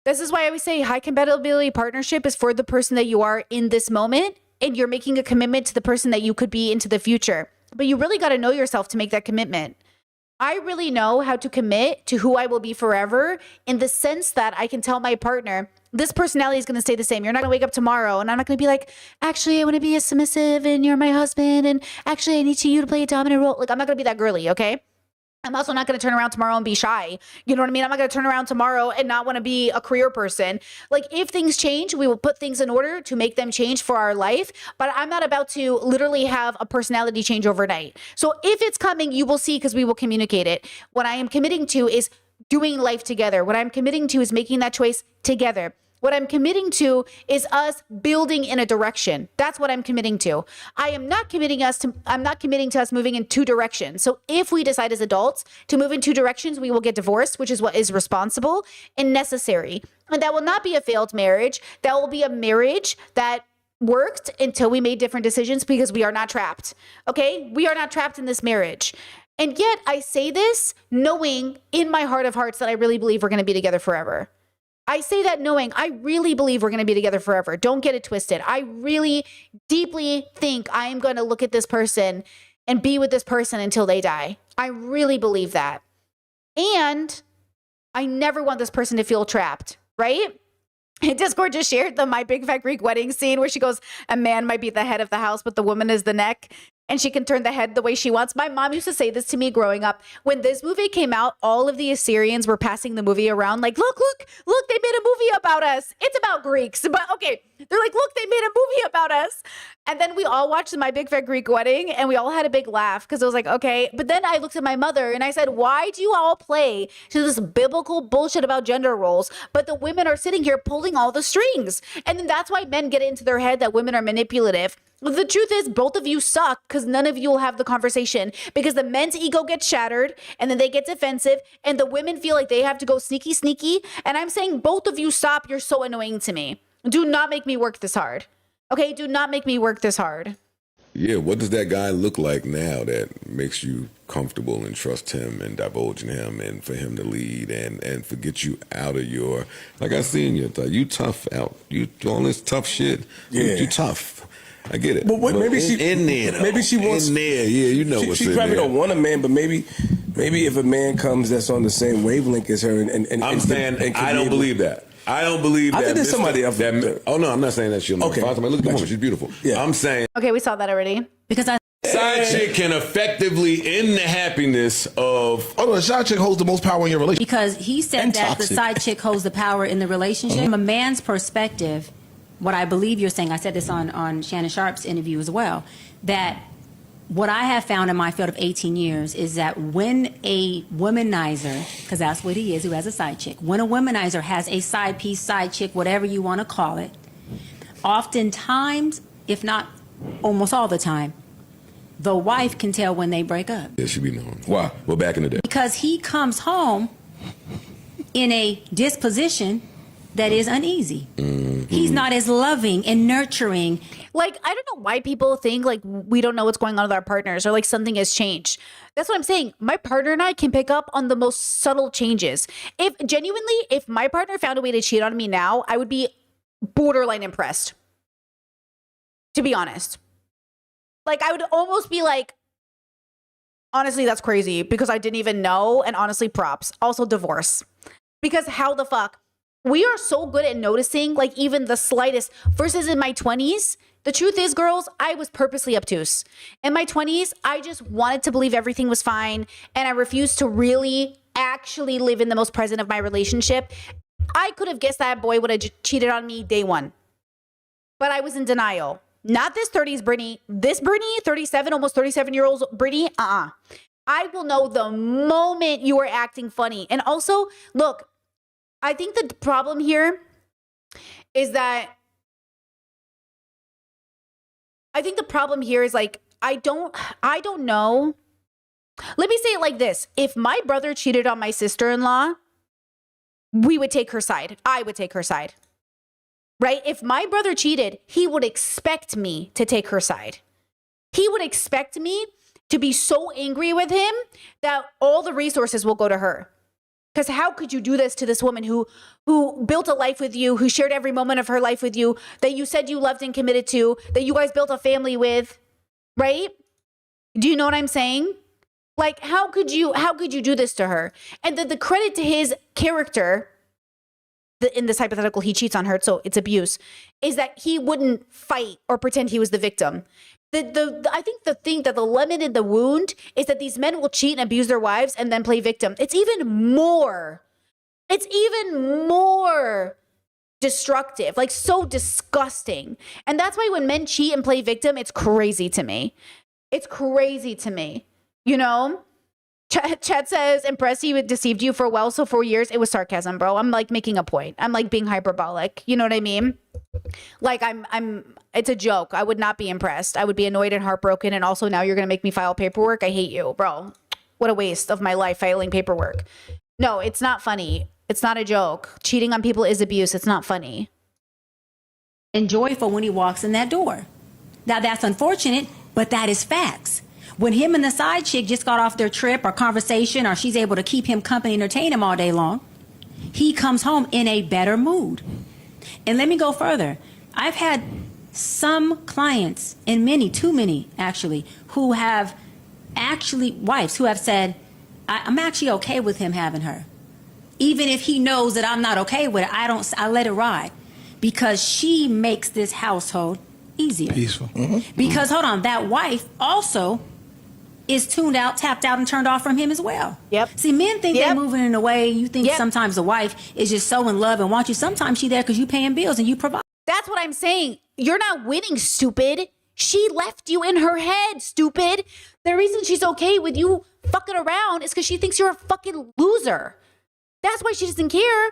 This is why I always say high compatibility partnership is for the person that you are in this moment, and you're making a commitment to the person that you could be into the future. But you really got to know yourself to make that commitment. I really know how to commit to who I will be forever, in the sense that I can tell my partner, this personality is going to stay the same. You're not going to wake up tomorrow and I'm not going to be like, actually, I want to be a submissive and you're my husband. And actually, I need you to play a dominant role. Like, I'm not going to be that girly, okay? I'm also not going to turn around tomorrow and be shy. You know what I mean? I'm not going to turn around tomorrow and not want to be a career person. Like, if things change, we will put things in order to make them change for our life. But I'm not about to literally have a personality change overnight. So if it's coming, you will see, because we will communicate it. What I am committing to is doing life together. What I'm committing to is making that choice together. What I'm committing to is us building in a direction. That's what I'm committing to. I'm not committing to us moving in two directions. So if we decide as adults to move in two directions, we will get divorced, which is what is responsible and necessary. And that will not be a failed marriage. That will be a marriage that worked until we made different decisions, because we are not trapped. Okay? We are not trapped in this marriage. And yet I say this knowing in my heart of hearts that I really believe we're going to be together forever. I say that knowing I really believe we're going to be together forever. Don't get it twisted. I really deeply think I am going to look at this person and be with this person until they die. I really believe that. And I never want this person to feel trapped, right? Discord just shared the My Big Fat Greek Wedding scene where she goes, a man might be the head of the house, but the woman is the neck. And she can turn the head the way she wants. My mom used to say this to me growing up. When this movie came out, all of the Assyrians were passing the movie around like, look, they made a movie about us. It's about Greeks. But okay, they're like, look, they made a movie about us. And then we all watched My Big Fat Greek Wedding and we all had a big laugh because it was like, okay. But then I looked at my mother and I said, why do you all play to this biblical bullshit about gender roles? But the women are sitting here pulling all the strings. And then that's why men get into their head that women are manipulative. The truth is, both of you suck because none of you will have the conversation, because the men's ego gets shattered and then they get defensive and the women feel like they have to go sneaky. And I'm saying both of you stop. You're so annoying to me. Do not make me work this hard. Okay? Do not make me work this hard. Yeah, what does that guy look like now that makes you comfortable and trust him and divulge in him and for him to lead and for get you out of your, like I seen you tough out. You doing this tough shit. Yeah. You tough. I get it. But maybe she in there. Though. Maybe she wants in there. Yeah, you know what's in there. She probably don't want a man, but maybe if a man comes that's on the same wavelength as her, and I'm saying I don't believe that. I don't believe that. I think there's somebody else. Oh no, I'm not saying that she'll never find somebody. Look at the woman; she's beautiful. Yeah, I'm saying. Okay, we saw that already. Because side chick can effectively end the happiness of. Oh no, the side chick holds the most power in your relationship. Because he said that the side chick holds the power in the relationship. From a man's perspective, what I believe you're saying, I said this on Shannon Sharp's interview as well, that what I have found in my field of 18 years is that when a womanizer, because that's what he is, who has a side chick, when a womanizer has a side piece, side chick, whatever you want to call it, oftentimes, if not almost all the time, the wife can tell when they break up. Yeah, she be knowing. Why? Well, back in the day. Because he comes home in a disposition that is uneasy. Mm-hmm. He's not as loving and nurturing. Like, I don't know why people think like we don't know what's going on with our partners or like something has changed. That's what I'm saying. My partner and I can pick up on the most subtle changes. If my partner found a way to cheat on me now, I would be borderline impressed. To be honest. Like, I would almost be like, honestly, that's crazy because I didn't even know. And honestly, props. Also, divorce. Because how the fuck? We are so good at noticing, like, even the slightest. Versus in my 20s, the truth is, girls, I was purposely obtuse. In my 20s, I just wanted to believe everything was fine, and I refused to really actually live in the most present of my relationship. I could have guessed that boy would have cheated on me day one. But I was in denial. Not this 30s Brittany. This Brittany, 37, almost 37-year-old Brittany, I will know the moment you are acting funny. And also, look, I think the problem here is like, I don't know. Let me say it like this. If my brother cheated on my sister-in-law, we would take her side. I would take her side. Right? If my brother cheated, he would expect me to take her side. He would expect me to be so angry with him that all the resources will go to her. Because how could you do this to this woman who built a life with you, who shared every moment of her life with you, that you said you loved and committed to, that you guys built a family with, right? Do you know what I'm saying? Like, how could you do this to her? And the credit to his character, in this hypothetical, he cheats on her, so it's abuse, is that he wouldn't fight or pretend he was the victim. I think the thing that the lemon in the wound is that these men will cheat and abuse their wives and then play victim. It's even more destructive, like so disgusting. And that's why when men cheat and play victim, it's crazy to me. It's crazy to me. You know? Chet says, impressed he deceived you for 4 years. It was sarcasm, bro. I'm like making a point. I'm like being hyperbolic. You know what I mean? Like it's a joke. I would not be impressed. I would be annoyed and heartbroken. And also now you're going to make me file paperwork. I hate you, bro. What a waste of my life filing paperwork. No, it's not funny. It's not a joke. Cheating on people is abuse. It's not funny. And joyful when he walks in that door. Now that's unfortunate, but that is facts. When him and the side chick just got off their trip or conversation, or she's able to keep him company, entertain him all day long, he comes home in a better mood. And let me go further. I've had some clients, and too many actually, who have actually, wives who have said, I'm actually okay with him having her. Even if he knows that I'm not okay with it, I let it ride. Because she makes this household easier. Peaceful. Mm-hmm. Because, hold on, that wife also is tuned out, tapped out, and turned off from him as well. Yep. See, men think they're moving in a way. You think sometimes the wife is just so in love and wants you. Sometimes she's there because you paying bills and you provide. That's what I'm saying. You're not winning, stupid. She left you in her head, stupid. The reason she's okay with you fucking around is because she thinks you're a fucking loser. That's why she doesn't care.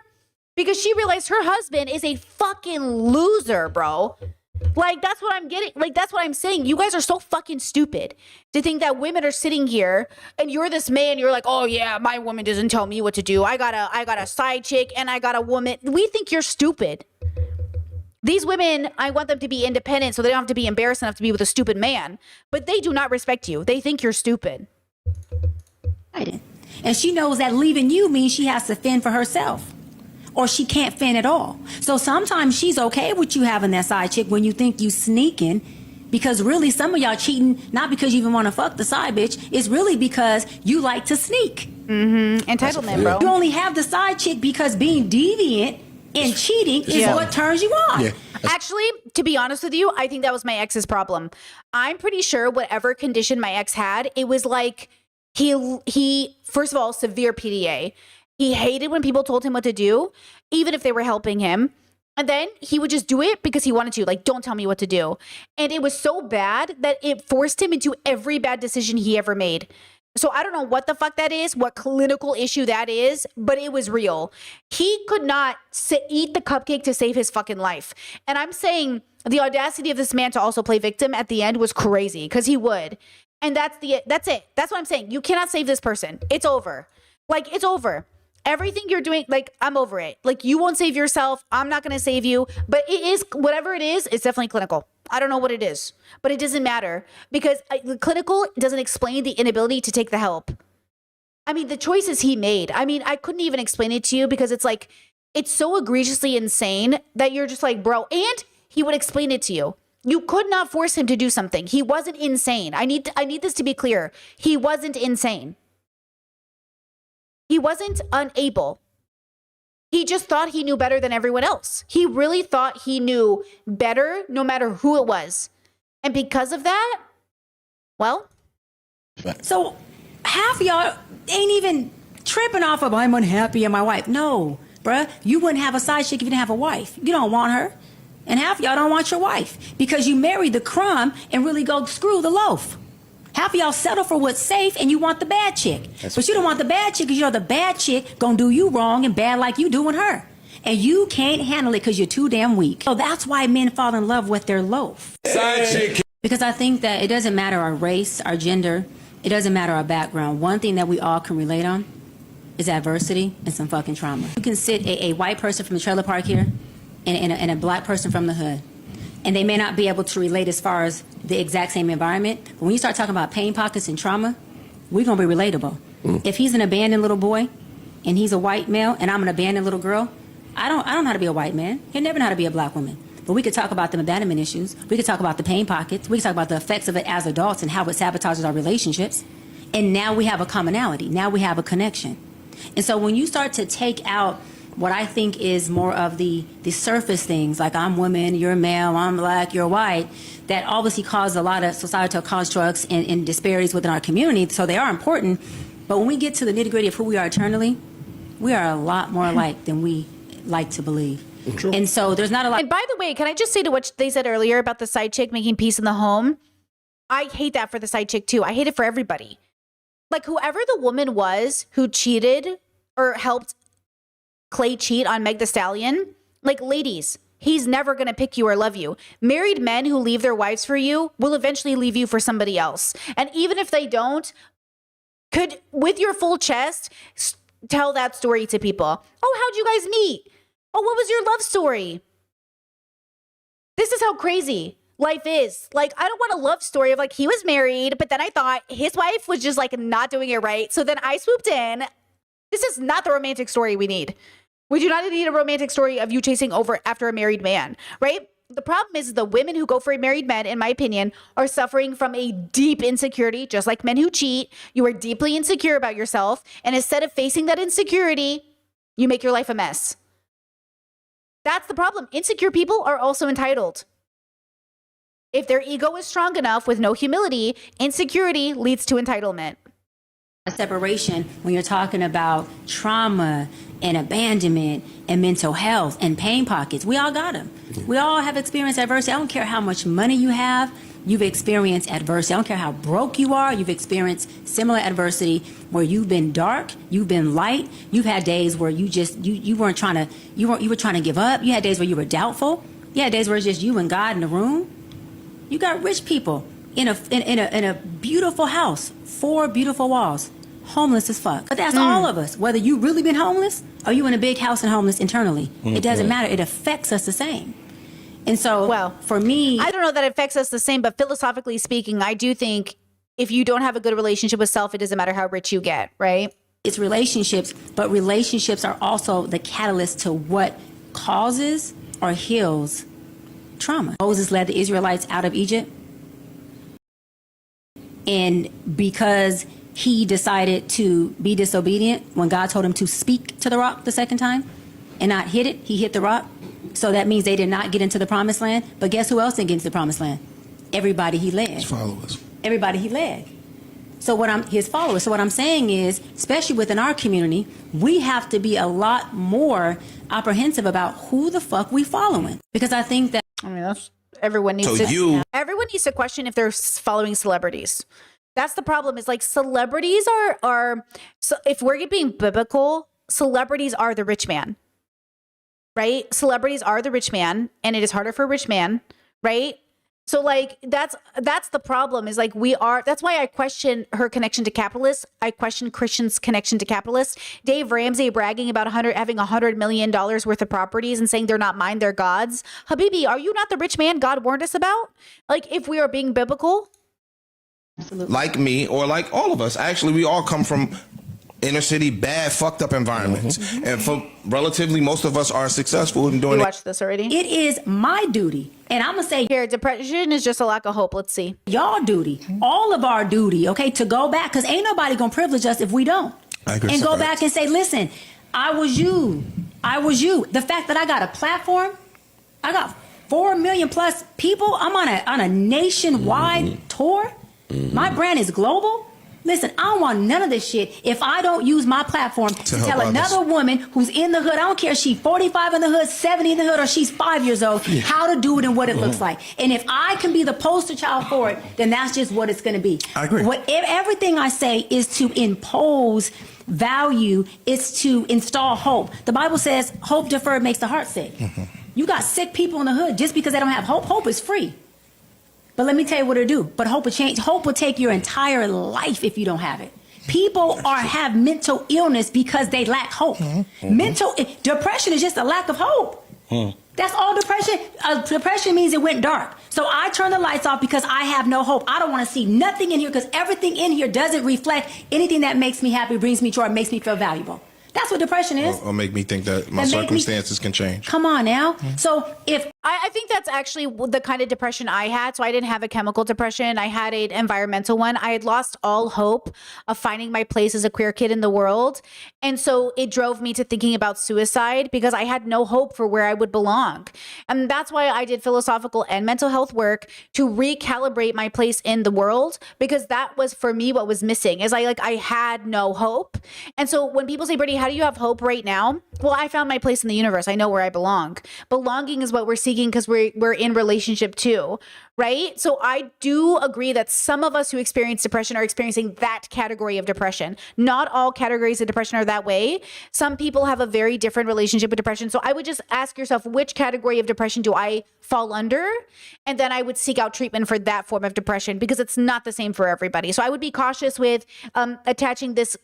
Because she realized her husband is a fucking loser, bro. Like, that's what I'm getting. Like, that's what I'm saying. You guys are so fucking stupid to think that women are sitting here and you're this man. You're like, oh yeah, my woman doesn't tell me what to do. I got a side chick and I got a woman. We think you're stupid. These women, I want them to be independent so they don't have to be embarrassed enough to be with a stupid man. But they do not respect you. They think you're stupid. And she knows that leaving you means she has to fend for herself. Or she can't fend at all. So sometimes she's okay with you having that side chick when you think you sneaking, because really some of y'all cheating not because you even want to fuck the side bitch. It's really because you like to sneak. Mm-hmm. Entitlement, bro. You only have the side chick because being deviant and cheating is what turns you on. Yeah. Actually, to be honest with you, I think that was my ex's problem. I'm pretty sure whatever condition my ex had, it was like he first of all, severe PDA. He hated when people told him what to do, even if they were helping him. And then he would just do it because he wanted to. Like, don't tell me what to do. And it was so bad that it forced him into every bad decision he ever made. So I don't know what the fuck that is, what clinical issue that is, but it was real. He could not eat the cupcake to save his fucking life. And I'm saying the audacity of this man to also play victim at the end was crazy, because he would. And that's it. That's what I'm saying. You cannot save this person. It's over. Like, it's over. Everything you're doing, like, I'm over it. Like, you won't save yourself. I'm not going to save you. But it is, whatever it is, it's definitely clinical. I don't know what it is, but it doesn't matter, because the clinical doesn't explain the inability to take the help. I mean, the choices he made. I mean, I couldn't even explain it to you, because it's like, it's so egregiously insane that you're just like, bro. And he would explain it to you. You could not force him to do something. He wasn't insane. I need this to be clear. He wasn't insane. He wasn't unable. He just thought he knew better than everyone else. He really thought he knew better no matter who it was. And because of that, well. So half of y'all ain't even tripping off of, I'm unhappy and my wife. No, bruh, you wouldn't have a side chick if you didn't have a wife. You don't want her. And half of y'all don't want your wife because you married the crumb and really go screw the loaf. Half of y'all settle for what's safe and you want the bad chick. But you don't want the bad chick because you know the bad chick gonna do you wrong and bad like you doing her. And you can't handle it because you're too damn weak. So that's why men fall in love with their loaf. Side chick. Because I think that it doesn't matter our race, our gender, it doesn't matter our background. One thing that we all can relate on is adversity and some fucking trauma. You can sit a white person from the trailer park here and a black person from the hood. And they may not be able to relate as far as the exact same environment. But when you start talking about pain pockets and trauma, we're going to be relatable. If he's an abandoned little boy and he's a white male, and I'm an abandoned little girl, I don't know how to be a white man. He'll never know how to be a black woman. But we could talk about the abandonment issues. We could talk about the pain pockets. We could talk about the effects of it as adults and how it sabotages our relationships. And now we have a commonality. Now we have a connection. And so when you start to take out what I think is more of the surface things, like I'm woman, you're male, I'm black, you're white, that obviously cause a lot of societal constructs and disparities within our community. So they are important. But when we get to the nitty-gritty of who we are eternally, we are a lot more alike than we like to believe. True. And so there's not a lot. And by the way, can I just say to what they said earlier about the side chick making peace in the home? I hate that for the side chick too. I hate it for everybody. Like whoever the woman was who cheated or helped Clay cheat on Meg Thee Stallion, like ladies, he's never going to pick you or love you. Married men who leave their wives for you will eventually leave you for somebody else. And even if they don't, could, with your full chest, tell that story to people. Oh, how'd you guys meet? Oh, what was your love story? This is how crazy life is. Like, I don't want a love story of like, he was married, but then I thought his wife was just like not doing it right. So then I swooped in. This is not the romantic story we need. We do not need a romantic story of you chasing over after a married man, right? The problem is the women who go for married men, in my opinion, are suffering from a deep insecurity, just like men who cheat. You are deeply insecure about yourself. And instead of facing that insecurity, you make your life a mess. That's the problem. Insecure people are also entitled. If their ego is strong enough with no humility, insecurity leads to entitlement. A separation when you're talking about trauma and abandonment and mental health and pain pockets. We all got them. We all have experienced adversity. I don't care how much money you have. You've experienced adversity. I don't care how broke you are. You've experienced similar adversity where you've been dark, you've been light. You've had days where you were trying to give up. You had days where you were doubtful. You had days where it's just you and God in the room. You got rich people in a beautiful house, 4 beautiful walls, homeless as fuck. But that's all of us. Whether you really been homeless or you in a big house and homeless internally, it doesn't matter. It affects us the same. And so, well, for me, I don't know that it affects us the same, but philosophically speaking, I do think if you don't have a good relationship with self, it doesn't matter how rich you get, right? It's relationships, but relationships are also the catalyst to what causes or heals trauma. Moses led the Israelites out of Egypt. And because he decided to be disobedient when God told him to speak to the rock the second time and not hit it, he hit the rock. So that means they did not get into the promised land. But guess who else didn't get into the promised land? Everybody he led. His followers. Everybody he led. So his followers. So what I'm saying is, especially within our community, we have to be a lot more apprehensive about who the fuck we following. Because I think that everyone needs to question if they're following celebrities. That's the problem. Is like celebrities are so if we're being biblical, celebrities are the rich man. Right? Celebrities are the rich man, and it is harder for a rich man, right? So like that's the problem is like that's why I question her connection to capitalists. I question Christians' connection to capitalists. Dave Ramsey bragging about having $100 million worth of properties and saying they're not mine, they're God's. Habibi, are you not the rich man God warned us about? Like if we are being biblical. Absolutely. Like me or like all of us. Actually, we all come from inner city, bad, fucked up environments. And for relatively, most of us are successful in doing it. You watched this already? It is my duty. And I'm going to say here, depression is just a lack of hope. Let's see. Y'all duty, all of our duty, okay, to go back. Because ain't nobody going to privilege us if we don't. I agree. And go back and say, listen, I was you. The fact that I got a platform, I got 4 million plus people. I'm on a nationwide tour. My brand is global. Listen, I don't want none of this shit if I don't use my platform to tell another woman who's in the hood, I don't care if she's 45 in the hood, 70 in the hood, or she's 5 years old, how to do it and what it looks like. And if I can be the poster child for it, then that's just what it's going to be. I agree. Everything I say is to impose value, is to install hope. The Bible says hope deferred makes the heart sick. You got sick people in the hood just because they don't have hope. Hope is free. But let me tell you what it'll do. But hope will change. Hope will take your entire life if you don't have it. People have mental illness because they lack hope. Depression is just a lack of hope. That's all depression. Depression means it went dark. So I turn the lights off because I have no hope. I don't want to see nothing in here because everything in here doesn't reflect anything that makes me happy, brings me joy, makes me feel valuable. That's what depression is. Or make me think that my circumstances can change. Come on now. So if I think that's actually the kind of depression I had. So I didn't have a chemical depression. I had an environmental one. I had lost all hope of finding my place as a queer kid in the world. And so it drove me to thinking about suicide because I had no hope for where I would belong. And that's why I did philosophical and mental health work to recalibrate my place in the world, because that was for me what was missing is I had no hope. And so when people say, Brittany, how do you have hope right now? Well, I found my place in the universe. I know where I belong. Belonging is what we're seeking because we're in relationship too, right? So I do agree that some of us who experience depression are experiencing that category of depression. Not all categories of depression are that way. Some people have a very different relationship with depression. So I would just ask yourself, which category of depression do I fall under? And then I would seek out treatment for that form of depression because it's not the same for everybody. So I would be cautious with attaching this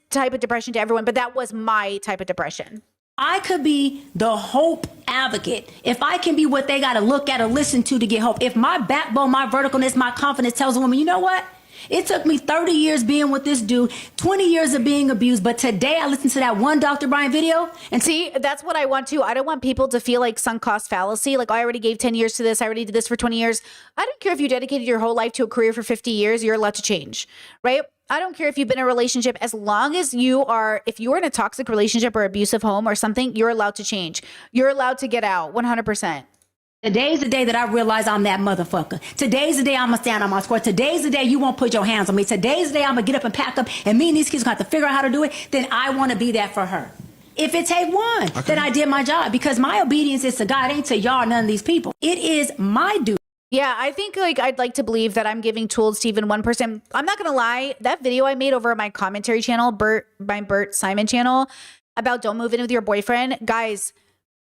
type of depression to everyone, but that was my type of depression. I could be the hope advocate, if I can be what they got to look at or listen to get hope, if my backbone, my verticalness, my confidence tells a woman, you know what? It took me 30 years being with this dude, 20 years of being abused, but today I listened to that one Dr. Brian video. And see, that's what I want to. I don't want people to feel like sunk cost fallacy. Like, I already gave 10 years to this. I already did this for 20 years. I don't care if you dedicated your whole life to a career for 50 years. You're allowed to change, right? I don't care if you've been in a relationship, as long as if you're in a toxic relationship or abusive home or something, you're allowed to change. You're allowed to get out 100%. Today's the day that I realize I'm that motherfucker. Today's the day I'm going to stand on my square. Today's the day you won't put your hands on me. Today's the day I'm going to get up and pack up and me and these kids are going to have to figure out how to do it. Then I want to be that for her. If it take one, then I did my job, because my obedience is to God, ain't to y'all, none of these people. It is my duty. Yeah, I think I'd like to believe that I'm giving tools to even one person. I'm not going to lie. That video I made over my commentary channel, my Bert Simon channel, about don't move in with your boyfriend. Guys,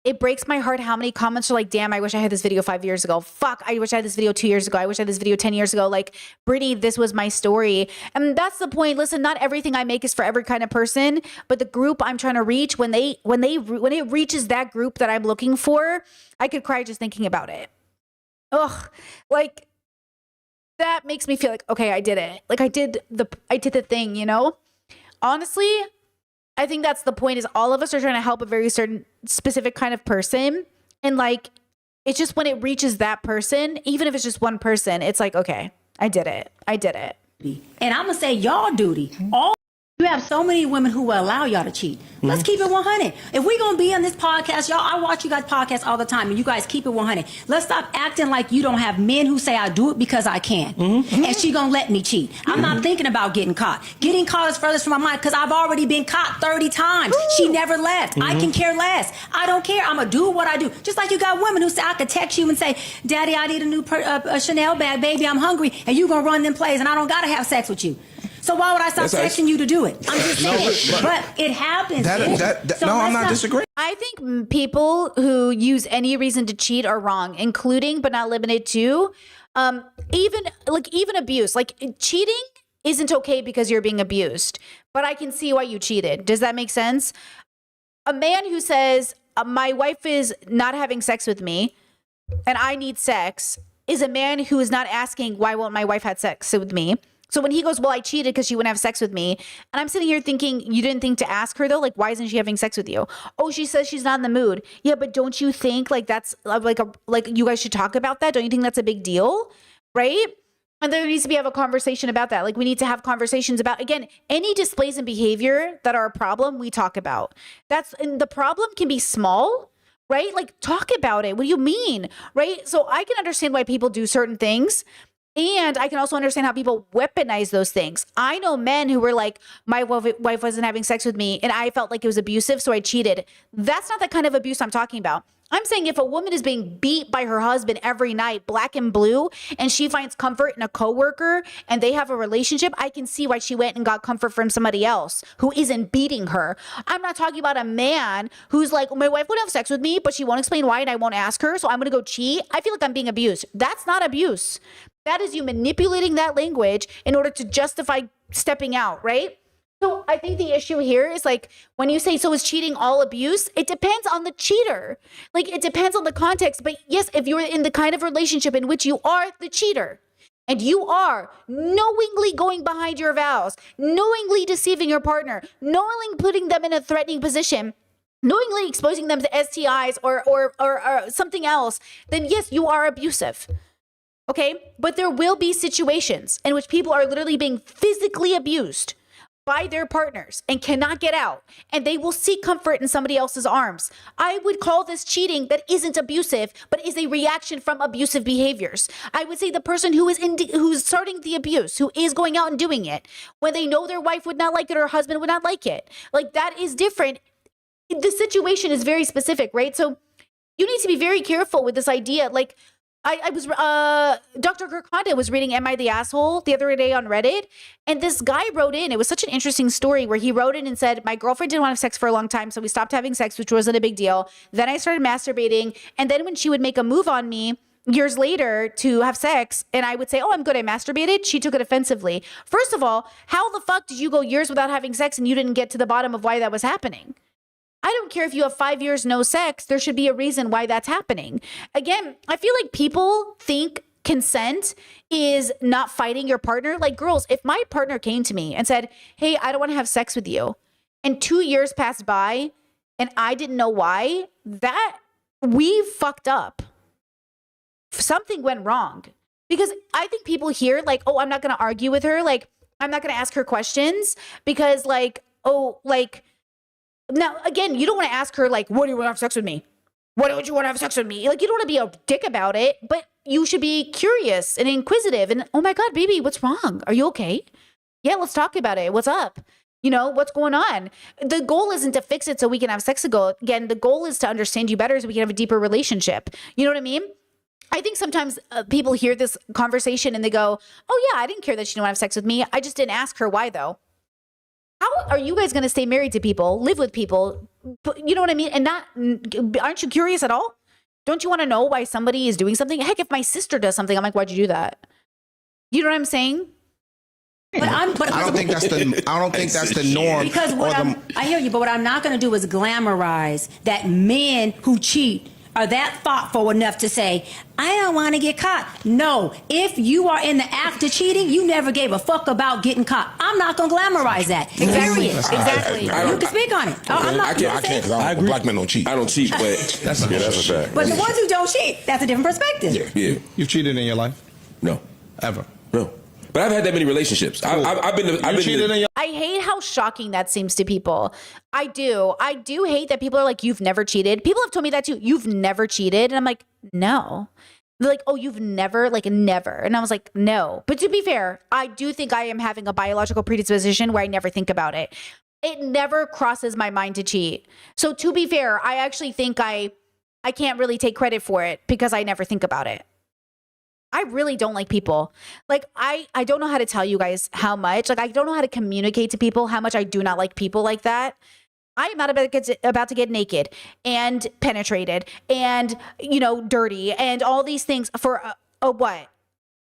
it breaks my heart how many comments are like, damn, I wish I had this video 5 years ago. Fuck, I wish I had this video 2 years ago. I wish I had this video 10 years ago. Like, Brittany, this was my story. And that's the point. Listen, not everything I make is for every kind of person, but the group I'm trying to reach, when it reaches that group that I'm looking for, I could cry just thinking about it. Ugh, like, that makes me feel like, okay, I did it. Like, I did the thing, you know? Honestly, I think that's the point, is all of us are trying to help a very certain specific kind of person. And like, it's just when it reaches that person, even if it's just one person, it's like, okay, I did it. I did it. And I'm going to say y'all duty. You have so many women who will allow y'all to cheat. Let's keep it 100. If we're going to be on this podcast, y'all, I watch you guys podcasts all the time, and you guys keep it 100. Let's stop acting like you don't have men who say I do it because I can. And she going to let me cheat. I'm not thinking about getting caught. Getting caught is furthest from my mind because I've already been caught 30 times. She never left. I can care less. I don't care. I'm going to do what I do. Just like you got women who say, I could text you and say, Daddy, I need a new a Chanel bag. Baby, I'm hungry. And you going to run them plays, and I don't got to have sex with you. So why would I stop texting you to do it? I'm just saying. But it happens. I'm not disagreeing. I think people who use any reason to cheat are wrong, including but not limited to even abuse. Like, cheating isn't okay because you're being abused, but I can see why you cheated. Does that make sense? A man who says, my wife is not having sex with me and I need sex, is a man who is not asking, why won't my wife have sex with me? So when he goes, well, I cheated because she wouldn't have sex with me. And I'm sitting here thinking, you didn't think to ask her though? Like, why isn't she having sex with you? Oh, she says she's not in the mood. Yeah, but don't you think like that's like you guys should talk about that? Don't you think that's a big deal? Right? And there needs to be a conversation about that. Like, we need to have conversations about, again, any displays in behavior that are a problem, we talk about. And the problem can be small, right? Like, talk about it. What do you mean? Right? So I can understand why people do certain things. And I can also understand how people weaponize those things. I know men who were like, my wife wasn't having sex with me and I felt like it was abusive, so I cheated. That's not the kind of abuse I'm talking about. I'm saying if a woman is being beat by her husband every night, black and blue, and she finds comfort in a coworker and they have a relationship, I can see why she went and got comfort from somebody else who isn't beating her. I'm not talking about a man who's like, my wife won't have sex with me, but she won't explain why and I won't ask her, so I'm going to go cheat. I feel like I'm being abused. That's not abuse. That is you manipulating that language in order to justify stepping out, right? So I think the issue here is like, when you say, so is cheating all abuse? It depends on the cheater. Like, it depends on the context. But yes, if you're in the kind of relationship in which you are the cheater, and you are knowingly going behind your vows, knowingly deceiving your partner, knowingly putting them in a threatening position, knowingly exposing them to STIs or something else, then yes, you are abusive. Okay? But there will be situations in which people are literally being physically abused by their partners and cannot get out, and they will seek comfort in somebody else's arms. I would call this cheating that isn't abusive, but is a reaction from abusive behaviors. I would say the person who's starting the abuse, who is going out and doing it, when they know their wife would not like it or husband would not like it, like that is different. The situation is very specific, right? So you need to be very careful with this idea. Like, I was, Dr. Kirk Honda was reading Am I the Asshole the other day on Reddit, and this guy wrote in, it was such an interesting story where he wrote in and said, my girlfriend didn't want to have sex for a long time, so we stopped having sex, which wasn't a big deal. Then I started masturbating, and then when she would make a move on me years later to have sex, and I would say, oh, I'm good, I masturbated, she took it offensively. First of all, how the fuck did you go years without having sex and you didn't get to the bottom of why that was happening? I don't care if you have 5 years no sex, there should be a reason why that's happening. Again, I feel like people think consent is not fighting your partner. Like, girls, if my partner came to me and said, hey, I don't want to have sex with you, and 2 years passed by and I didn't know why, that we fucked up. Something went wrong. Because I think people hear like, oh, I'm not going to argue with her. Like, I'm not going to ask her questions because like, oh, like, now, again, you don't want to ask her, like, what do you want to have sex with me? Why don't you want to have sex with me? Like, you don't want to be a dick about it, but you should be curious and inquisitive. And, oh my God, baby, what's wrong? Are you okay? Yeah, let's talk about it. What's up? You know, what's going on? The goal isn't to fix it so we can have sex again. The goal is to understand you better so we can have a deeper relationship. You know what I mean? I think sometimes people hear this conversation and they go, oh yeah, I didn't care that she didn't want to have sex with me. I just didn't ask her why though. How are you guys going to stay married to people, live with people, you know what I mean? And aren't you curious at all? Don't you want to know why somebody is doing something? Heck, if my sister does something, I'm like, why'd you do that? You know what I'm saying? I don't think that's the norm. Because I hear you, but what I'm not going to do is glamorize that men who cheat are that thoughtful enough to say, I don't want to get caught. No, if you are in the act of cheating, you never gave a fuck about getting caught. I'm not going to glamorize that. Exactly. Exactly. You can speak on it. I can't because black men don't cheat. I don't cheat, but that's a fact. But the ones who don't cheat, that's a different perspective. Yeah. You've cheated in your life? No. Ever? No. But I've had that many relationships. I've been I hate how shocking that seems to people. I do hate that people are like, you've never cheated. People have told me that too. You've never cheated. And I'm like, no. They're like, oh, you've never, like never. And I was like, no. But to be fair, I do think I am having a biological predisposition where I never think about it. It never crosses my mind to cheat. So to be fair, I actually think I can't really take credit for it because I never think about it. I really don't like people. Like, I don't know how to tell you guys how much. Like, I don't know how to communicate to people how much I do not like people like that. I am not about to get naked and penetrated and, you know, dirty and all these things for a what?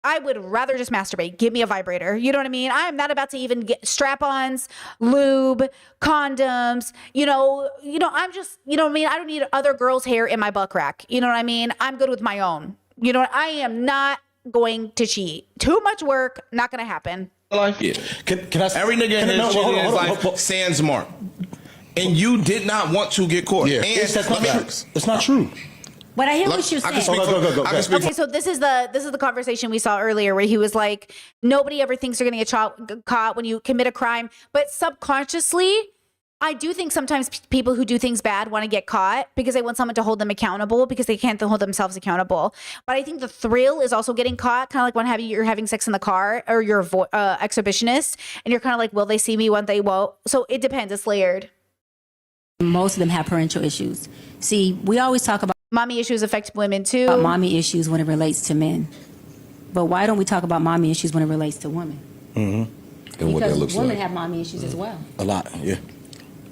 I would rather just masturbate. Give me a vibrator. You know what I mean? I am not about to even get strap-ons, lube, condoms. You know, I'm just, you know what I mean? I don't need other girls' hair in my butt crack. You know what I mean? I'm good with my own. You know what? I am not going to cheat. Too much work. Not going to happen. Life. Yeah. Can I? Every nigga in his life sans mark, and you did not want to get caught. Yeah, and it's not true. But I hear what you're saying. Okay, so this is the conversation we saw earlier where he was like, nobody ever thinks they're going to get caught when you commit a crime, but subconsciously, I do think sometimes people who do things bad want to get caught because they want someone to hold them accountable because they can't hold themselves accountable. But I think the thrill is also getting caught, kind of like when you're having sex in the car or you're exhibitionist and you're kind of like, will they see me when they won't? So it depends. It's layered. Most of them have parental issues. See, we always talk about mommy issues affect women too. About mommy issues when it relates to men. But why don't we talk about mommy issues when it relates to women? Mm-hmm. And what that looks women like. have mommy issues as well. A lot, yeah.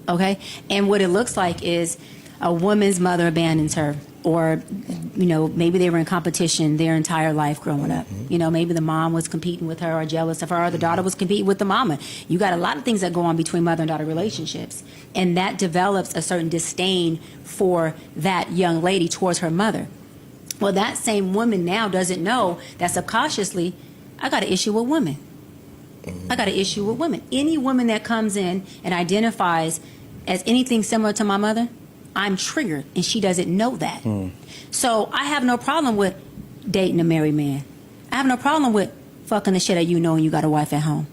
Okay, and what it looks like is a woman's mother abandons her, or, you know, maybe they were in competition their entire life growing up. You know, maybe the mom was competing with her or jealous of her, or the daughter was competing with the mama. You got a lot of things that go on between mother and daughter relationships, and that develops a certain disdain for that young lady towards her mother. Well, that same woman now doesn't know that subconsciously, I got an issue with women. I got an issue with women. Any woman that comes in and identifies as anything similar to my mother, I'm triggered, and she doesn't know that. So I have no problem with dating a married man. I have no problem with fucking the shit out of you knowing you got a wife at home.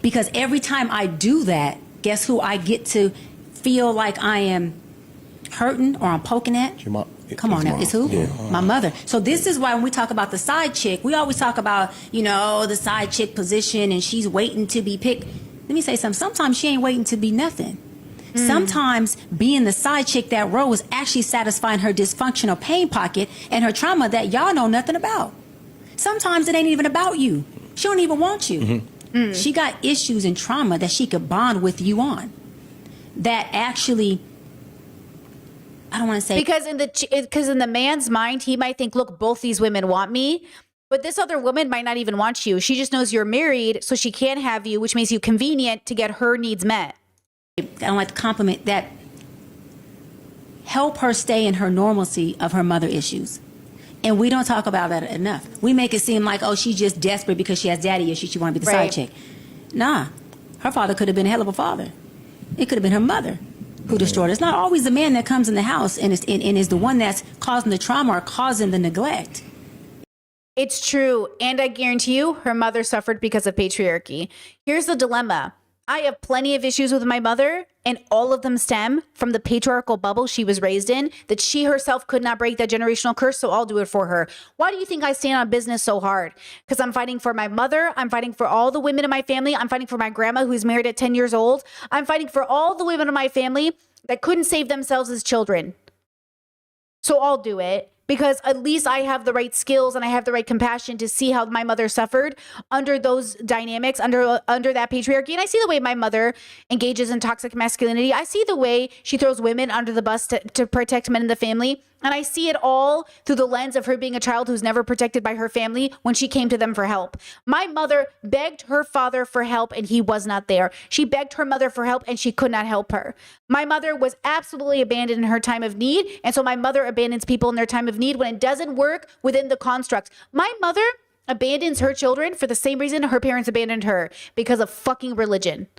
Because every time I do that, guess who I get to feel like I am hurting or I'm poking at? Come on now, it's who? Yeah. My mother. So this is why when we talk about the side chick, we always talk about, the side chick position and she's waiting to be picked. Let me say something. Sometimes she ain't waiting to be nothing. Sometimes being the side chick that role is actually satisfying her dysfunctional pain pocket and her trauma that y'all know nothing about. Sometimes it ain't even about you. She don't even want you. She got issues and trauma that she could bond with you on. That actually, I don't want to say because in the man's mind, he might think, look, both these women want me, but this other woman might not even want you. She just knows you're married, so she can't have you, which makes you convenient to get her needs met. I don't like the compliment that help her stay in her normalcy of her mother issues. And we don't talk about that enough. We make it seem like, oh, she's just desperate because she has daddy issues. She want to be the side chick. Nah, her father could have been a hell of a father. It could have been her mother who destroyed her. It's not always the man that comes in the house and is the one that's causing the trauma or causing the neglect. It's true. And I guarantee you, her mother suffered because of patriarchy. Here's the dilemma. I have plenty of issues with my mother, and all of them stem from the patriarchal bubble she was raised in, that she herself could not break that generational curse, so I'll do it for her. Why do you think I stand on business so hard? Because I'm fighting for my mother. I'm fighting for all the women in my family. I'm fighting for my grandma who's married at 10 years old. I'm fighting for all the women in my family that couldn't save themselves as children. So I'll do it. Because at least I have the right skills and I have the right compassion to see how my mother suffered under those dynamics, under that patriarchy. And I see the way my mother engages in toxic masculinity. I see the way she throws women under the bus to protect men in the family. And I see it all through the lens of her being a child who's never protected by her family when she came to them for help. My mother begged her father for help and he was not there. She begged her mother for help and she could not help her. My mother was absolutely abandoned in her time of need. And so my mother abandons people in their time of need when it doesn't work within the constructs. My mother abandons her children for the same reason her parents abandoned her, because of fucking religion.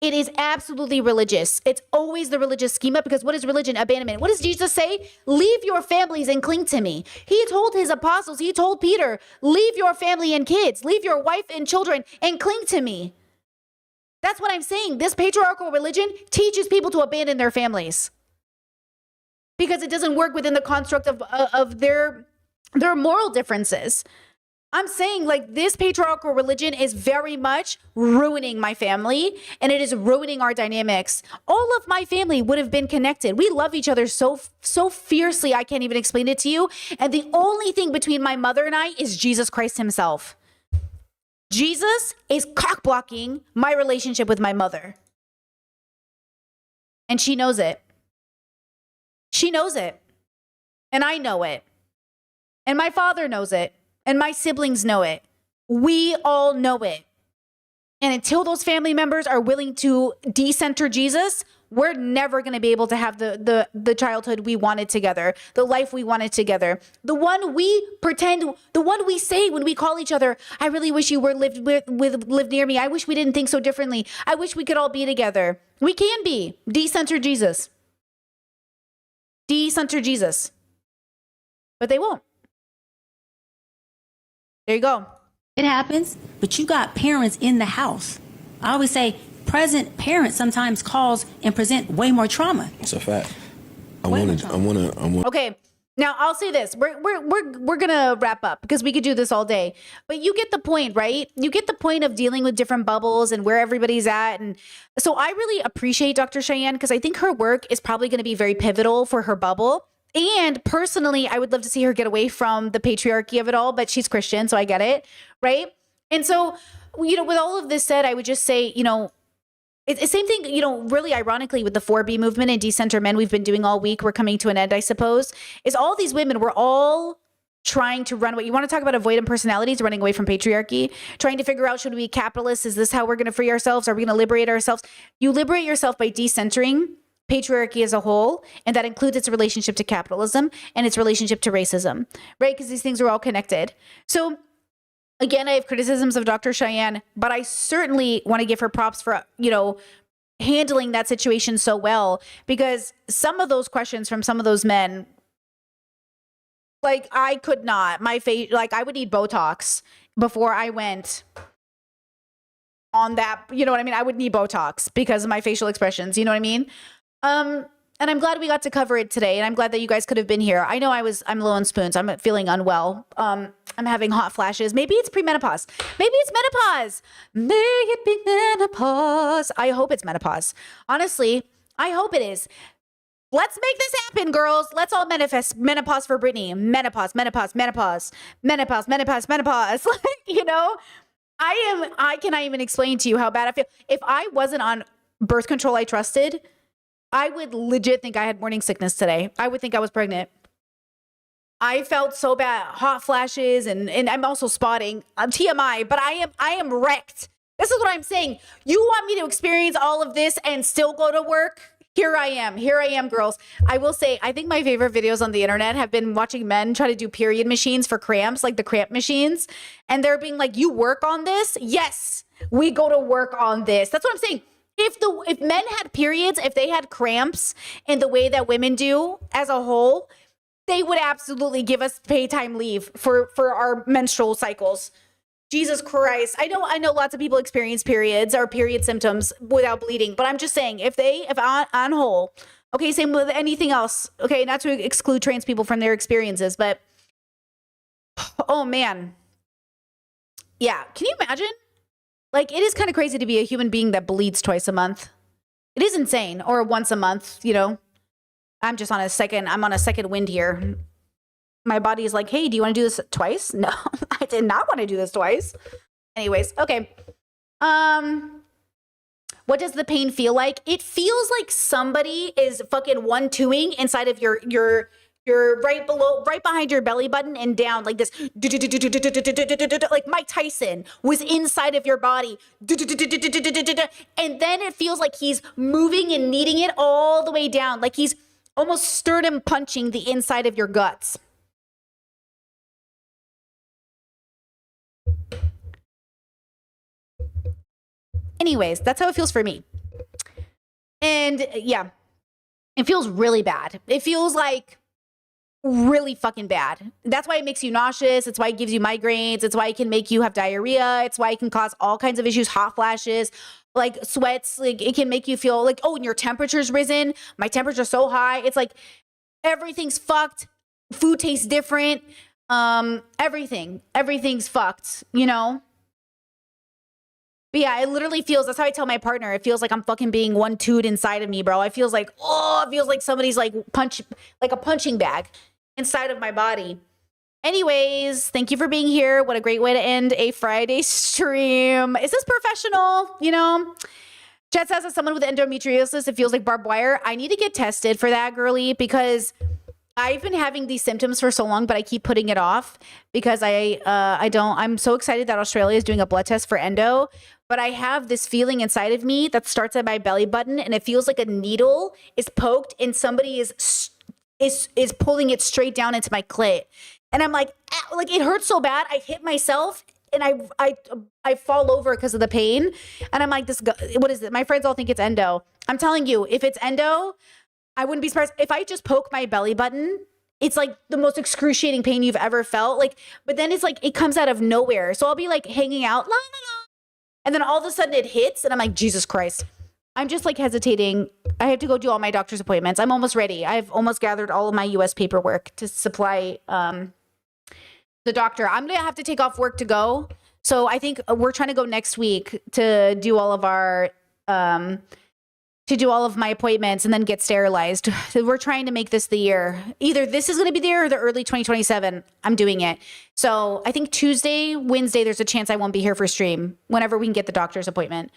It is absolutely religious. It's always the religious schema, because what is religion? Abandonment. What does Jesus say? Leave your families and cling to me. He told his apostles, he told Peter, leave your family and kids, leave your wife and children and cling to me. That's what I'm saying. This patriarchal religion teaches people to abandon their families because it doesn't work within the construct of their moral differences. I'm saying, like, this patriarchal religion is very much ruining my family, and it is ruining our dynamics. All of my family would have been connected. We love each other so fiercely, I can't even explain it to you. And the only thing between my mother and I is Jesus Christ himself. Jesus is cock-blocking my relationship with my mother. And she knows it. She knows it. And I know it. And my father knows it. And my siblings know it. We all know it. And until those family members are willing to decenter Jesus, we're never going to be able to have the childhood we wanted together, the life we wanted together, the one we pretend, the one we say when we call each other, I really wish you were lived near me. I wish we didn't think so differently. I wish we could all be together. We can be. Decenter Jesus. Decenter Jesus. But they won't. There you go. It happens, but you got parents in the house. I always say present parents sometimes cause and present way more trauma. It's a fact. I want to. Okay, now I'll say this: we're gonna wrap up because we could do this all day. But you get the point, right? You get the point of dealing with different bubbles and where everybody's at, and so I really appreciate Dr. Cheyenne because I think her work is probably going to be very pivotal for her bubble. And personally, I would love to see her get away from the patriarchy of it all, but she's Christian, so I get it, right? And so, with all of this said, I would just say, it's the same thing, really ironically with the 4B movement and decenter men we've been doing all week, we're coming to an end, I suppose, is all these women, we're all trying to run away. You want to talk about avoidant personalities, running away from patriarchy, trying to figure out, should we be capitalists? Is this how we're going to free ourselves? Are we going to liberate ourselves? You liberate yourself by decentering patriarchy as a whole, and that includes its relationship to capitalism and its relationship to racism, right? Because these things are all connected. So Again, I have criticisms of Dr. Cheyenne, but I certainly want to give her props for, handling that situation so well, because some of those questions from some of those men, like I could not, my face, like I would need Botox before I went on that, you know what I mean? I would need Botox because of my facial expressions, you know what I mean? And I'm glad we got to cover it today, and I'm glad that you guys could have been here. I know I'm low on spoons. I'm feeling unwell. I'm having hot flashes. Maybe it's premenopause. Maybe it's menopause. May it be menopause. I hope it's menopause. Honestly, I hope it is. Let's make this happen, girls. Let's all manifest menopause for Brittany. Menopause, menopause, menopause, menopause, menopause, menopause. I cannot even explain to you how bad I feel. If I wasn't on birth control I trusted, I would legit think I had morning sickness today. I would think I was pregnant. I felt so bad, hot flashes, and I'm also spotting. I'm TMI, but I am wrecked. This is what I'm saying. You want me to experience all of this and still go to work? Here I am, girls. I will say, I think my favorite videos on the internet have been watching men try to do period machines for cramps, like the cramp machines. And they're being like, you work on this? Yes, we go to work on this. That's what I'm saying. If men had periods, if they had cramps in the way that women do as a whole, they would absolutely give us paid time leave for our menstrual cycles. Jesus Christ. I know lots of people experience periods or period symptoms without bleeding, but I'm just saying if on whole, okay, same with anything else. Okay, not to exclude trans people from their experiences, but oh man. Yeah, can you imagine? Like, it is kind of crazy to be a human being that bleeds twice a month. It is insane. Or once a month, I'm on a second wind here. My body is like, hey, do you want to do this twice? No, I did not want to do this twice. Anyways, okay. What does the pain feel like? It feels like somebody is fucking 1-2ing inside of your right behind your belly button and down like this, like Mike Tyson was inside of your body, and then it feels like he's moving and kneading it all the way down, like he's almost sternum punching the inside of your guts. Anyways, that's how it feels for me. And yeah, it feels really bad. It feels like really fucking bad. That's why it makes you nauseous. It's why it gives you migraines. It's why it can make you have diarrhea. It's why it can cause all kinds of issues, hot flashes, like sweats. Like it can make you feel like, oh, and your temperature's risen. My temperature's so high. It's like everything's fucked. Food tastes different. Everything's fucked, But yeah, it literally feels, that's how I tell my partner, it feels like I'm fucking being 1-2'd inside of me, bro. It feels like somebody's like a punching bag inside of my body. Anyways, thank you for being here. What a great way to end a Friday stream. Is this professional? Chat says, as someone with endometriosis, it feels like barbed wire. I need to get tested for that, girly, because I've been having these symptoms for so long, but I keep putting it off because I'm so excited that Australia is doing a blood test for endo, but I have this feeling inside of me that starts at my belly button, and it feels like a needle is poked and somebody is pulling it straight down into my clit. And I'm like, ow, like it hurts so bad. I hit myself and I fall over because of the pain. And I'm like, what is it? My friends all think it's endo. I'm telling you, if it's endo, I wouldn't be surprised if I just poke my belly button. It's like the most excruciating pain you've ever felt. Like, but then it's like it comes out of nowhere. So I'll be like hanging out, la, la, la, and then all of a sudden it hits, and I'm like, Jesus Christ. I'm just like hesitating. I have to go do all my doctor's appointments. I'm almost ready. I've almost gathered all of my U.S. paperwork to supply the doctor. I'm gonna have to take off work to go. So I think we're trying to go next week to do all of our to do all of my appointments and then get sterilized. We're trying to make this the year. Either this is going to be the year or the early 2027. I'm doing it. So I think Tuesday, Wednesday, there's a chance I won't be here for stream whenever we can get the doctor's appointment.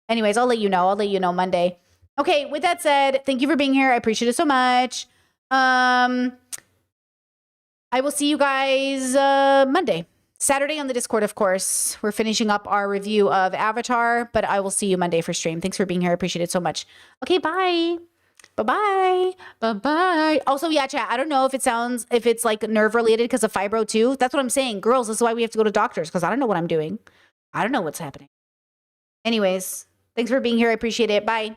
Anyways, I'll let you know. I'll let you know Monday. Okay, with that said, thank you for being here. I appreciate it so much. I will see you guys Monday. Saturday on the Discord, of course. We're finishing up our review of Avatar, but I will see you Monday for stream. Thanks for being here. I appreciate it so much. Okay, bye. Bye-bye. Bye-bye. Also, yeah, chat, I don't know if it's like nerve related because of fibro too. That's what I'm saying. Girls, this is why we have to go to doctors because I don't know what I'm doing. I don't know what's happening. Anyways, thanks for being here. I appreciate it. Bye.